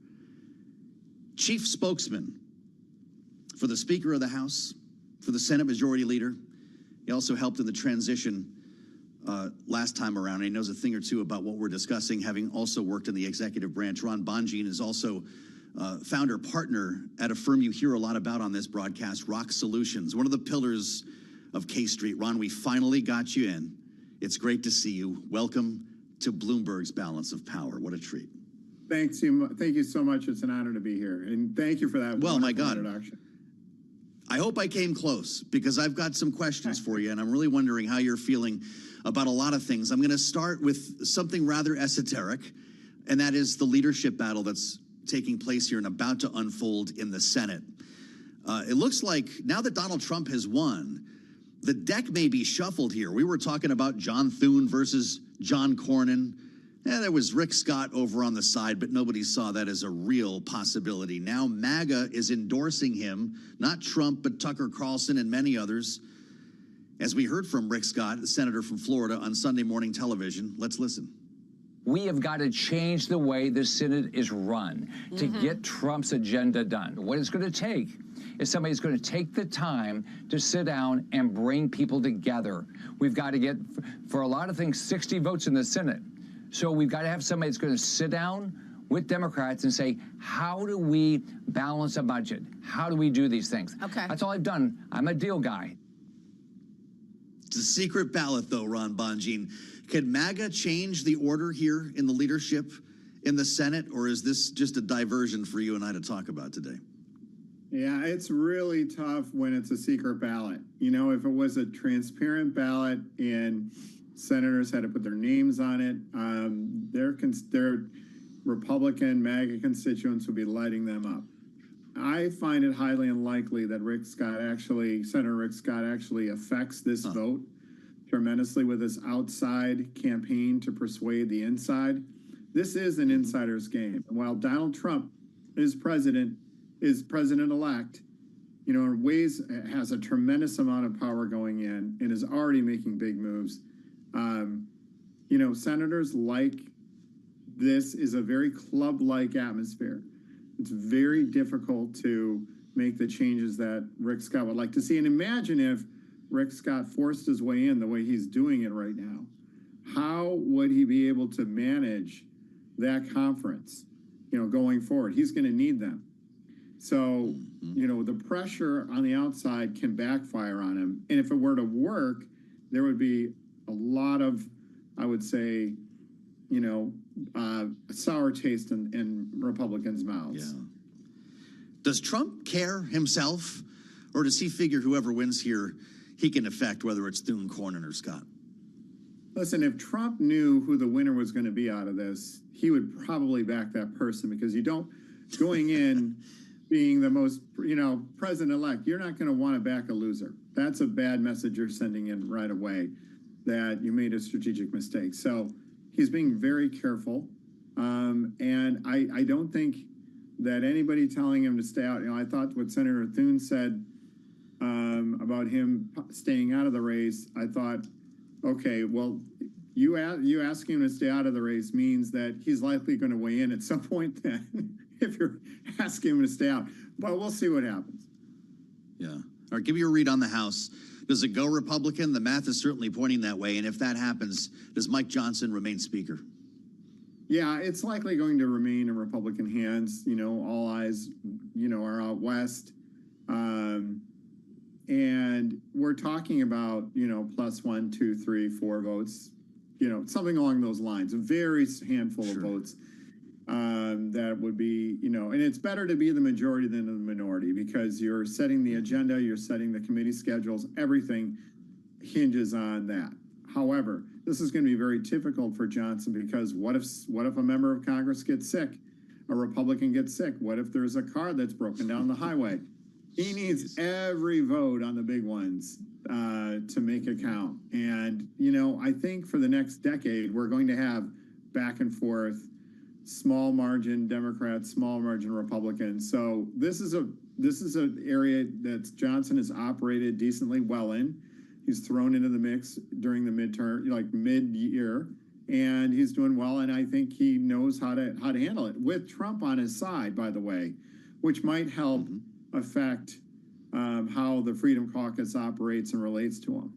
Chief spokesman for the Speaker of the House, for the Senate Majority Leader. He also helped in the transition last time around. He knows a thing or two about what we're discussing, having also worked in the executive branch. Ron Bonjean is also founder partner at a firm you hear a lot about on this broadcast, Rock Solutions, one of the pillars of K Street. Ron, we finally got you in. It's great to see you. Welcome to Bloomberg's Balance of Power. What a treat. Thanks. Thank you so much. It's an honor to be here. And thank you for that. Well, my God. Introduction. I hope I came close because I've got some questions for you, and I'm really wondering how you're feeling about a lot of things. I'm going to start with something rather esoteric, and that is the leadership battle that's taking place here and about to unfold in the Senate. It looks like now that Donald Trump has won, the deck may be shuffled here. We were talking about John Thune versus John Cornyn. There was Rick Scott over on the side, but nobody saw that as a real possibility. Now MAGA is endorsing him, not Trump, but Tucker Carlson and many others. As we heard from Rick Scott, the senator from Florida, on Sunday morning television. Let's listen. We have got to change the way the Senate is run to get Trump's agenda done. What it's going to take is somebody who's going to take the time to sit down and bring people together. We've got to get, for a lot of things, 60 votes in the Senate. So we've got to have somebody that's going to sit down with Democrats and say, how do we balance a budget? How do we do these things? Okay. That's all I've done. I'm a deal guy. It's a secret ballot, though, Ron Bonjean. Can MAGA change the order here in the leadership in the Senate, or is this just a diversion for you and I to talk about today? Yeah, it's really tough when it's a secret ballot. You know, if it was a transparent ballot and senators had to put their names on it, Republican MAGA constituents would be lighting them up. I find it highly unlikely that Senator Rick Scott actually affects this vote tremendously with his outside campaign to persuade the inside. This is an insider's game. And while Donald Trump is president-elect, you know, in ways has a tremendous amount of power going in and is already making big moves. You know, senators like this is a very club-like atmosphere. It's very difficult to make the changes that Rick Scott would like to see. And imagine if Rick Scott forced his way in the way he's doing it right now. How would he be able to manage that conference, you know, going forward? He's going to need them. So, you know, the pressure on the outside can backfire on him. And if it were to work, there would be a lot of, I would say, you know, sour taste in Republicans' mouths. Yeah. Does Trump care himself, or does he figure whoever wins here, he can affect, whether it's Thune, Cornyn, or Scott? Listen, if Trump knew who the winner was going to be out of this, he would probably back that person, because you don't, going in being the most, you know, president-elect, you're not going to want to back a loser. That's a bad message you're sending in right away, that you made a strategic mistake. So he's being very careful. And I don't think that anybody telling him to stay out, you know, I thought what Senator Thune said about him staying out of the race, I thought, okay, well, you asking him to stay out of the race means that he's likely going to weigh in at some point then, if you're asking him to stay out. But we'll see what happens. Yeah. All right, give me your read on the House. Does it go Republican? The math is certainly pointing that way. And if that happens, does Mike Johnson remain Speaker? Yeah, it's likely going to remain in Republican hands. You know, all eyes, you know, are out west. And we're talking about, you know, plus 1, 2, 3, 4 votes, you know, something along those lines, a very handful of votes that would be, you know, and it's better to be the majority than the minority, because you're setting the agenda, you're setting the committee schedules, everything hinges on that. However, this is going to be very difficult for Johnson, because what if a member of Congress gets sick, a Republican gets sick? What if there's a car that's broken down the highway? He needs every vote on the big ones to make it count. And, you know, I think for the next decade, we're going to have back and forth, small margin Democrats, small margin Republicans. So this is an area that Johnson has operated decently well in. He's thrown into the mix during the midterm, like mid-year, and he's doing well. And I think he knows how to handle it, with Trump on his side, by the way, which might help affect how the Freedom Caucus operates and relates to him.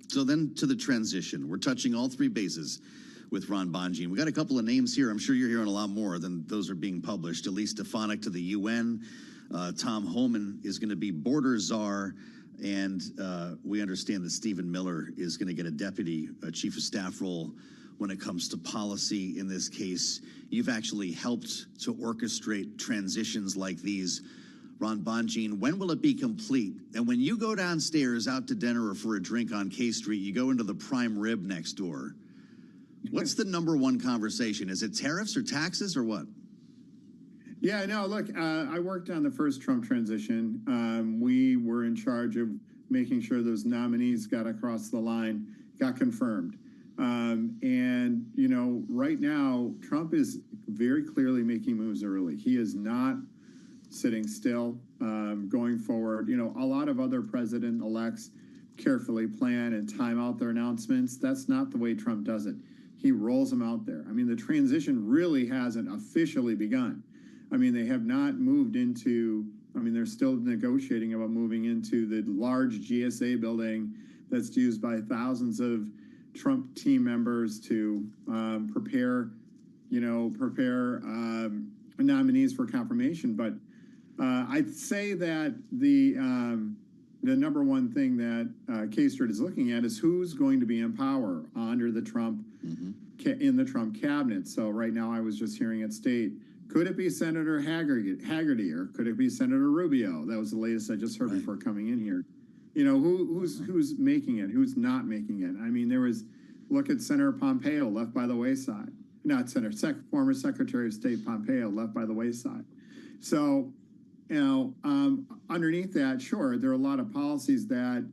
So then to the transition. We're touching all three bases with Ron Bonjean. We got a couple of names here. I'm sure you're hearing a lot more than those are being published. Elise Stefanik to the UN. Tom Homan is going to be border czar. And we understand that Stephen Miller is going to get a deputy chief of staff role when it comes to policy. In this case, you've actually helped to orchestrate transitions like these. Ron Bonjean, when will it be complete? And when you go downstairs out to dinner or for a drink on K Street, you go into the prime rib next door. What's the number one conversation? Is it tariffs or taxes or what? Yeah, no, look, I worked on the first Trump transition. We were in charge of making sure those nominees got across the line, got confirmed. And, you know, right now, Trump is very clearly making moves early. He is not sitting still going forward. You know, a lot of other president-elects carefully plan and time out their announcements. That's not the way Trump does it. He rolls them out there. I mean, the transition really hasn't officially begun. I mean, they have not moved into, I mean, they're still negotiating about moving into the large GSA building that's used by thousands of Trump team members to prepare nominees for confirmation. But I'd say that the number one thing that K Street is looking at is who's going to be in power under the Trump, in the Trump cabinet. So right now I was just hearing at State, could it be Senator Haggerty, or could it be Senator Rubio? That was the latest I just heard before coming in here. You know, who's making it, who's not making it. I mean, look at Senator Pompeo, left by the wayside. former Secretary of State Pompeo left by the wayside. So, underneath that, sure, there are a lot of policies that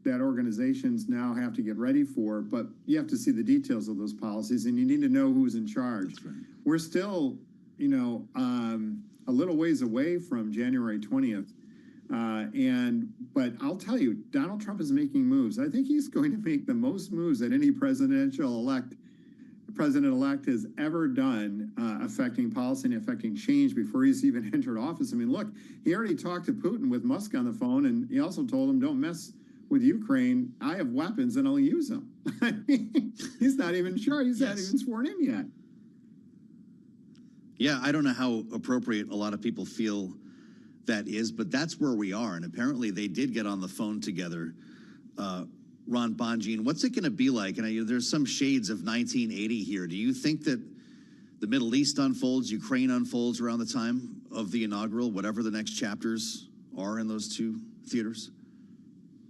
organizations now have to get ready for, but you have to see the details of those policies, and you need to know who's in charge. That's right. We're still, a little ways away from January 20th. But I'll tell you, Donald Trump is making moves. I think he's going to make the most moves that any president-elect has ever done, affecting policy and affecting change before he's even entered office. I mean, look, he already talked to Putin with Musk on the phone, and he also told him, don't mess with Ukraine. I have weapons and I'll use them. I mean, he's not even sure. He's not even sworn in yet. Yeah, I don't know how appropriate a lot of people feel that is, but that's where we are. And apparently they did get on the phone together. Ron Bonjean, what's it going to be like? And there's some shades of 1980 here. Do you think that the Middle East unfolds, Ukraine unfolds around the time of the inaugural, whatever the next chapters are in those two theaters?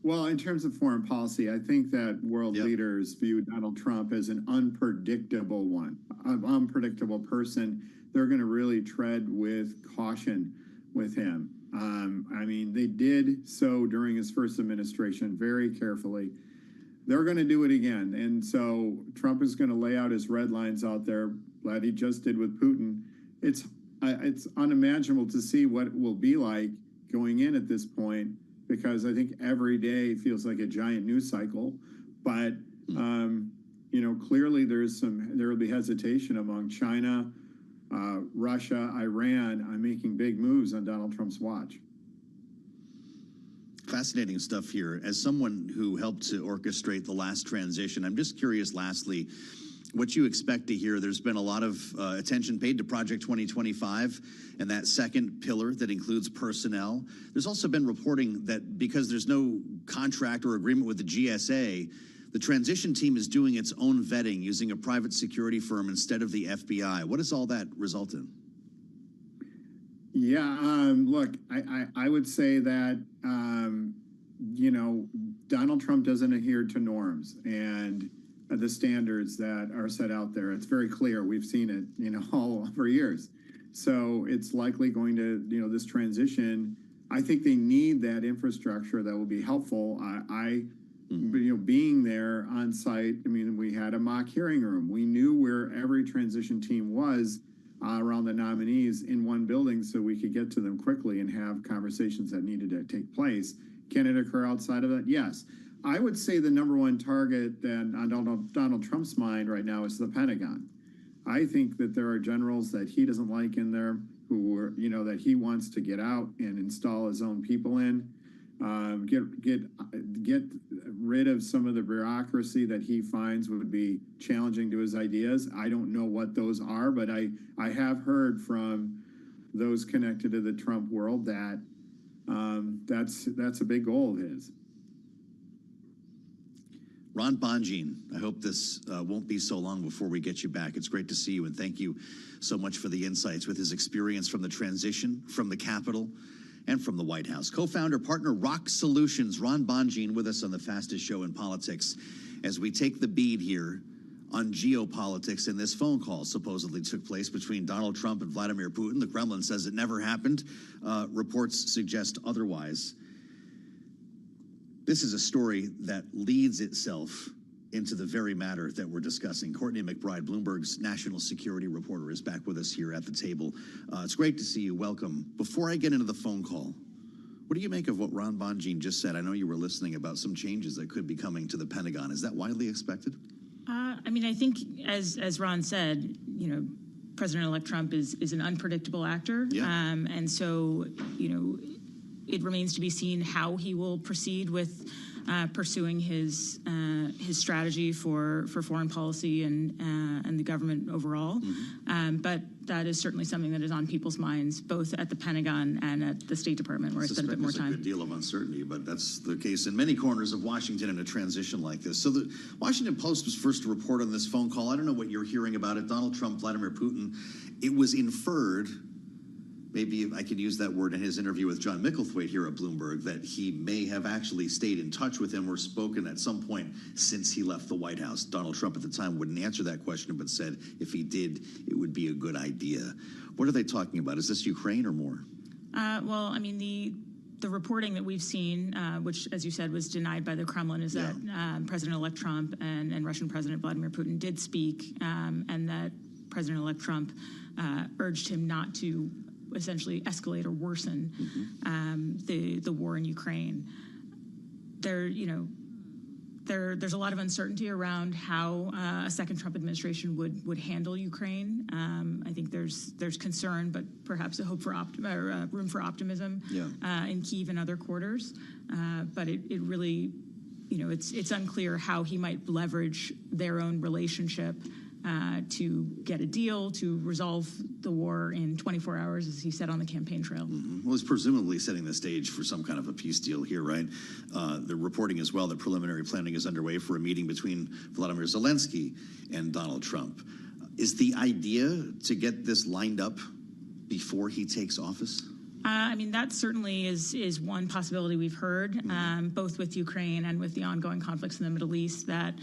Well, in terms of foreign policy, I think that world leaders view Donald Trump as an unpredictable unpredictable person. They're going to really tread with caution with him. I mean, they did so during his first administration very carefully. They're going to do it again. And so Trump is going to lay out his red lines out there, like he just did with Putin. It's unimaginable to see what it will be like going in at this point, because I think every day feels like a giant news cycle. But, clearly there will be hesitation among China, Russia, Iran on making big moves on Donald Trump's watch. Fascinating stuff here. As someone who helped to orchestrate the last transition, I'm just curious, lastly, what you expect to hear. There's been a lot of attention paid to Project 2025 and that second pillar that includes personnel. There's also been reporting that because there's no contract or agreement with the GSA, the transition team is doing its own vetting using a private security firm instead of the FBI. What does all that result in? Yeah, look, I would say that, Donald Trump doesn't adhere to norms and the standards that are set out there. It's very clear. We've seen it, all for years. So it's likely going to, this transition, I think they need that infrastructure that will be helpful. Being there on site, we had a mock hearing room. We knew where every transition team was around the nominees in one building so we could get to them quickly and have conversations that needed to take place. Can it occur outside of that? Yes. I would say the number one target then on Donald Trump's mind right now is the Pentagon. I think that there are generals that he doesn't like in there who are, that he wants to get out and install his own people in. Get rid of some of the bureaucracy that he finds would be challenging to his ideas. I don't know what those are, but I have heard from those connected to the Trump world that that's a big goal of his. Ron Bonjean, I hope this won't be so long before we get you back. It's great to see you, and thank you so much for the insights with his experience from the transition, from the Capitol, and from the White House. Co-founder, partner, Rock Solutions, Ron Bonjean, with us on the fastest show in politics as we take the bead here on geopolitics. And this phone call supposedly took place between Donald Trump and Vladimir Putin. The Kremlin says it never happened. Reports suggest otherwise. This is a story that leads itself into the very matter that we're discussing. Courtney McBride, Bloomberg's national security reporter, is back with us here at the table. It's great to see you. Welcome. Before I get into the phone call, what do you make of what Ron Bonjean just said? I know you were listening about some changes that could be coming to the Pentagon. Is that widely expected? I think, as Ron said, President-elect Trump is an unpredictable actor. Yeah. And so, it remains to be seen how he will proceed with pursuing his strategy for foreign policy and the government overall. Mm-hmm. But that is certainly something that is on people's minds, both at the Pentagon and at the State Department, where I spent a bit more time. There's a good deal of uncertainty, but that's the case in many corners of Washington in a transition like this. So the Washington Post was first to report on this phone call. I don't know what you're hearing about it. Donald Trump, Vladimir Putin. It was inferred maybe I could use that word in his interview with John Micklethwaite here at Bloomberg, that he may have actually stayed in touch with him or spoken at some point since he left the White House. Donald Trump at the time wouldn't answer that question, but said if he did, it would be a good idea. What are they talking about? Is this Ukraine or more? Well, I mean, the reporting that we've seen, which, as you said, was denied by the Kremlin, is that President-elect Trump and Russian President Vladimir Putin did speak, and that President-elect Trump urged him not to essentially escalate or worsen the war in Ukraine. There's a lot of uncertainty around how a second Trump administration would handle Ukraine. I think there's concern, but perhaps a hope for room for optimism in Kyiv and other quarters. But it really, it's unclear how he might leverage their own relationship to get a deal, to resolve the war in 24 hours, as he said on the campaign trail. Well, he's presumably setting the stage for some kind of a peace deal here, right? They're reporting as well that preliminary planning is underway for a meeting between Volodymyr Zelensky and Donald Trump. Is the idea to get this lined up before he takes office? I mean, that certainly is one possibility we've heard, both with Ukraine and with the ongoing conflicts in the Middle East, that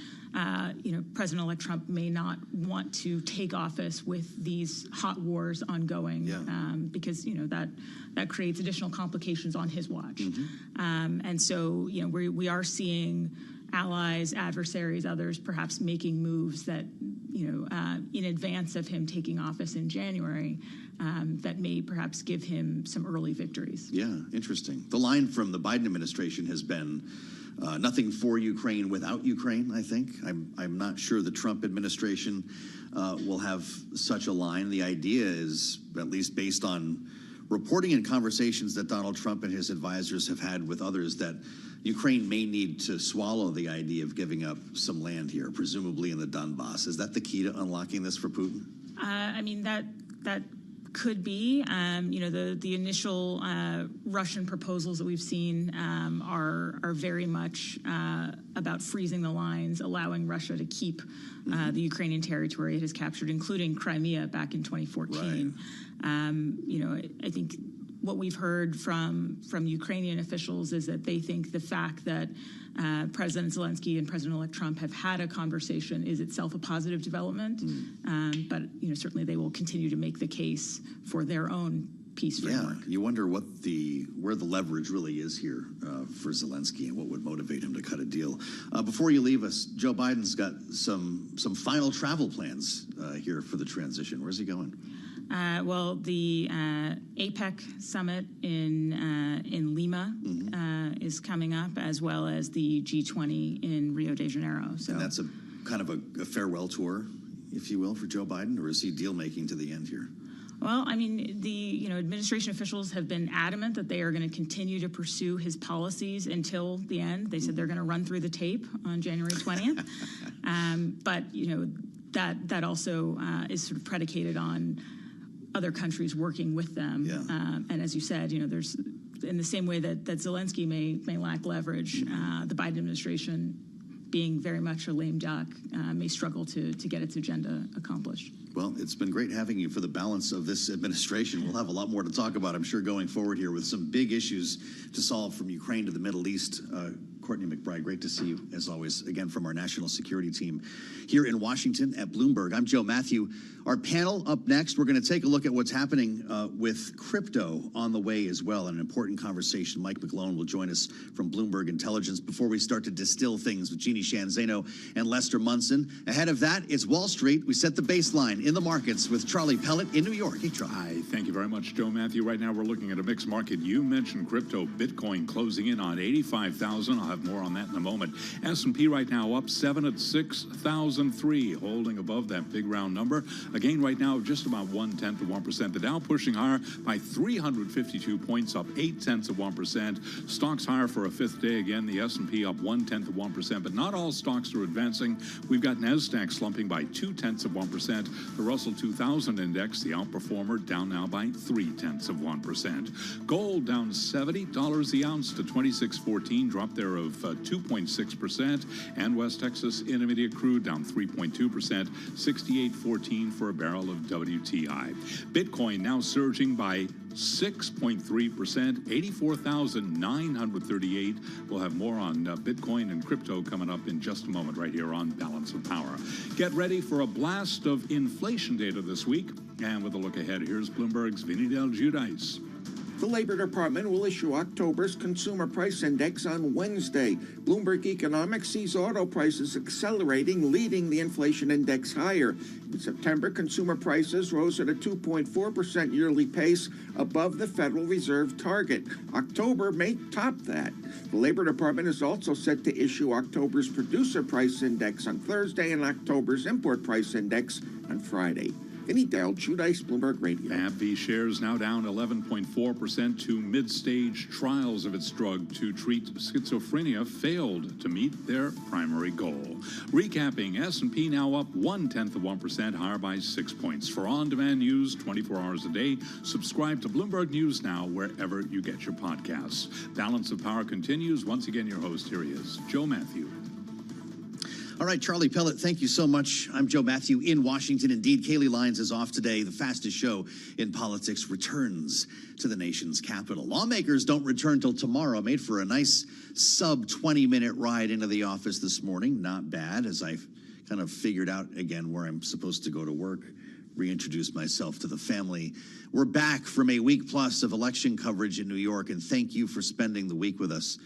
President-elect Trump may not want to take office with these hot wars ongoing, because that creates additional complications on his watch. And so we are seeing allies, adversaries, others perhaps making moves that in advance of him taking office in January, that may perhaps give him some early victories. Yeah, interesting. The line from the Biden administration has been nothing for Ukraine without Ukraine, I think. I'm not sure the Trump administration will have such a line. The idea is, at least based on reporting and conversations that Donald Trump and his advisors have had with others, that Ukraine may need to swallow the idea of giving up some land here, presumably in the Donbass. Is that the key to unlocking this for Putin? I mean, that could be. The initial Russian proposals that we've seen are very much about freezing the lines, allowing Russia to keep the Ukrainian territory it has captured, including Crimea back in 2014. Right. I think what we've heard from Ukrainian officials is that they think the fact that President Zelensky and President-elect Trump have had a conversation is itself a positive development. But certainly they will continue to make the case for their own peace framework. Yeah, you wonder where the leverage really is here for Zelensky and what would motivate him to cut a deal. Before you leave us, Joe Biden's got some final travel plans here for the transition. Where's he going? Well, the APEC summit in Lima is coming up, as well as the G20 in Rio de Janeiro. So, and that's a kind of a farewell tour, if you will, for Joe Biden, or is he deal making to the end here? Well, I mean, the administration officials have been adamant that they are going to continue to pursue his policies until the end. They said they're going to run through the tape on January 20th. But that also is sort of predicated on other countries working with them. And as you said, there's, in the same way that Zelensky may lack leverage, the Biden administration, being very much a lame duck, may struggle to get its agenda accomplished. Well, it's been great having you for the balance of this administration. We'll have a lot more to talk about, I'm sure, going forward here with some big issues to solve, from Ukraine to the Middle East. Courtney McBride, great to see you, as always, again from our national security team here in Washington at Bloomberg. I'm Joe Matthew. Our panel up next, we're going to take a look at what's happening with crypto on the way as well, an important conversation. Mike McGlone will join us from Bloomberg Intelligence before we start to distill things with Jeannie Shanzano and Lester Munson. Ahead of that, it's Wall Street. We set the baseline in the markets with Charlie Pellet in New York. Hey, Charlie. Hi, thank you very much, Joe Matthew. Right now, we're looking at a mixed market. You mentioned crypto. Bitcoin closing in on 85,000. I'll have more on that in a moment. S&P right now up 7 at 6,003, holding above that big round number. Again, right now, just about 0.1 of 1%. The Dow pushing higher by 352 points, up 0.8 of 1%. Stocks higher for a fifth day. Again, the S&P up 0.1 of 1%, but not all stocks are advancing. We've got NASDAQ slumping by 0.2 of 1%. The Russell 2000 index, the outperformer, down now by 0.3 of 1%. Gold down $70 the ounce to 26.14, dropped there of of 2.6%. And West Texas Intermediate crude down 3.2%, 68.14 for a barrel of WTI. Bitcoin now surging by 6.3%, 84,938. We'll have more on Bitcoin and crypto coming up in just a moment right here on Balance of Power. Get ready for a blast of inflation data this week. And with a look ahead, here's Bloomberg's Vinny Del Giudice. The Labor Department will issue October's Consumer Price Index on Wednesday. Bloomberg Economics sees auto prices accelerating, leading the inflation index higher. In September, consumer prices rose at a 2.4% yearly pace, above the Federal Reserve target. October may top that. The Labor Department is also set to issue October's Producer Price Index on Thursday and October's Import Price Index on Friday. Vinny Del Giudice, Bloomberg Radio. AbbVie shares now down 11.4% to mid-stage trials of its drug to treat schizophrenia failed to meet their primary goal. Recapping, S&P now up 0.1%, higher by 6 points. For on-demand news 24 hours a day, subscribe to Bloomberg News Now wherever you get your podcasts. Balance of Power continues. Once again, your host, here he is, Joe Matthew. All right, Charlie Pellet, thank you so much. I'm Joe Matthew in Washington. Indeed, Kaylee Lyons is off today. The fastest show in politics returns to the nation's capital. Lawmakers don't return till tomorrow. Made for a nice sub-20-minute ride into the office this morning. Not bad, as I've kind of figured out again where I'm supposed to go to work, reintroduce myself to the family. We're back from a week plus of election coverage in New York, and thank you for spending the week with us.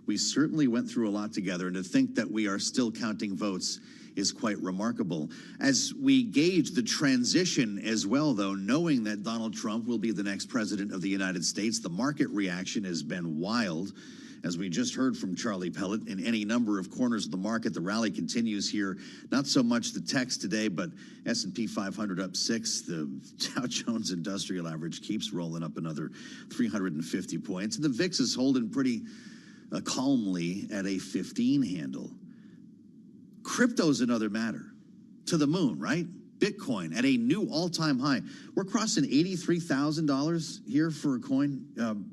We certainly went through a lot together, and to think that we are still counting votes is quite remarkable. As we gauge the transition as well, though, knowing that Donald Trump will be the next president of the United States, the market reaction has been wild. As we just heard from Charlie Pellet, in any number of corners of the market, the rally continues here. Not so much the techs today, but S&P 500 up 6. The Dow Jones Industrial Average keeps rolling up another 350 points. And the VIX is holding pretty calmly at a 15 handle. Crypto's another matter. To the moon, right? Bitcoin at a new all-time high. We're crossing $83,000 here for a coin.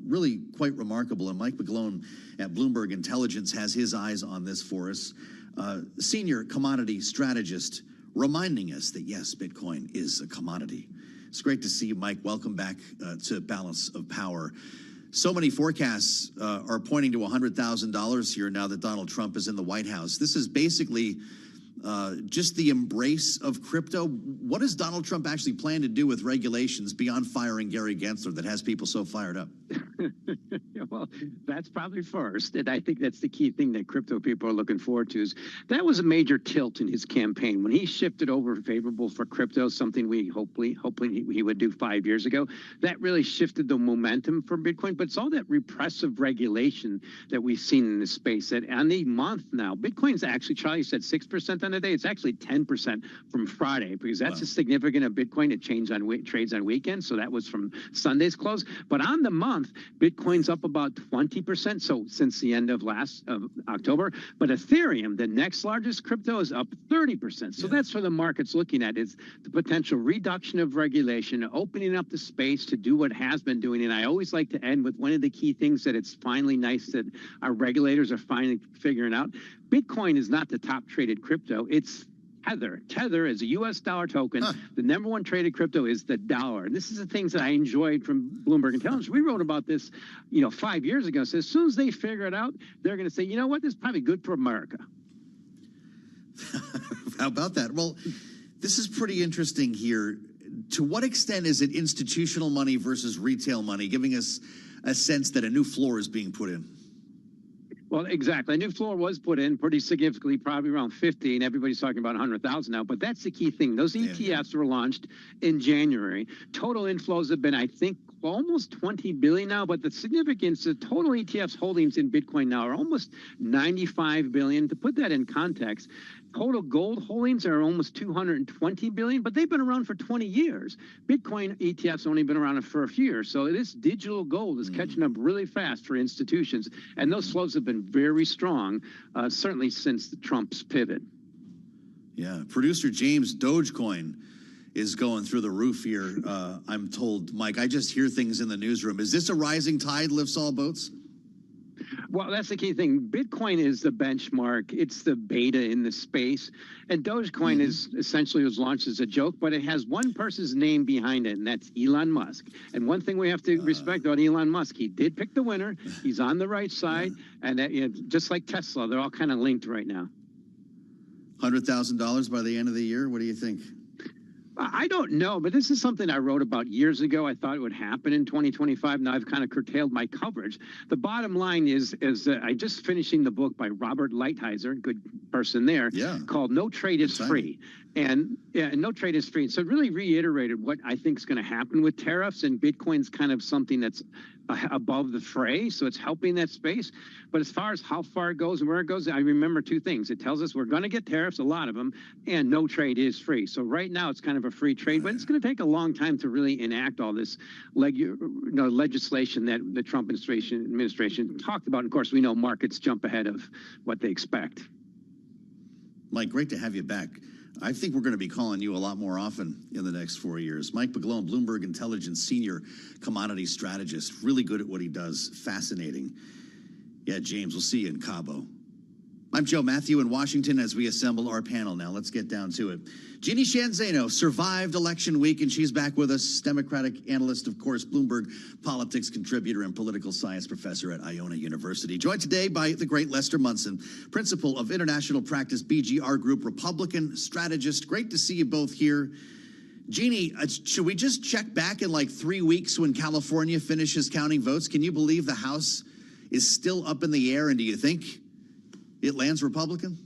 Really quite remarkable. And Mike McGlone at Bloomberg Intelligence has his eyes on this for us. Senior commodity strategist reminding us that, yes, Bitcoin is a commodity. It's great to see you, Mike. Welcome back to Balance of Power. So many forecasts are pointing to $100,000 here now that Donald Trump is in the White House. This is basically just the embrace of crypto. What does Donald Trump actually plan to do with regulations beyond firing Gary Gensler that has people so fired up? Well, that's probably first. And I think that's the key thing that crypto people are looking forward to. Is that was a major tilt in his campaign when he shifted over favorable for crypto, something we hopefully he would do 5 years ago. That really shifted the momentum for Bitcoin. But it's all that repressive regulation that we've seen in this space. That on the month now, Bitcoin's actually, Charlie said 6% on the day. It's actually 10% from Friday, because that's a significant of Bitcoin. It changed on trades on weekends, so that was from Sunday's close. But on the month, Bitcoin's up about 20%, so since the end of October. But Ethereum, the next largest crypto, is up 30%. So that's what the market's looking at, is the potential reduction of regulation, opening up the space to do what has been doing. And I always like to end with one of the key things that it's finally nice that our regulators are finally figuring out. Bitcoin is not the top traded crypto. It's Tether. Tether is a U.S. dollar token. The number one traded crypto is the dollar. And this is the things that I enjoyed from Bloomberg Intelligence. We wrote about this, 5 years ago. So as soon as they figure it out, they're going to say, you know what, this is probably good for America. How about that? Well, this is pretty interesting here. To what extent is it institutional money versus retail money, giving us a sense that a new floor is being put in? Well, exactly. A new floor was put in pretty significantly, probably around 50, and everybody's talking about 100,000 now. But that's the key thing. Those ETFs were launched in January. Total inflows have been, I think, almost 20 billion now. But the significance, the total ETFs holdings in Bitcoin now are almost 95 billion. To put that in context, total gold holdings are almost 220 billion, but they've been around for 20 years. Bitcoin ETFs only been around for a few years. So this digital gold is catching up really fast for institutions. And those flows have been very strong, certainly since Trump's pivot. Yeah. Producer James, Dogecoin is going through the roof here, I'm told. Mike, I just hear things in the newsroom. Is this a rising tide lifts all boats? Well, that's the key thing. Bitcoin is the benchmark. It's the beta in the space. And Dogecoin is essentially was launched as a joke, but it has one person's name behind it, and that's Elon Musk. And one thing we have to respect about Elon Musk, he did pick the winner. He's on the right side. And that, just like Tesla, they're all kind of linked right now. $100,000 by the end of the year? What do you think? I don't know, but this is something I wrote about years ago. I thought it would happen in 2025. Now I've kind of curtailed my coverage. The bottom line is I just finishing the book by Robert Lighthizer, good person there, called No Trade is Free. And no trade is free. So it really reiterated what I think is going to happen with tariffs, and Bitcoin's kind of something that's above the fray, so it's helping that space. But as far as how far it goes and where it goes, I remember two things. It tells us we're going to get tariffs, a lot of them, and no trade is free. So right now it's kind of a free trade, but it's going to take a long time to really enact all this legislation that the Trump administration talked about. And of course, we know markets jump ahead of what they expect. Mike, great to have you back. I think we're going to be calling you a lot more often in the next 4 years. Mike McGlone, Bloomberg Intelligence Senior Commodity Strategist. Really good at what he does. Fascinating. Yeah, James, we'll see you in Cabo. I'm Joe Matthew in Washington as we assemble our panel now. Let's get down to it. Jeannie Sheehan Zaino survived election week, and she's back with us. Democratic analyst, of course, Bloomberg politics contributor and political science professor at Iona University. Joined today by the great Lester Munson, principal of international practice BGR Group, Republican strategist. Great to see you both here. Jeannie, should we just check back in like 3 weeks when California finishes counting votes? Can you believe the House is still up in the air, and do you think it lands Republican?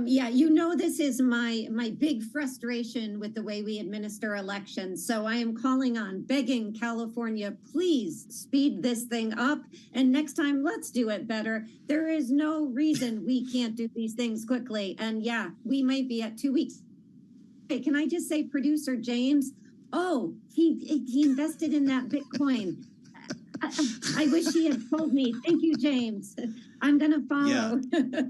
Yeah, this is my big frustration with the way we administer elections. So I am calling on, begging California, please speed this thing up. And next time, let's do it better. There is no reason we can't do these things quickly. And yeah, we might be at 2 weeks. Hey, can I just say, producer James? Oh, he invested in that Bitcoin. I wish he had told me. Thank you, James. I'm going to follow. Yeah.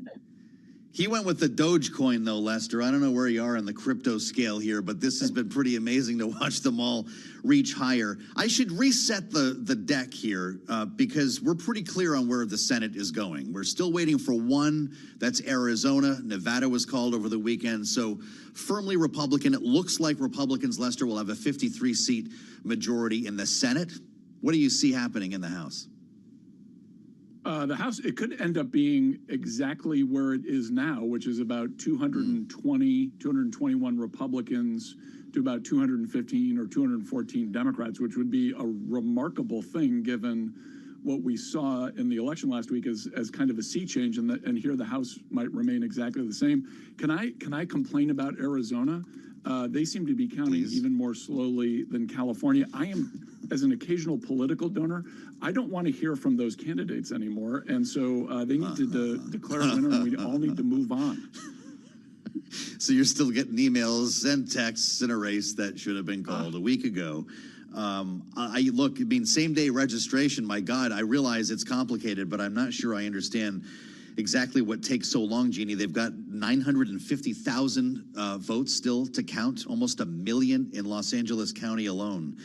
He went with the Dogecoin, though, Lester. I don't know where you are on the crypto scale here, but this has been pretty amazing to watch them all reach higher. I should reset the deck here because we're pretty clear on where the Senate is going. We're still waiting for one. That's Arizona. Nevada was called over the weekend. So firmly Republican. It looks like Republicans, Lester, will have a 53-seat majority in the Senate. What do you see happening in the House? The House, it could end up being exactly where it is now, which is about 221 Republicans to about 215 or 214 Democrats, which would be a remarkable thing given what we saw in the election last week as kind of a sea change, and here the House might remain exactly the same. Can I complain about Arizona? They seem to be counting even more slowly than California. I am, as an occasional political donor, I don't want to hear from those candidates anymore, and so they need to declare a winner, and we all need to move on. So you're still getting emails and texts in a race that should have been called a week ago. Same-day registration, my God, I realize it's complicated, but I'm not sure I understand exactly what takes so long, Jeannie. They've got 950,000 votes still to count, almost 1 million in Los Angeles County alone.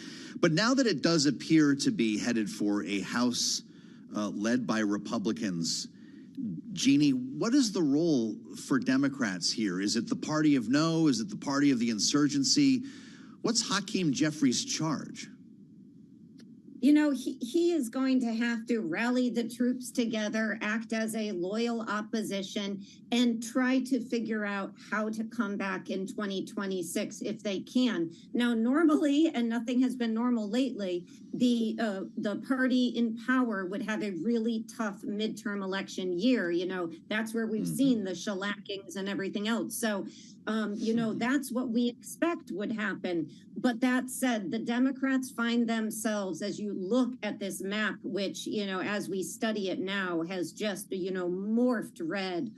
But now that it does appear to be headed for a House led by Republicans, Jeannie, what is the role for Democrats here? Is it the party of no? Is it the party of the insurgency? What's Hakeem Jeffries' charge? He is going to have to rally the troops together, act as a loyal opposition, and try to figure out how to come back in 2026 if they can. Now, normally, and nothing has been normal lately, the party in power would have a really tough midterm election year. That's where we've seen the shellackings and everything else. So, that's what we expect would happen. But that said, the Democrats find themselves, as you look at this map, which, as we study it now, has just, morphed red.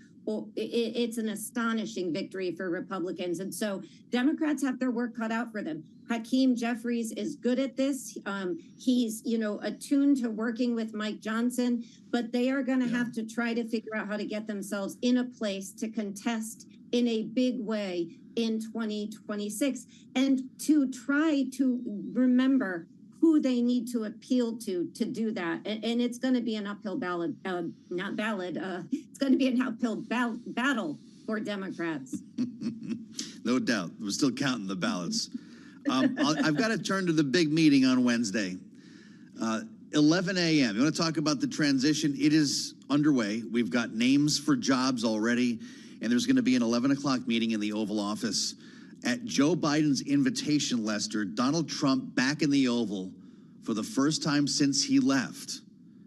It's an astonishing victory for Republicans. And so Democrats have their work cut out for them. Hakeem Jeffries is good at this. He's, attuned to working with Mike Johnson, but they are going to have to try to figure out how to get themselves in a place to contest in a big way in 2026, and to try to remember who they need to appeal to do that. And it's going to be an uphill ballot, it's going to be an uphill battle for Democrats. No doubt. We're still counting the ballots. I've got to turn to the big meeting on Wednesday. 11 a.m. You want to talk about the transition? It is underway. We've got names for jobs already, and there's going to be an 11 o'clock meeting in the Oval Office. At Joe Biden's invitation, Lester, Donald Trump back in the Oval for the first time since he left,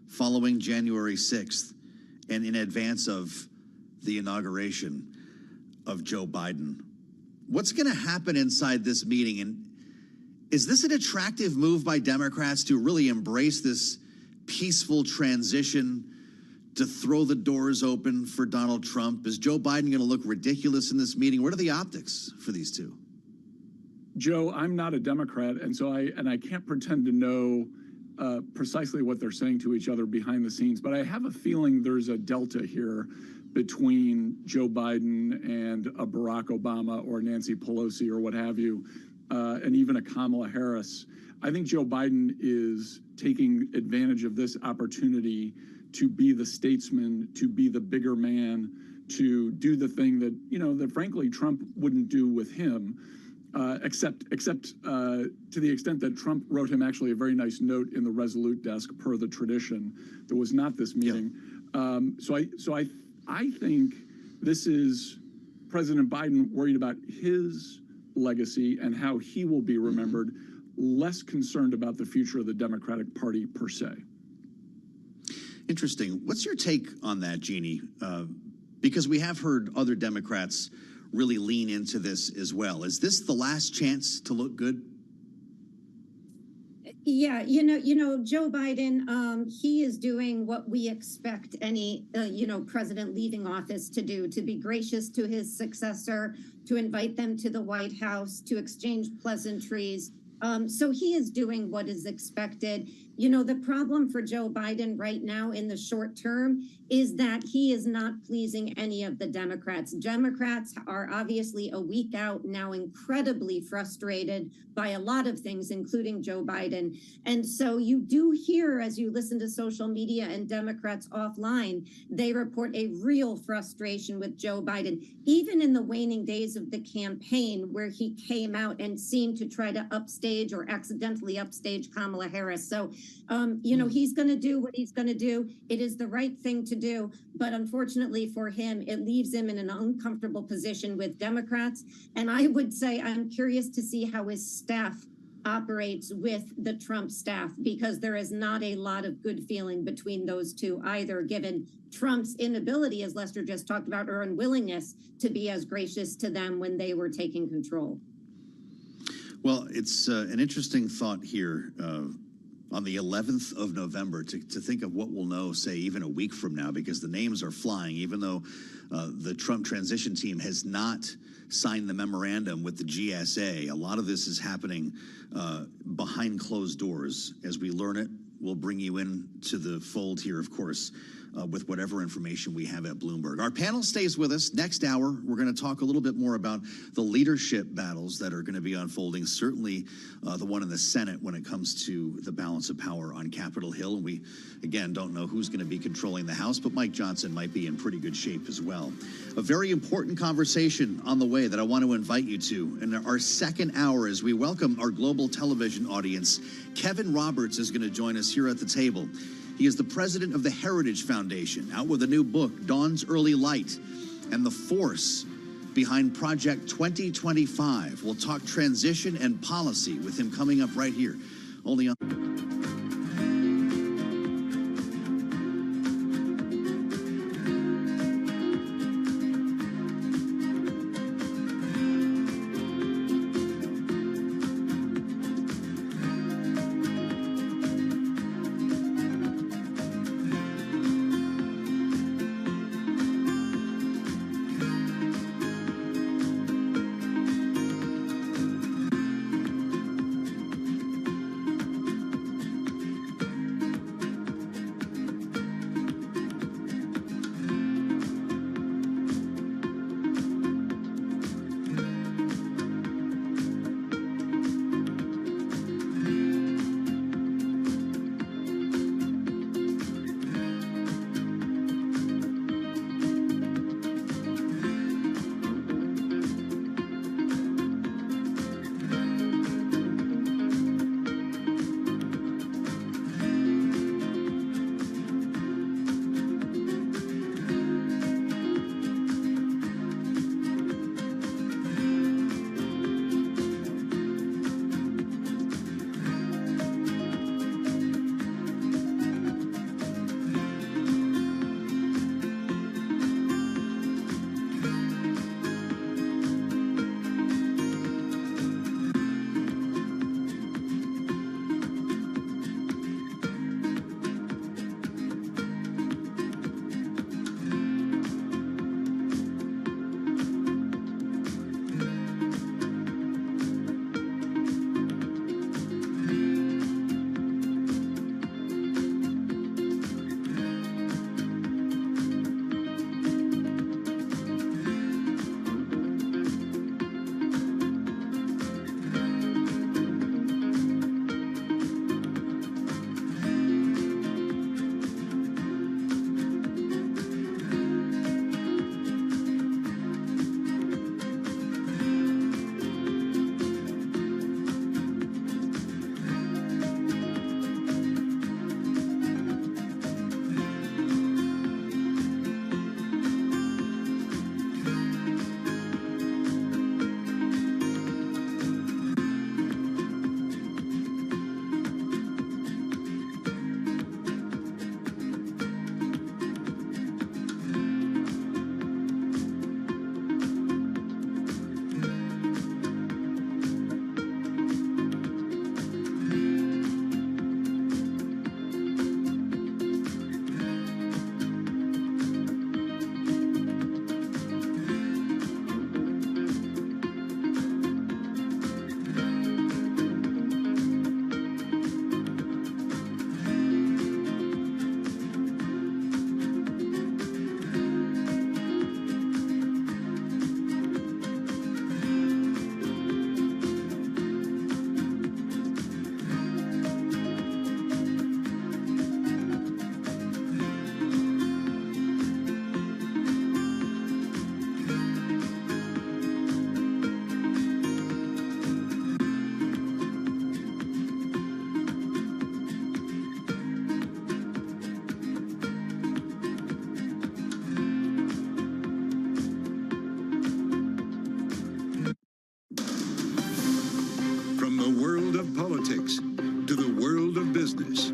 following January 6th, and in advance of the inauguration of Joe Biden. What's going to happen inside this meeting? And is this an attractive move by Democrats to really embrace this peaceful transition, to throw the doors open for Donald Trump? Is Joe Biden going to look ridiculous in this meeting? What are the optics for these two? Joe, I'm not a Democrat, and so I can't pretend to know precisely what they're saying to each other behind the scenes, but I have a feeling there's a delta here between Joe Biden and a Barack Obama or Nancy Pelosi or what have you, and even a Kamala Harris. I think Joe Biden is taking advantage of this opportunity to be the statesman, to be the bigger man, to do the thing that, that frankly Trump wouldn't do with him, except to the extent that Trump wrote him actually a very nice note in the Resolute desk per the tradition. There was not this meeting. So I think this is President Biden worried about his legacy and how he will be remembered, less concerned about the future of the Democratic Party per se. Interesting. What's your take on that, Jeannie? Because we have heard other Democrats really lean into this as well. Is this the last chance to look good? Yeah, Joe Biden, he is doing what we expect any, president leaving office to do, to be gracious to his successor, to invite them to the White House, to exchange pleasantries. So he is doing what is expected. The problem for Joe Biden right now in the short term is that he is not pleasing any of the Democrats. Democrats are obviously a week out now, incredibly frustrated by a lot of things, including Joe Biden. And so you do hear, as you listen to social media and Democrats offline, they report a real frustration with Joe Biden, even in the waning days of the campaign where he came out and seemed to try to upstage or accidentally upstage Kamala Harris. So, he's going to do what he's going to do. It is the right thing to do. But unfortunately for him, it leaves him in an uncomfortable position with Democrats. And I would say I'm curious to see how his staff operates with the Trump staff, because there is not a lot of good feeling between those two either, given Trump's inability, as Lester just talked about, or unwillingness to be as gracious to them when they were taking control. Well, it's an interesting thought here on the 11th of November to think of what we'll know, say, even a week from now, because the names are flying, even though the Trump transition team has not signed the memorandum with the GSA. A lot of this is happening behind closed doors. As we learn it, we'll bring you in to the fold here, of course, with whatever information we have at Bloomberg. Our panel stays with us. Next hour, we're going to talk a little bit more about the leadership battles that are going to be unfolding, certainly the one in the Senate when it comes to the balance of power on Capitol Hill. And we, again, don't know who's going to be controlling the House, but Mike Johnson might be in pretty good shape as well. A very important conversation on the way that I want to invite you to. In our second hour, as we welcome our global television audience, Kevin Roberts is going to join us here at the table. He is the president of the Heritage Foundation, out with a new book, Dawn's Early Light, and the force behind Project 2025. We'll talk transition and policy with him coming up right here, only on... politics to the world of business.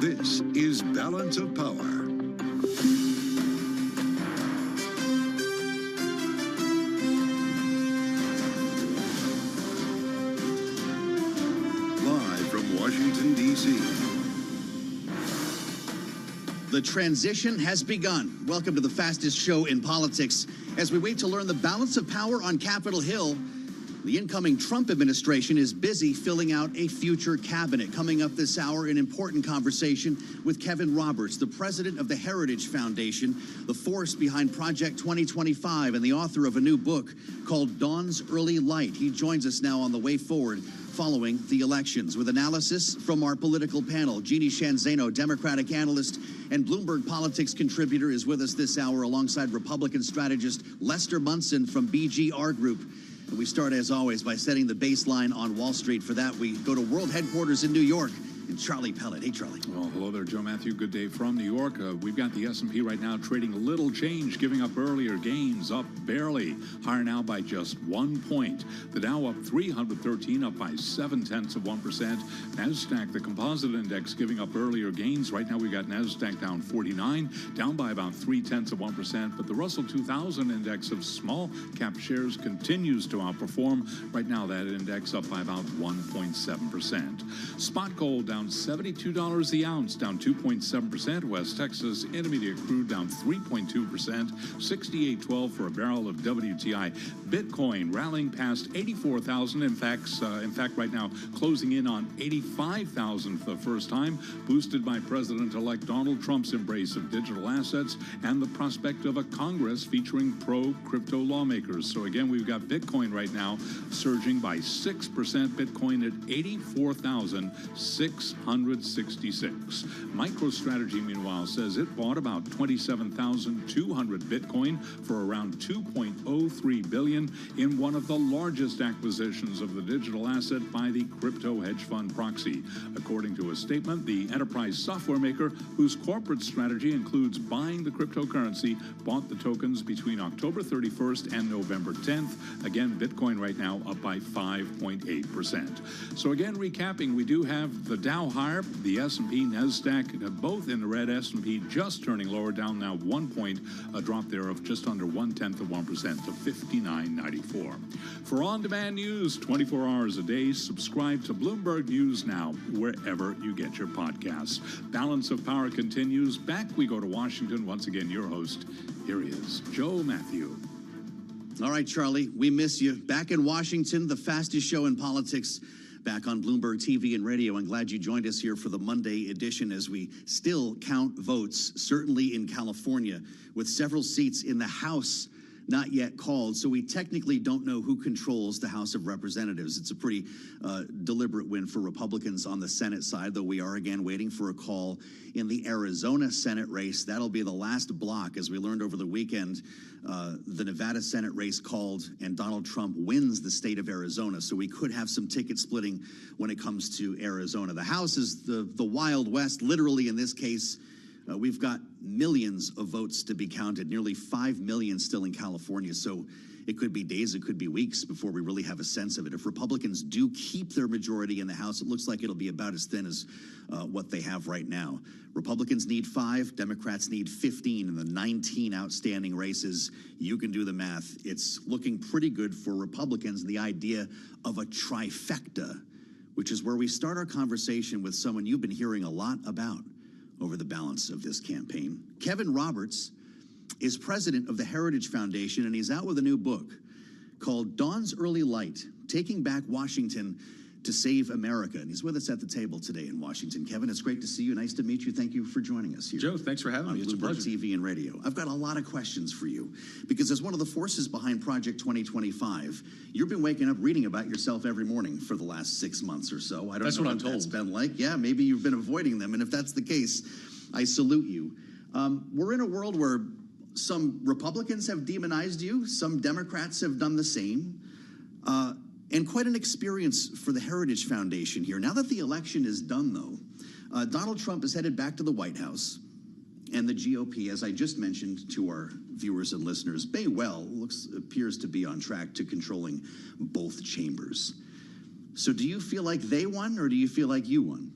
This is Balance of Power. Live from Washington, D.C. The transition has begun. Welcome to the fastest show in politics. As we wait to learn the balance of power on Capitol Hill, the incoming Trump administration is busy filling out a future cabinet. Coming up this hour, an important conversation with Kevin Roberts, the president of the Heritage Foundation, the force behind Project 2025, and the author of a new book called Dawn's Early Light. He joins us now on the way forward following the elections with analysis from our political panel. Jeannie Shanzano, Democratic analyst and Bloomberg Politics contributor, is with us this hour alongside Republican strategist Lester Munson from BGR Group. And we start, as always, by setting the baseline on Wall Street. For that, we go to World Headquarters in New York and Charlie Pellet. Hey, Charlie. Well, hello there, Joe Matthew. Good day from New York. We've got the S&P right now trading a little change, giving up earlier gains, up barely. Higher now by just 1 point. The Dow up 313, up by 0.7%. NASDAQ, the composite index, giving up earlier gains. Right now we've got NASDAQ down 49, down by about 0.3%. But the Russell 2000 index of small cap shares continues to outperform. Right now that index up by about 1.7%. Spot gold down $72 the ounce, down 2.7%. West Texas Intermediate crude down 3.2%, 68.12 for a barrel of WTI. Bitcoin rallying past 84,000. In fact, right now closing in on 85,000 for the first time, boosted by President-elect Donald Trump's embrace of digital assets and the prospect of a Congress featuring pro-crypto lawmakers. So again, we've got Bitcoin right now surging by 6%. Bitcoin at 84,666. MicroStrategy, meanwhile, says it bought about 27,200 Bitcoin for around $2.03 billion in one of the largest acquisitions of the digital asset by the crypto hedge fund Proxy. According to a statement, the enterprise software maker, whose corporate strategy includes buying the cryptocurrency, bought the tokens between October 31st and November 10th. Again, Bitcoin right now up by 5.8%. So again, recapping, we do have the Dow higher, the S&P, NASDAQ, both in the red. S&P just turning lower, down now 1 point, a drop there of just under 0.1% to 59.94. For on-demand news 24 hours a day, subscribe to Bloomberg News Now, wherever you get your podcasts. Balance of Power continues. Back we go to Washington. Once again, your host, here he is, Joe Matthew. All right, Charlie, we miss you. Back in Washington, the fastest show in politics, back on Bloomberg TV and radio. I'm glad you joined us here for the Monday edition as we still count votes, certainly in California, with several seats in the House not yet called. So we technically don't know who controls the House of Representatives. It's a pretty deliberate win for Republicans on the Senate side, though we are again waiting for a call in the Arizona Senate race. That'll be the last block. As we learned over the weekend, the Nevada Senate race called and Donald Trump wins the state of Arizona. So we could have some ticket splitting when it comes to Arizona. The House is the Wild West, literally in this case. We've got millions of votes to be counted, nearly 5 million still in California. So it could be days, it could be weeks before we really have a sense of it. If Republicans do keep their majority in the House, it looks like it'll be about as thin as what they have right now. Republicans need 5, Democrats need 15 in the 19 outstanding races. You can do the math. It's looking pretty good for Republicans. The idea of a trifecta, which is where we start our conversation with someone you've been hearing a lot about over the balance of this campaign. Kevin Roberts is president of the Heritage Foundation, and he's out with a new book called Dawn's Early Light, Taking Back Washington to Save America. And he's with us at the table today in Washington. Kevin, it's great to see you. Nice to meet you. Thank you for joining us here. Joe, thanks for having me. It's a pleasure. TV and radio. I've got a lot of questions for you because as one of the forces behind Project 2025, you've been waking up reading about yourself every morning for the last 6 months or so. I don't that's know what what I'm told. That's been like. Yeah, maybe you've been avoiding them. And if that's the case, I salute you. We're in a world where some Republicans have demonized you. Some Democrats have done the same. And quite an experience for the Heritage Foundation here. Now that the election is done, though, Donald Trump is headed back to the White House. And the GOP, as I just mentioned to our viewers and listeners, appears to be on track to controlling both chambers. So do you feel like they won, or do you feel like you won?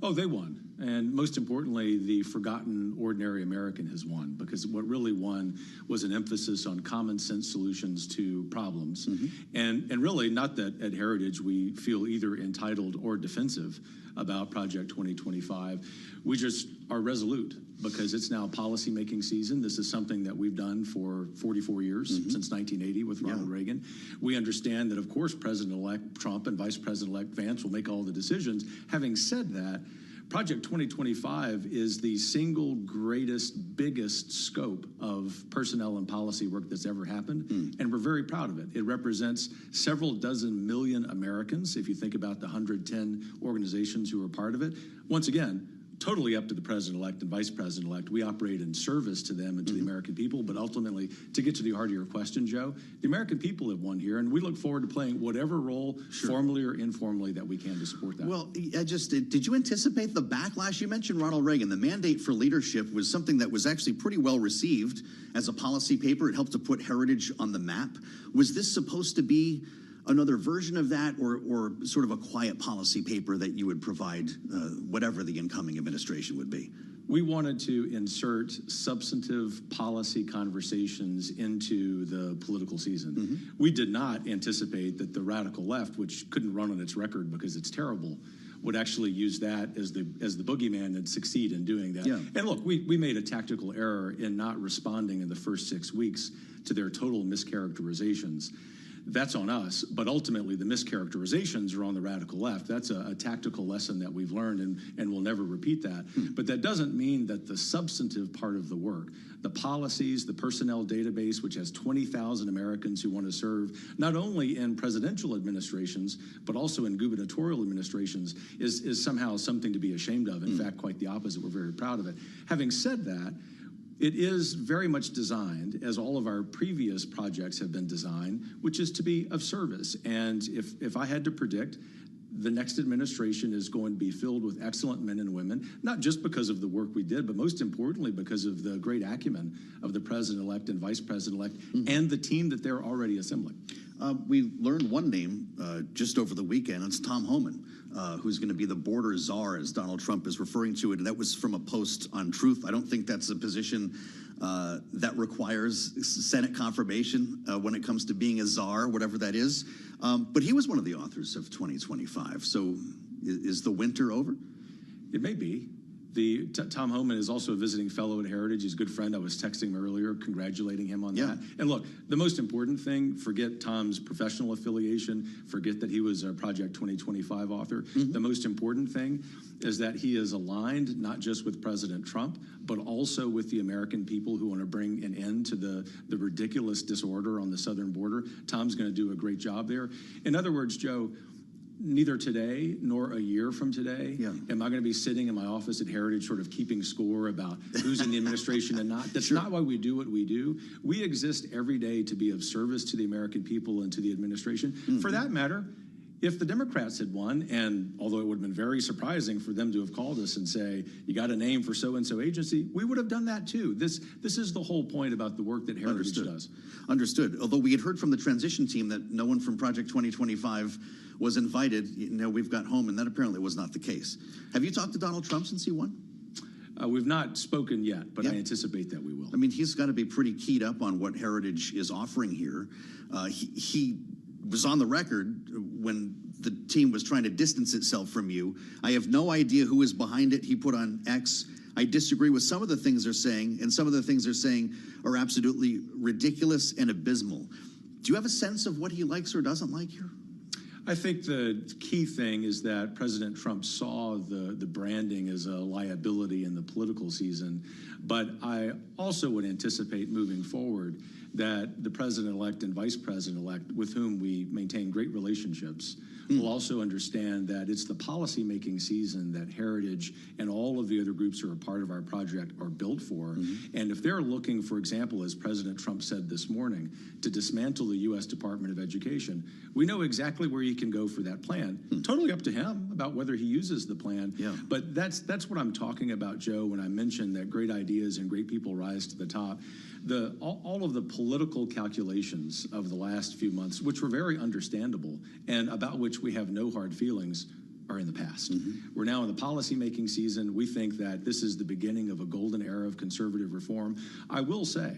Oh, they won. And most importantly, the forgotten ordinary American has won, because what really won was an emphasis on common sense solutions to problems. And really, not that at Heritage we feel either entitled or defensive about Project 2025. We just are resolute, because it's now policy-making season. This is something that we've done for 44 years, since 1980 with Ronald Reagan. We understand that, of course, President-elect Trump and Vice President-elect Vance will make all the decisions. Having said that, Project 2025 is the single greatest, biggest scope of personnel and policy work that's ever happened, and we're very proud of it. It represents several dozen million Americans, if you think about the 110 organizations who are part of it. Once again, totally up to the president-elect and vice president-elect. We operate in service to them and to the American people, but ultimately, to get to the heart of your question, Joe, the American people have won here, and we look forward to playing whatever role, formally or informally, that we can to support that. Well, did you anticipate the backlash? You mentioned Ronald Reagan. The mandate for leadership was something that was actually pretty well received as a policy paper. It helped to put Heritage on the map. Was this supposed to be another version of that, or sort of a quiet policy paper that you would provide whatever the incoming administration would be? We wanted to insert substantive policy conversations into the political season. We did not anticipate that the radical left, which couldn't run on its record because it's terrible, would actually use that as the boogeyman and succeed in doing that. And look, we made a tactical error in not responding in the first 6 weeks to their total mischaracterizations. That's on us, but ultimately the mischaracterizations are on the radical left. That's a tactical lesson that we've learned, and we'll never repeat that. But that doesn't mean that the substantive part of the work, the policies, the personnel database, which has 20,000 Americans who want to serve not only in presidential administrations, but also in gubernatorial administrations, is somehow something to be ashamed of. In fact, quite the opposite. We're very proud of it. Having said that, it is very much designed, as all of our previous projects have been designed, which is to be of service. And if I had to predict, the next administration is going to be filled with excellent men and women, not just because of the work we did, but most importantly because of the great acumen of the president-elect and vice president-elect and the team that they're already assembling. We learned one name just over the weekend. It's Tom Homan, who's going to be the border czar, as Donald Trump is referring to it. And that was from a post on Truth. I don't think that's a position that requires Senate confirmation when it comes to being a czar, whatever that is. But he was one of the authors of 2025. So is the winter over? It may be. Tom Homan is also a visiting fellow at Heritage. He's a good friend. I was texting him earlier, congratulating him on that. And look, the most important thing, forget Tom's professional affiliation, forget that he was a Project 2025 author. The most important thing is that he is aligned not just with President Trump, but also with the American people who want to bring an end to the ridiculous disorder on the southern border. Tom's going to do a great job there. In other words, Joe, neither today nor a year from today am I going to be sitting in my office at Heritage sort of keeping score about who's in the administration and not. That's not why we do what we do. We exist every day to be of service to the American people and to the administration. For that matter, if the Democrats had won, and although it would have been very surprising for them to have called us and say, you got a name for so-and-so agency, we would have done that too. This is the whole point about the work that Heritage does. Understood. Although we had heard from the transition team that no one from Project 2025 was invited, we've got home, and that apparently was not the case. Have you talked to Donald Trump since he won? We've not spoken yet, but I anticipate that we will. I mean, he's got to be pretty keyed up on what Heritage is offering here. He was on the record when the team was trying to distance itself from you. I have no idea who is behind it. He put on X, I disagree with some of the things they're saying, and some of the things they're saying are absolutely ridiculous and abysmal. Do you have a sense of what he likes or doesn't like here? I think the key thing is that President Trump saw the branding as a liability in the political season, but I also would anticipate moving forward that the president-elect and vice president-elect, with whom we maintain great relationships, will also understand that it's the policy-making season that Heritage and all of the other groups who are part of our project are built for. And if they're looking, for example, as President Trump said this morning, to dismantle the U.S. Department of Education, we know exactly where he can go for that plan. Totally up to him about whether he uses the plan. But that's what I'm talking about, Joe, when I mentioned that great ideas and great people rise to the top. All of the political calculations of the last few months, which were very understandable and about which which we have no hard feelings are in the past. We're now in the policymaking season. We think that this is the beginning of a golden era of conservative reform. I will say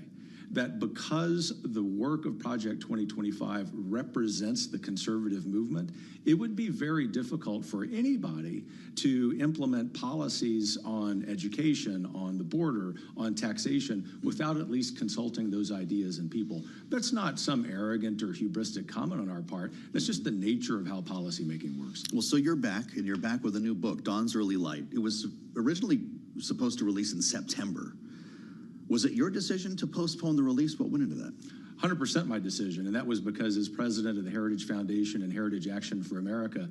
that because the work of Project 2025 represents the conservative movement, it would be very difficult for anybody to implement policies on education, on the border, on taxation, without at least consulting those ideas and people. That's not some arrogant or hubristic comment on our part. That's just the nature of how policymaking works. Well, so you're back, and you're back with a new book, Dawn's Early Light. It was originally supposed to release in September. Was it your decision to postpone the release? What went into that? 100% my decision, and that was because as president of the Heritage Foundation and Heritage Action for America,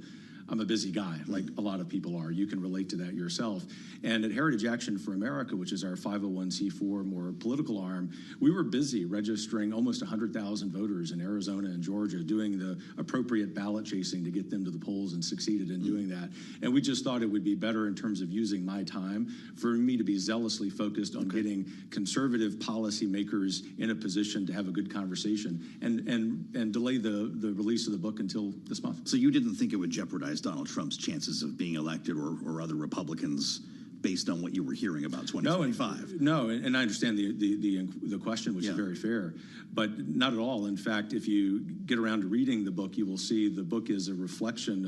I'm a busy guy, like a lot of people are. You can relate to that yourself. And at Heritage Action for America, which is our 501c4 more political arm, we were busy registering almost 100,000 voters in Arizona and Georgia, doing the appropriate ballot chasing to get them to the polls, and succeeded in doing that. And we just thought it would be better in terms of using my time for me to be zealously focused on getting conservative policymakers in a position to have a good conversation and delay the release of the book until this month. So you didn't think it would jeopardize Donald Trump's chances of being elected or other Republicans based on what you were hearing about 2025? No, and I understand the question, which is very fair, but not at all. In fact, if you get around to reading the book, you will see the book is a reflection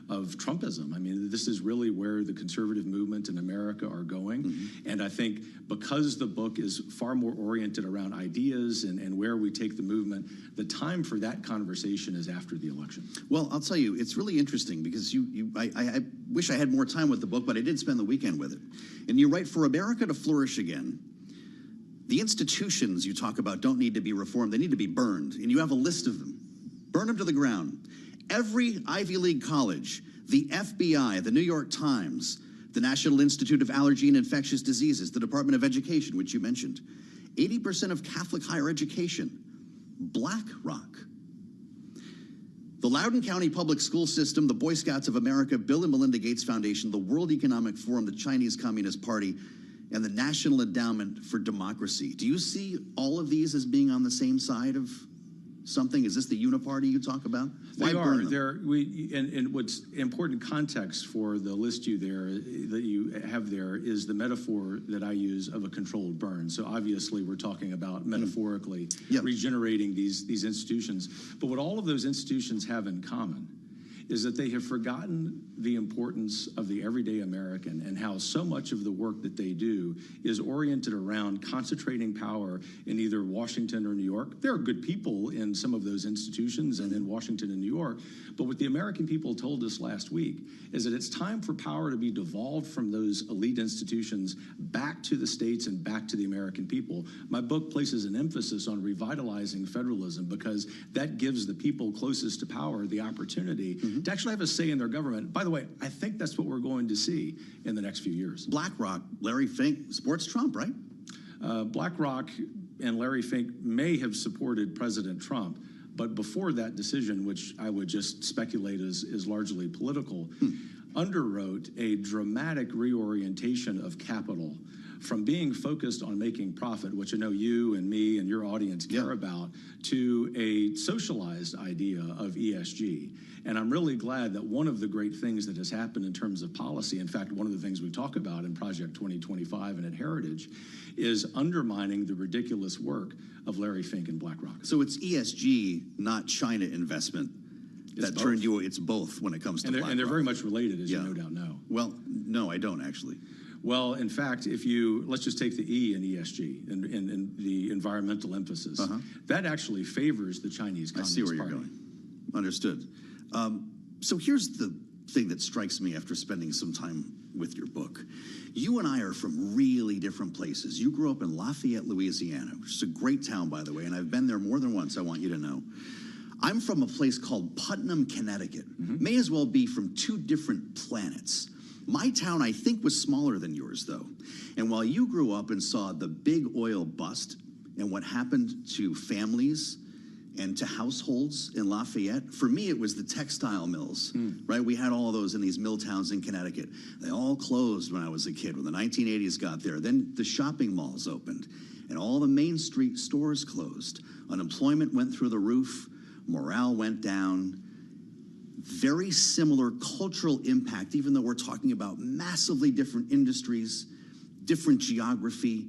of Trumpism. I mean, this is really where the conservative movement in America are going. And I think because the book is far more oriented around ideas and where we take the movement, the time for that conversation is after the election. Well, I'll tell you, it's really interesting because I wish I had more time with the book, but I did spend the weekend with it. And you write, for America to flourish again, the institutions you talk about don't need to be reformed. They need to be burned. And you have a list of them. Burn them to the ground. Every Ivy League college, the FBI, the New York Times, the National Institute of Allergy and Infectious Diseases, the Department of Education, which you mentioned, 80% of Catholic higher education, BlackRock. The Loudoun County Public School System, the Boy Scouts of America, Bill and Melinda Gates Foundation, the World Economic Forum, the Chinese Communist Party, and the National Endowment for Democracy. Do you see all of these as being on the same side of something? Is this the uniparty you talk about? They are. And what's important context for the list that you have there is the metaphor that I use of a controlled burn. So obviously we're talking about metaphorically regenerating these institutions. But what all of those institutions have in common is that they have forgotten the importance of the everyday American and how so much of the work that they do is oriented around concentrating power in either Washington or New York. There are good people in some of those institutions and in Washington and New York, but what the American people told us last week is that it's time for power to be devolved from those elite institutions back to the states and back to the American people. My book places an emphasis on revitalizing federalism because that gives the people closest to power the opportunity to actually have a say in their government. By the way, I think that's what we're going to see in the next few years. BlackRock, Larry Fink supports Trump, right? BlackRock and Larry Fink may have supported President Trump, but before that decision, which I would just speculate is largely political, underwrote a dramatic reorientation of capital from being focused on making profit, which I know you and me and your audience care about, to a socialized idea of ESG. And I'm really glad that one of the great things that has happened in terms of policy, in fact, one of the things we talk about in Project 2025 and at Heritage, is undermining the ridiculous work of Larry Fink and BlackRock. So it's ESG, not China investment, that turned you. It's both when it comes to BlackRock. And they're very much related, as you no doubt know. Well, no, I don't actually. Well, in fact, let's just take the E in ESG and the environmental emphasis. That actually favors the Chinese Communist Party. I see where you're going. Understood. So here's the thing that strikes me after spending some time with your book. You and I are from really different places. You grew up in Lafayette, Louisiana, which is a great town, by the way, and I've been there more than once, I want you to know. I'm from a place called Putnam, Connecticut. May as well be from two different planets. My town, I think, was smaller than yours, though. And while you grew up and saw the big oil bust and what happened to families and to households in Lafayette, for me, it was the textile mills, right? We had all of those in these mill towns in Connecticut. They all closed when I was a kid, when the 1980s got there. Then the shopping malls opened, and all the Main Street stores closed. Unemployment went through the roof. Morale went down. very similar cultural impact, even though we're talking about massively different industries, different geography,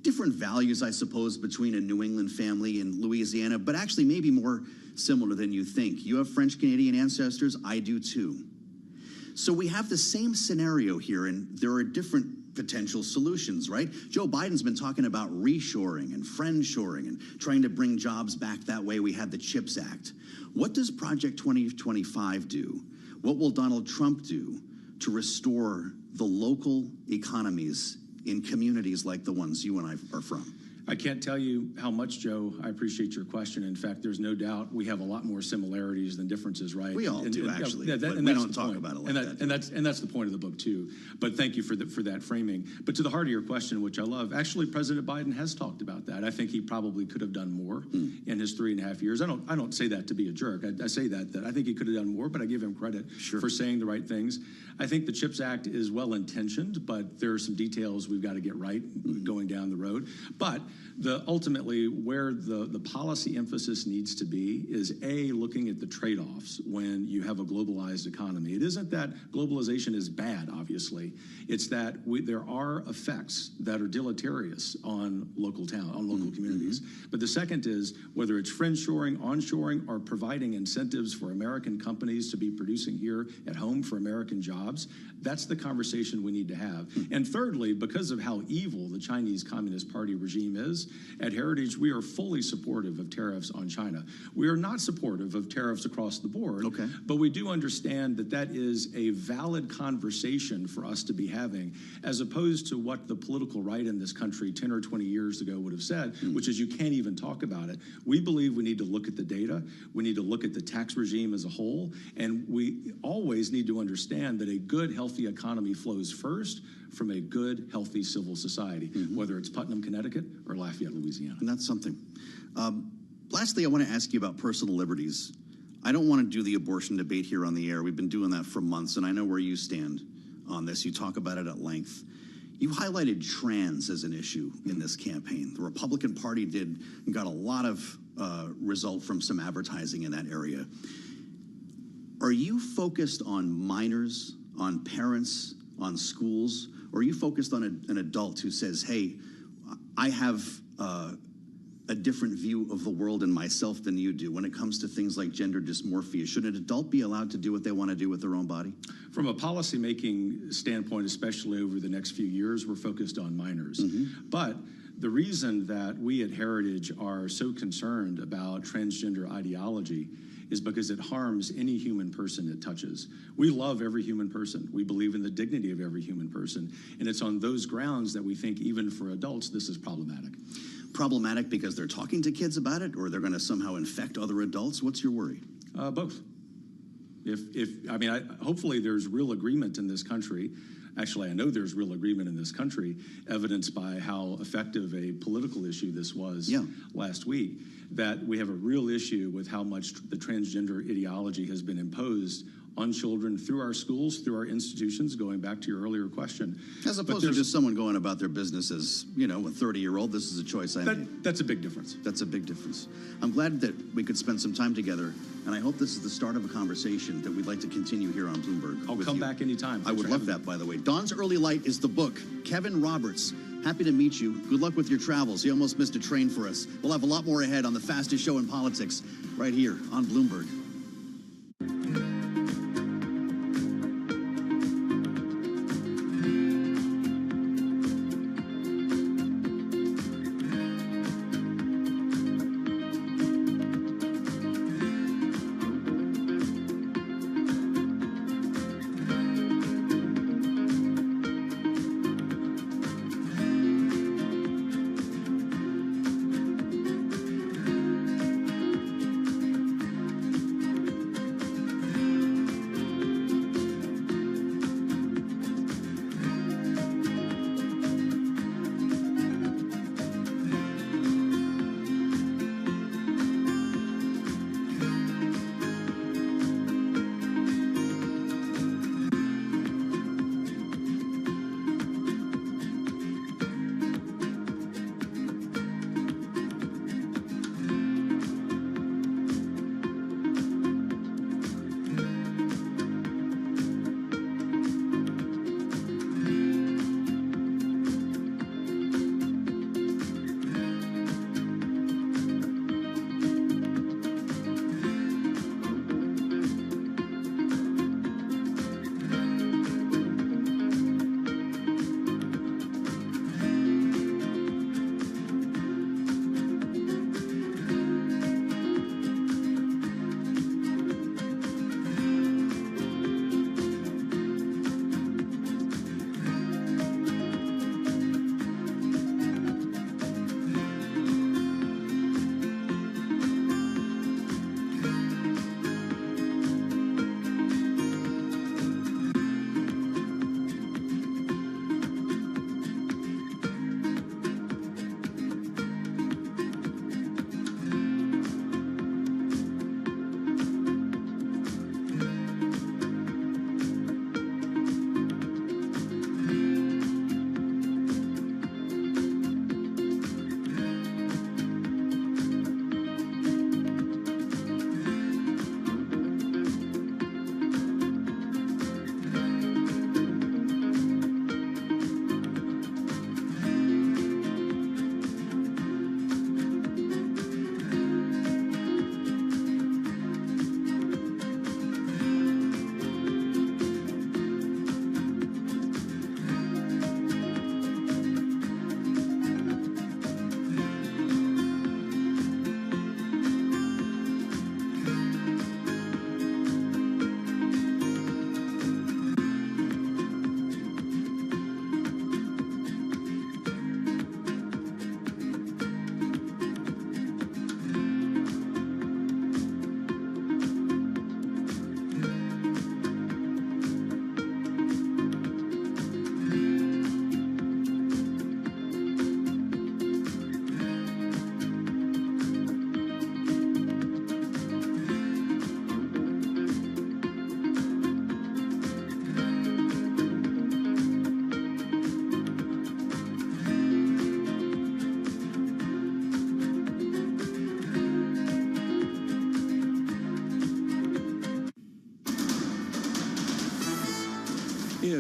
different values, I suppose, between a New England family and Louisiana, but actually maybe more similar than you think. You have French-Canadian ancestors, I do too. So we have the same scenario here, and there are different potential solutions, right? Joe Biden's been talking about reshoring and friendshoring and trying to bring jobs back that way. We had the CHIPS Act. What does Project 2025 do? What will Donald Trump do to restore the local economies in communities like the ones you and I are from? I can't tell you how much, Joe, I appreciate your question. In fact, there's no doubt we have a lot more similarities than differences, right? We all do, actually, but we don't talk about it like that. And that's the point of the book, too. But thank you for that framing. But to the heart of your question, which I love, actually, President Biden has talked about that. I think he probably could have done more in his 3.5 years. I don't say that to be a jerk. I say that I think he could have done more, but I give him credit for saying the right things. I think the CHIPS Act is well-intentioned, but there are some details we've got to get right going down the road. But ultimately, where the policy emphasis needs to be is, A, looking at the trade-offs when you have a globalized economy. It isn't that globalization is bad, obviously. It's that there are effects that are deleterious on local communities. But the second is, whether it's friendshoring, onshoring, or providing incentives for American companies to be producing here at home for American jobs, that's the conversation we need to have. And thirdly, because of how evil the Chinese Communist Party regime is, at Heritage, we are fully supportive of tariffs on China. We are not supportive of tariffs across the board, but we do understand that that is a valid conversation for us to be having, as opposed to what the political right in this country 10 or 20 years ago would have said, which is you can't even talk about it. We believe we need to look at the data, we need to look at the tax regime as a whole, and we always need to understand that a good, healthy economy flows first from a good, healthy civil society, whether it's Putnam, Connecticut, or Lafayette, Louisiana. And that's something. Lastly, I want to ask you about personal liberties. I don't want to do the abortion debate here on the air. We've been doing that for months, and I know where you stand on this. You talk about it at length. You highlighted trans as an issue in this campaign. The Republican Party got a lot of result from some advertising in that area. Are you focused on minors, on parents, on schools, or are you focused on an adult who says, hey, I have a different view of the world and myself than you do when it comes to things like gender dysmorphia? Should an adult be allowed to do what they want to do with their own body? From a policymaking standpoint, especially over the next few years, we're focused on minors. But the reason that we at Heritage are so concerned about transgender ideology is because it harms any human person it touches. We love every human person. We believe in the dignity of every human person. And it's on those grounds that we think, even for adults, this is problematic. Problematic because they're talking to kids about it, or they're going to somehow infect other adults? What's your worry? Both. Hopefully there's real agreement in this country. Actually, I know there's real agreement in this country, evidenced by how effective a political issue this was last week, that we have a real issue with how much the transgender ideology has been imposed on children through our schools, through our institutions, going back to your earlier question. As opposed to just someone going about their business as, a 30-year-old, this is a choice I made. That's a big difference. That's a big difference. I'm glad that we could spend some time together, and I hope this is the start of a conversation that we'd like to continue here on Bloomberg. I'll come back anytime. I would love that, by the way. Dawn's Early Light is the book. Kevin Roberts, happy to meet you. Good luck with your travels. You almost missed a train for us. We'll have a lot more ahead on the fastest show in politics right here on Bloomberg.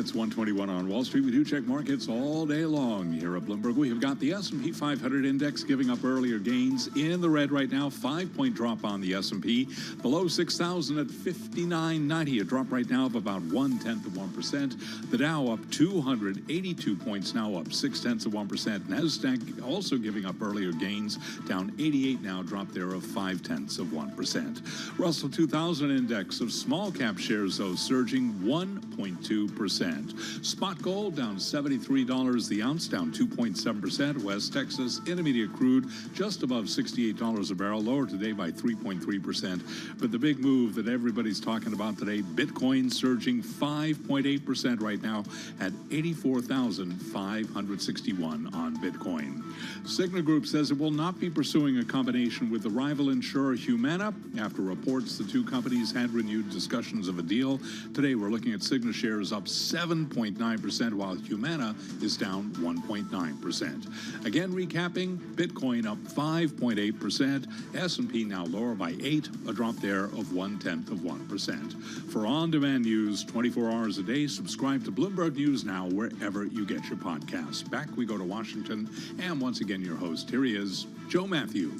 It's 121 on Wall Street. We do check markets all day long here at Bloomberg. We have got the S&P 500 index giving up earlier gains in the red right now. 5-point drop on the S&P. Below 6,000 at 59.90. A drop right now of about 0.1%. The Dow up 282 points, now up 0.6%. NASDAQ also giving up earlier gains, down 88 now, drop there of 0.5%. Russell 2000 index of small cap shares, though, surging 1.2%. Spot gold down $73 the ounce, down 2.7%. West Texas Intermediate crude just above $68 a barrel, lower today by 3.3%. But the big move that everybody's talking about today, Bitcoin surging 5.8% right now at 84,561 on Bitcoin. Cigna Group says it will not be pursuing a combination with the rival insurer Humana after reports the two companies had renewed discussions of a deal. Today we're looking at Cigna shares up 7.9%, while Humana is down 1.9%. Again, recapping, Bitcoin up 5.8%, S&P now lower by 8, a drop there of 0.1%. For on-demand news 24 hours a day, subscribe to Bloomberg News Now wherever you get your podcasts. Back we go to Washington, and once again your host, here he is, Joe Matthew.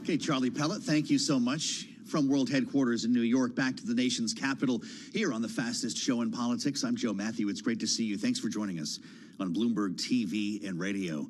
Okay, Charlie Pellet, thank you so much. From world headquarters in New York, back to the nation's capital, here on the fastest show in politics. I'm Joe Matthew. It's great to see you. Thanks for joining us on Bloomberg TV and radio.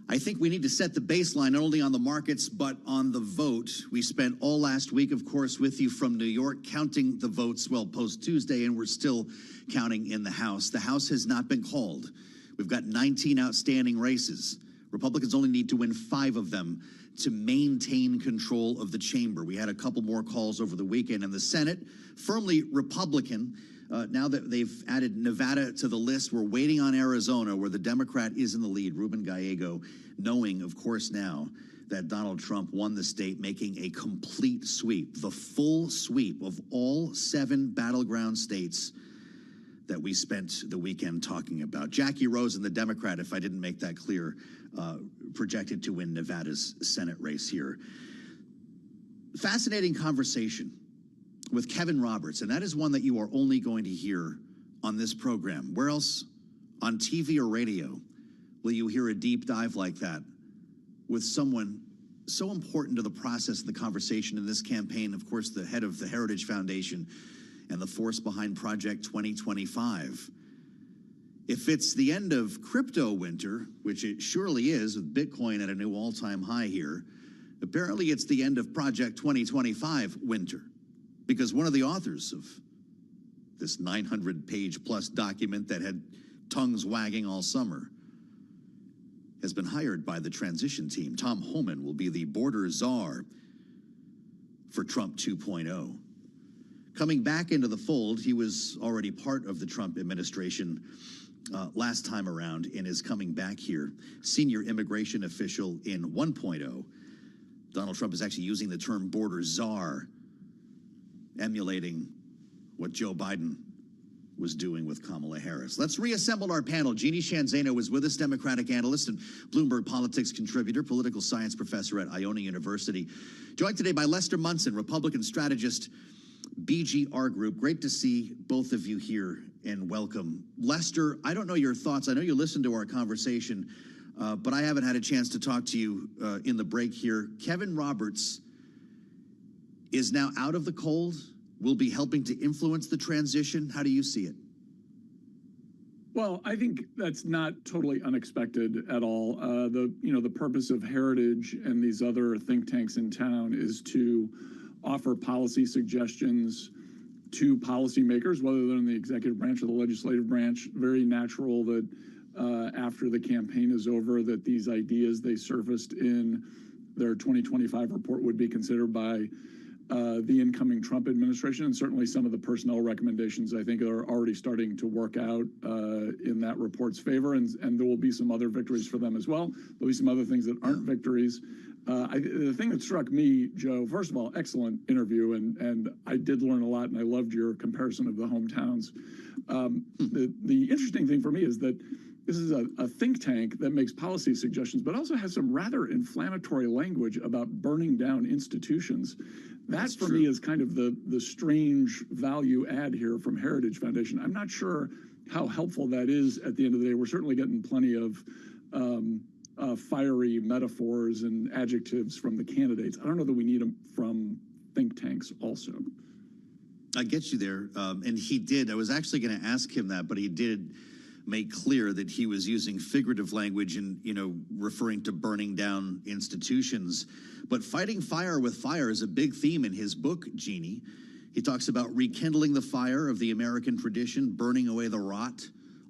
I think we need to set the baseline not only on the markets, but on the vote. We spent all last week, of course, with you from New York, counting the votes, well, post-Tuesday, and we're still counting in the House. The House has not been called. We've got 19 outstanding races. Republicans only need to win 5 of them to maintain control of the chamber. We had a couple more calls over the weekend, and the Senate, firmly Republican. Now that they've added Nevada to the list, we're waiting on Arizona, where the Democrat is in the lead, Ruben Gallego, knowing, of course, now that Donald Trump won the state, making a complete sweep, the full sweep of all 7 battleground states that we spent the weekend talking about. Jackie Rosen, the Democrat, if I didn't make that clear, projected to win Nevada's Senate race here. Fascinating conversation with Kevin Roberts, and that is one that you are only going to hear on this program. Where else on TV or radio will you hear a deep dive like that with someone so important to the process and the conversation in this campaign? Of course, the head of the Heritage Foundation and the force behind Project 2025. If it's the end of crypto winter, which it surely is with Bitcoin at a new all-time high here, apparently it's the end of Project 2025 winter, because one of the authors of this 900-page plus document that had tongues wagging all summer has been hired by the transition team. Tom Homan will be the border czar for Trump 2.0. Coming back into the fold, he was already part of the Trump administration last time around and is coming back here. Senior immigration official in 1.0. Donald Trump is actually using the term border czar, emulating what Joe Biden was doing with Kamala Harris. Let's reassemble our panel. Jeannie Shanzano is with us, Democratic analyst and Bloomberg politics contributor, political science professor at Iona University. Joined today by Lester Munson, Republican strategist, BGR Group. Great to see both of you here, and welcome. Lester, I don't know your thoughts. I know you listened to our conversation, but I haven't had a chance to talk to you in the break here. Kevin Roberts is now out of the cold, will be helping to influence the transition. How do you see it? Well, I think that's not totally unexpected at all. The purpose of Heritage and these other think tanks in town is to offer policy suggestions to policymakers, whether they're in the executive branch or the legislative branch. Very natural that after the campaign is over, that these ideas they surfaced in their 2025 report would be considered by the incoming Trump administration, and certainly some of the personnel recommendations I think are already starting to work out in that report's favor, and there will be some other victories for them as well. There'll be some other things that aren't victories. The thing that struck me, Joe, first of all, excellent interview, and I did learn a lot, and I loved your comparison of the hometowns. The interesting thing for me is that this is a think tank that makes policy suggestions, but also has some rather inflammatory language about burning down institutions. That, for me, is kind of the strange value add here from Heritage Foundation. I'm not sure how helpful that is at the end of the day. We're certainly getting plenty of fiery metaphors and adjectives from the candidates. I don't know that we need them from think tanks also. I get you there. And he did. I was actually going to ask him that, but he did make clear that he was using figurative language and, referring to burning down institutions. But fighting fire with fire is a big theme in his book, Jeannie. He talks about rekindling the fire of the American tradition, burning away the rot,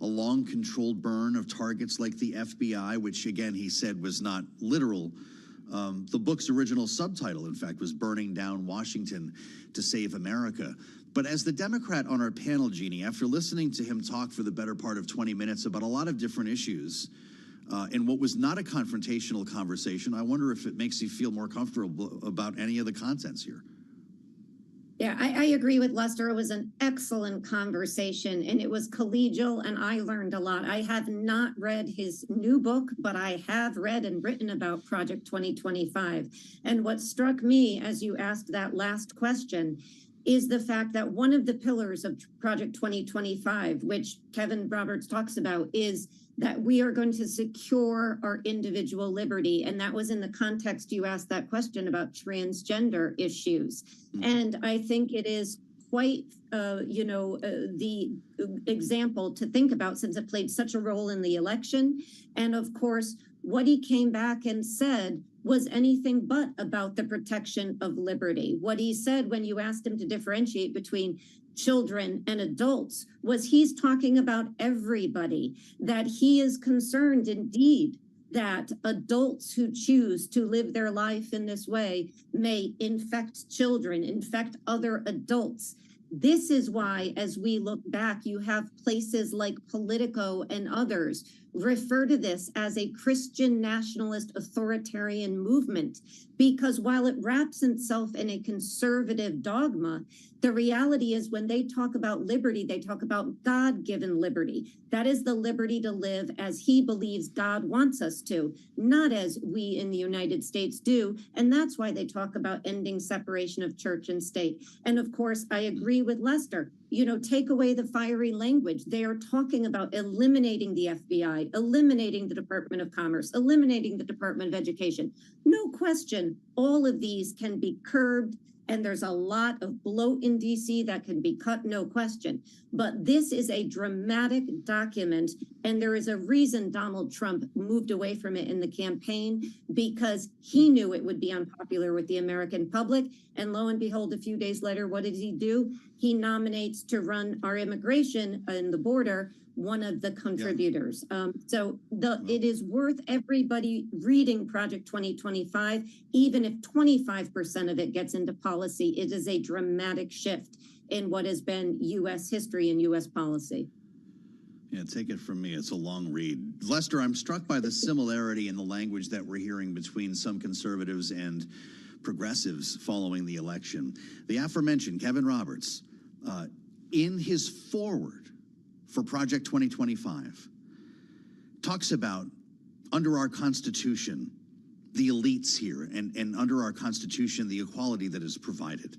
a long controlled burn of targets like the FBI, which again, he said was not literal. The book's original subtitle, in fact, was Burning Down Washington to Save America. But as the Democrat on our panel, Jeannie, after listening to him talk for the better part of 20 minutes about a lot of different issues, in what was not a confrontational conversation, I wonder if it makes you feel more comfortable about any of the contents here. Yeah, I agree with Lester. It was an excellent conversation, and it was collegial, and I learned a lot. I have not read his new book, but I have read and written about Project 2025. And what struck me as you asked that last question is the fact that one of the pillars of Project 2025, which Kevin Roberts talks about, is that we are going to secure our individual liberty. And that was in the context you asked that question about transgender issues. And I think it is quite, the example to think about, since it played such a role in the election. And of course, what he came back and said was anything but about the protection of liberty. What he said when you asked him to differentiate between children and adults was he's talking about everybody, that he is concerned indeed that adults who choose to live their life in this way may infect children, infect other adults. This is why, as we look back, you have places like Politico and others refer to this as a Christian nationalist authoritarian movement, because while it wraps itself in a conservative dogma, the reality is when they talk about liberty, they talk about God-given liberty. That is the liberty to live as he believes God wants us to, not as we in the United States do. And that's why they talk about ending separation of church and state. And of course, I agree with Lester. Take away the fiery language. They are talking about eliminating the FBI, eliminating the Department of Commerce, eliminating the Department of Education. No question, all of these can be curbed, and there's a lot of bloat in DC that can be cut, no question. But this is a dramatic document, and there is a reason Donald Trump moved away from it in the campaign, because he knew it would be unpopular with the American public. And lo and behold, a few days later, what did he do? He nominates to run our immigration and the border one of the contributors. It is worth everybody reading Project 2025, even if 25% of it gets into policy. It is a dramatic shift in what has been U.S. history and U.S. policy. Yeah, take it from me. It's a long read. Lester, I'm struck by the similarity in the language that we're hearing between some conservatives and progressives following the election. The aforementioned Kevin Roberts, in his foreword for Project 2025, talks about, under our Constitution, the elites here, and under our Constitution, the equality that is provided.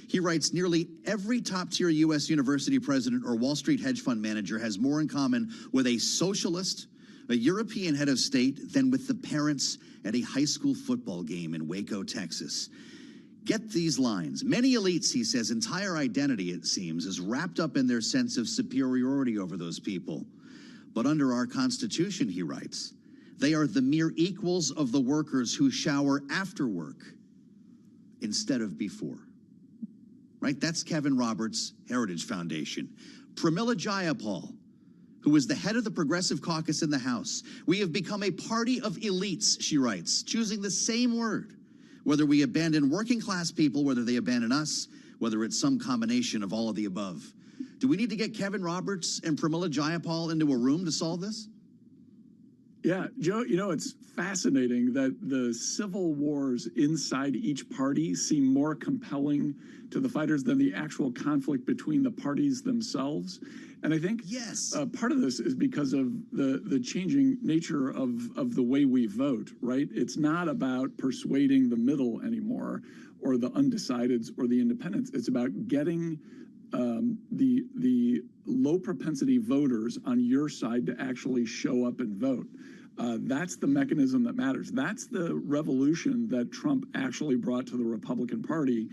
He writes, nearly every top-tier U.S. university president or Wall Street hedge fund manager has more in common with a socialist, a European head of state, than with the parents at a high school football game in Waco, Texas. Get these lines. Many elites, he says, entire identity, it seems, is wrapped up in their sense of superiority over those people. But under our Constitution, he writes, they are the mere equals of the workers who shower after work instead of before. Right? That's Kevin Roberts' Heritage Foundation. Pramila Jayapal, who was the head of the Progressive Caucus in the House. We have become a party of elites, she writes, choosing the same word. Whether we abandon working class people, whether they abandon us, whether it's some combination of all of the above. Do we need to get Kevin Roberts and Pramila Jayapal into a room to solve this? Yeah, Joe, it's fascinating that the civil wars inside each party seem more compelling to the fighters than the actual conflict between the parties themselves. And I think part of this is because of the changing nature of the way we vote, right? It's not about persuading the middle anymore, or the undecideds or the independents. It's about getting the low propensity voters on your side to actually show up and vote. That's the mechanism that matters. That's the revolution that Trump actually brought to the Republican Party,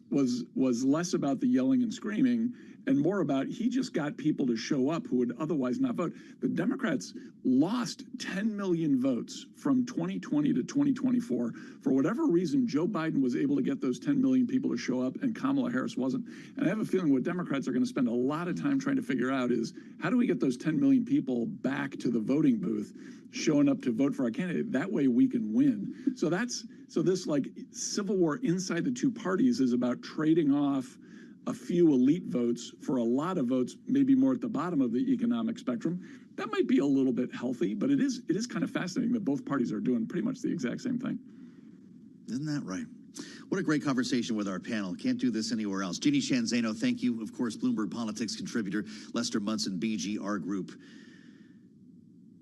was less about the yelling and screaming and more about he just got people to show up who would otherwise not vote. The Democrats lost 10 million votes from 2020 to 2024. For whatever reason, Joe Biden was able to get those 10 million people to show up and Kamala Harris wasn't. And I have a feeling what Democrats are going to spend a lot of time trying to figure out is how do we get those 10 million people back to the voting booth, showing up to vote for our candidate? That way we can win. So this like civil war inside the two parties is about trading off a few elite votes for a lot of votes, maybe more at the bottom of the economic spectrum. That might be a little bit healthy, but it is kind of fascinating that both parties are doing pretty much the exact same thing. Isn't that right? What a great conversation with our panel. Can't do this anywhere else. Jeannie Shanzano, thank you. Of course, Bloomberg Politics contributor, Lester Munson, BGR Group.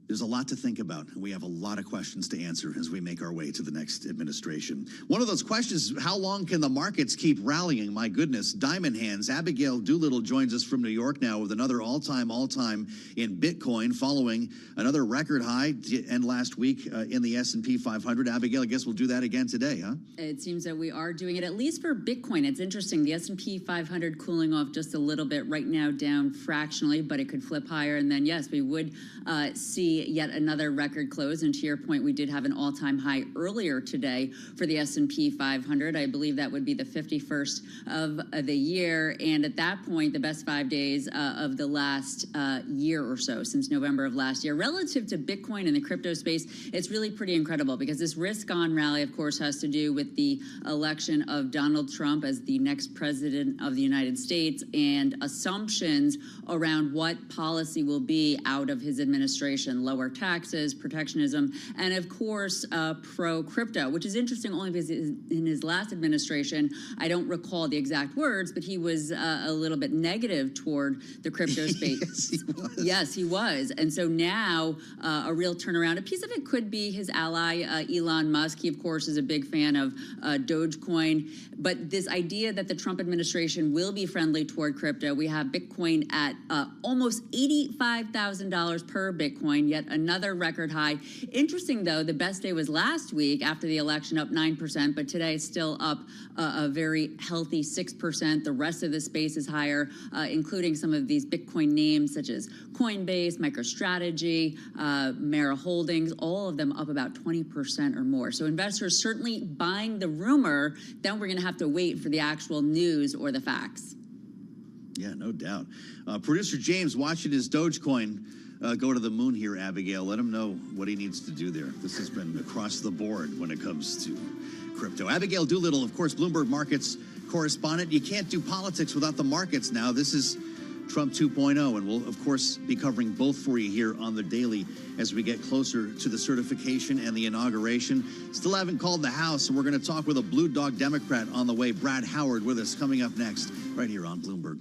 There's a lot to think about, and we have a lot of questions to answer as we make our way to the next administration. One of those questions is, how long can the markets keep rallying? My goodness, diamond hands. Abigail Doolittle joins us from New York now with another all-time in Bitcoin, following another record high to end last week in the S&P 500. Abigail, I guess we'll do that again today, huh? It seems that we are doing it, at least for Bitcoin. It's interesting. The S&P 500 cooling off just a little bit right now, down fractionally, but it could flip higher. And then, yes, we would see yet another record close. And to your point, we did have an all-time high earlier today for the S&P 500. I believe that would be the 51st of the year. And at that point, the best 5 days of the last year or so, since November of last year. Relative to Bitcoin and the crypto space, it's really pretty incredible because this risk-on rally, of course, has to do with the election of Donald Trump as the next president of the United States and assumptions around what policy will be out of his administration. Lower taxes, protectionism, and of course, pro-crypto, which is interesting only because in his last administration, I don't recall the exact words, but he was a little bit negative toward the crypto space. Yes, he was. Yes, he was. And so now a real turnaround. A piece of it could be his ally, Elon Musk. He, of course, is a big fan of Dogecoin. But this idea that the Trump administration will be friendly toward crypto, we have Bitcoin at almost $85,000 per Bitcoin, yet another record high. Interesting, though, the best day was last week after the election, up 9%, but today it's still up a very healthy 6%. The rest of the space is higher, including some of these Bitcoin names such as Coinbase, MicroStrategy, Mara Holdings, all of them up about 20% or more. So investors certainly buying the rumor. Then we're going to have to wait for the actual news or the facts. Yeah, no doubt. Producer James watching his Dogecoin go to the moon here, Abigail. Let him know what he needs to do there. This has been across the board when it comes to crypto. Abigail Doolittle, of course, Bloomberg Markets correspondent. You can't do politics without the markets now. This is Trump 2.0, and we'll, of course, be covering both for you here on the Daily as we get closer to the certification and the inauguration. Still haven't called the House, and we're going to talk with a Blue Dog Democrat on the way. Brad Howard with us coming up next, right here on Bloomberg.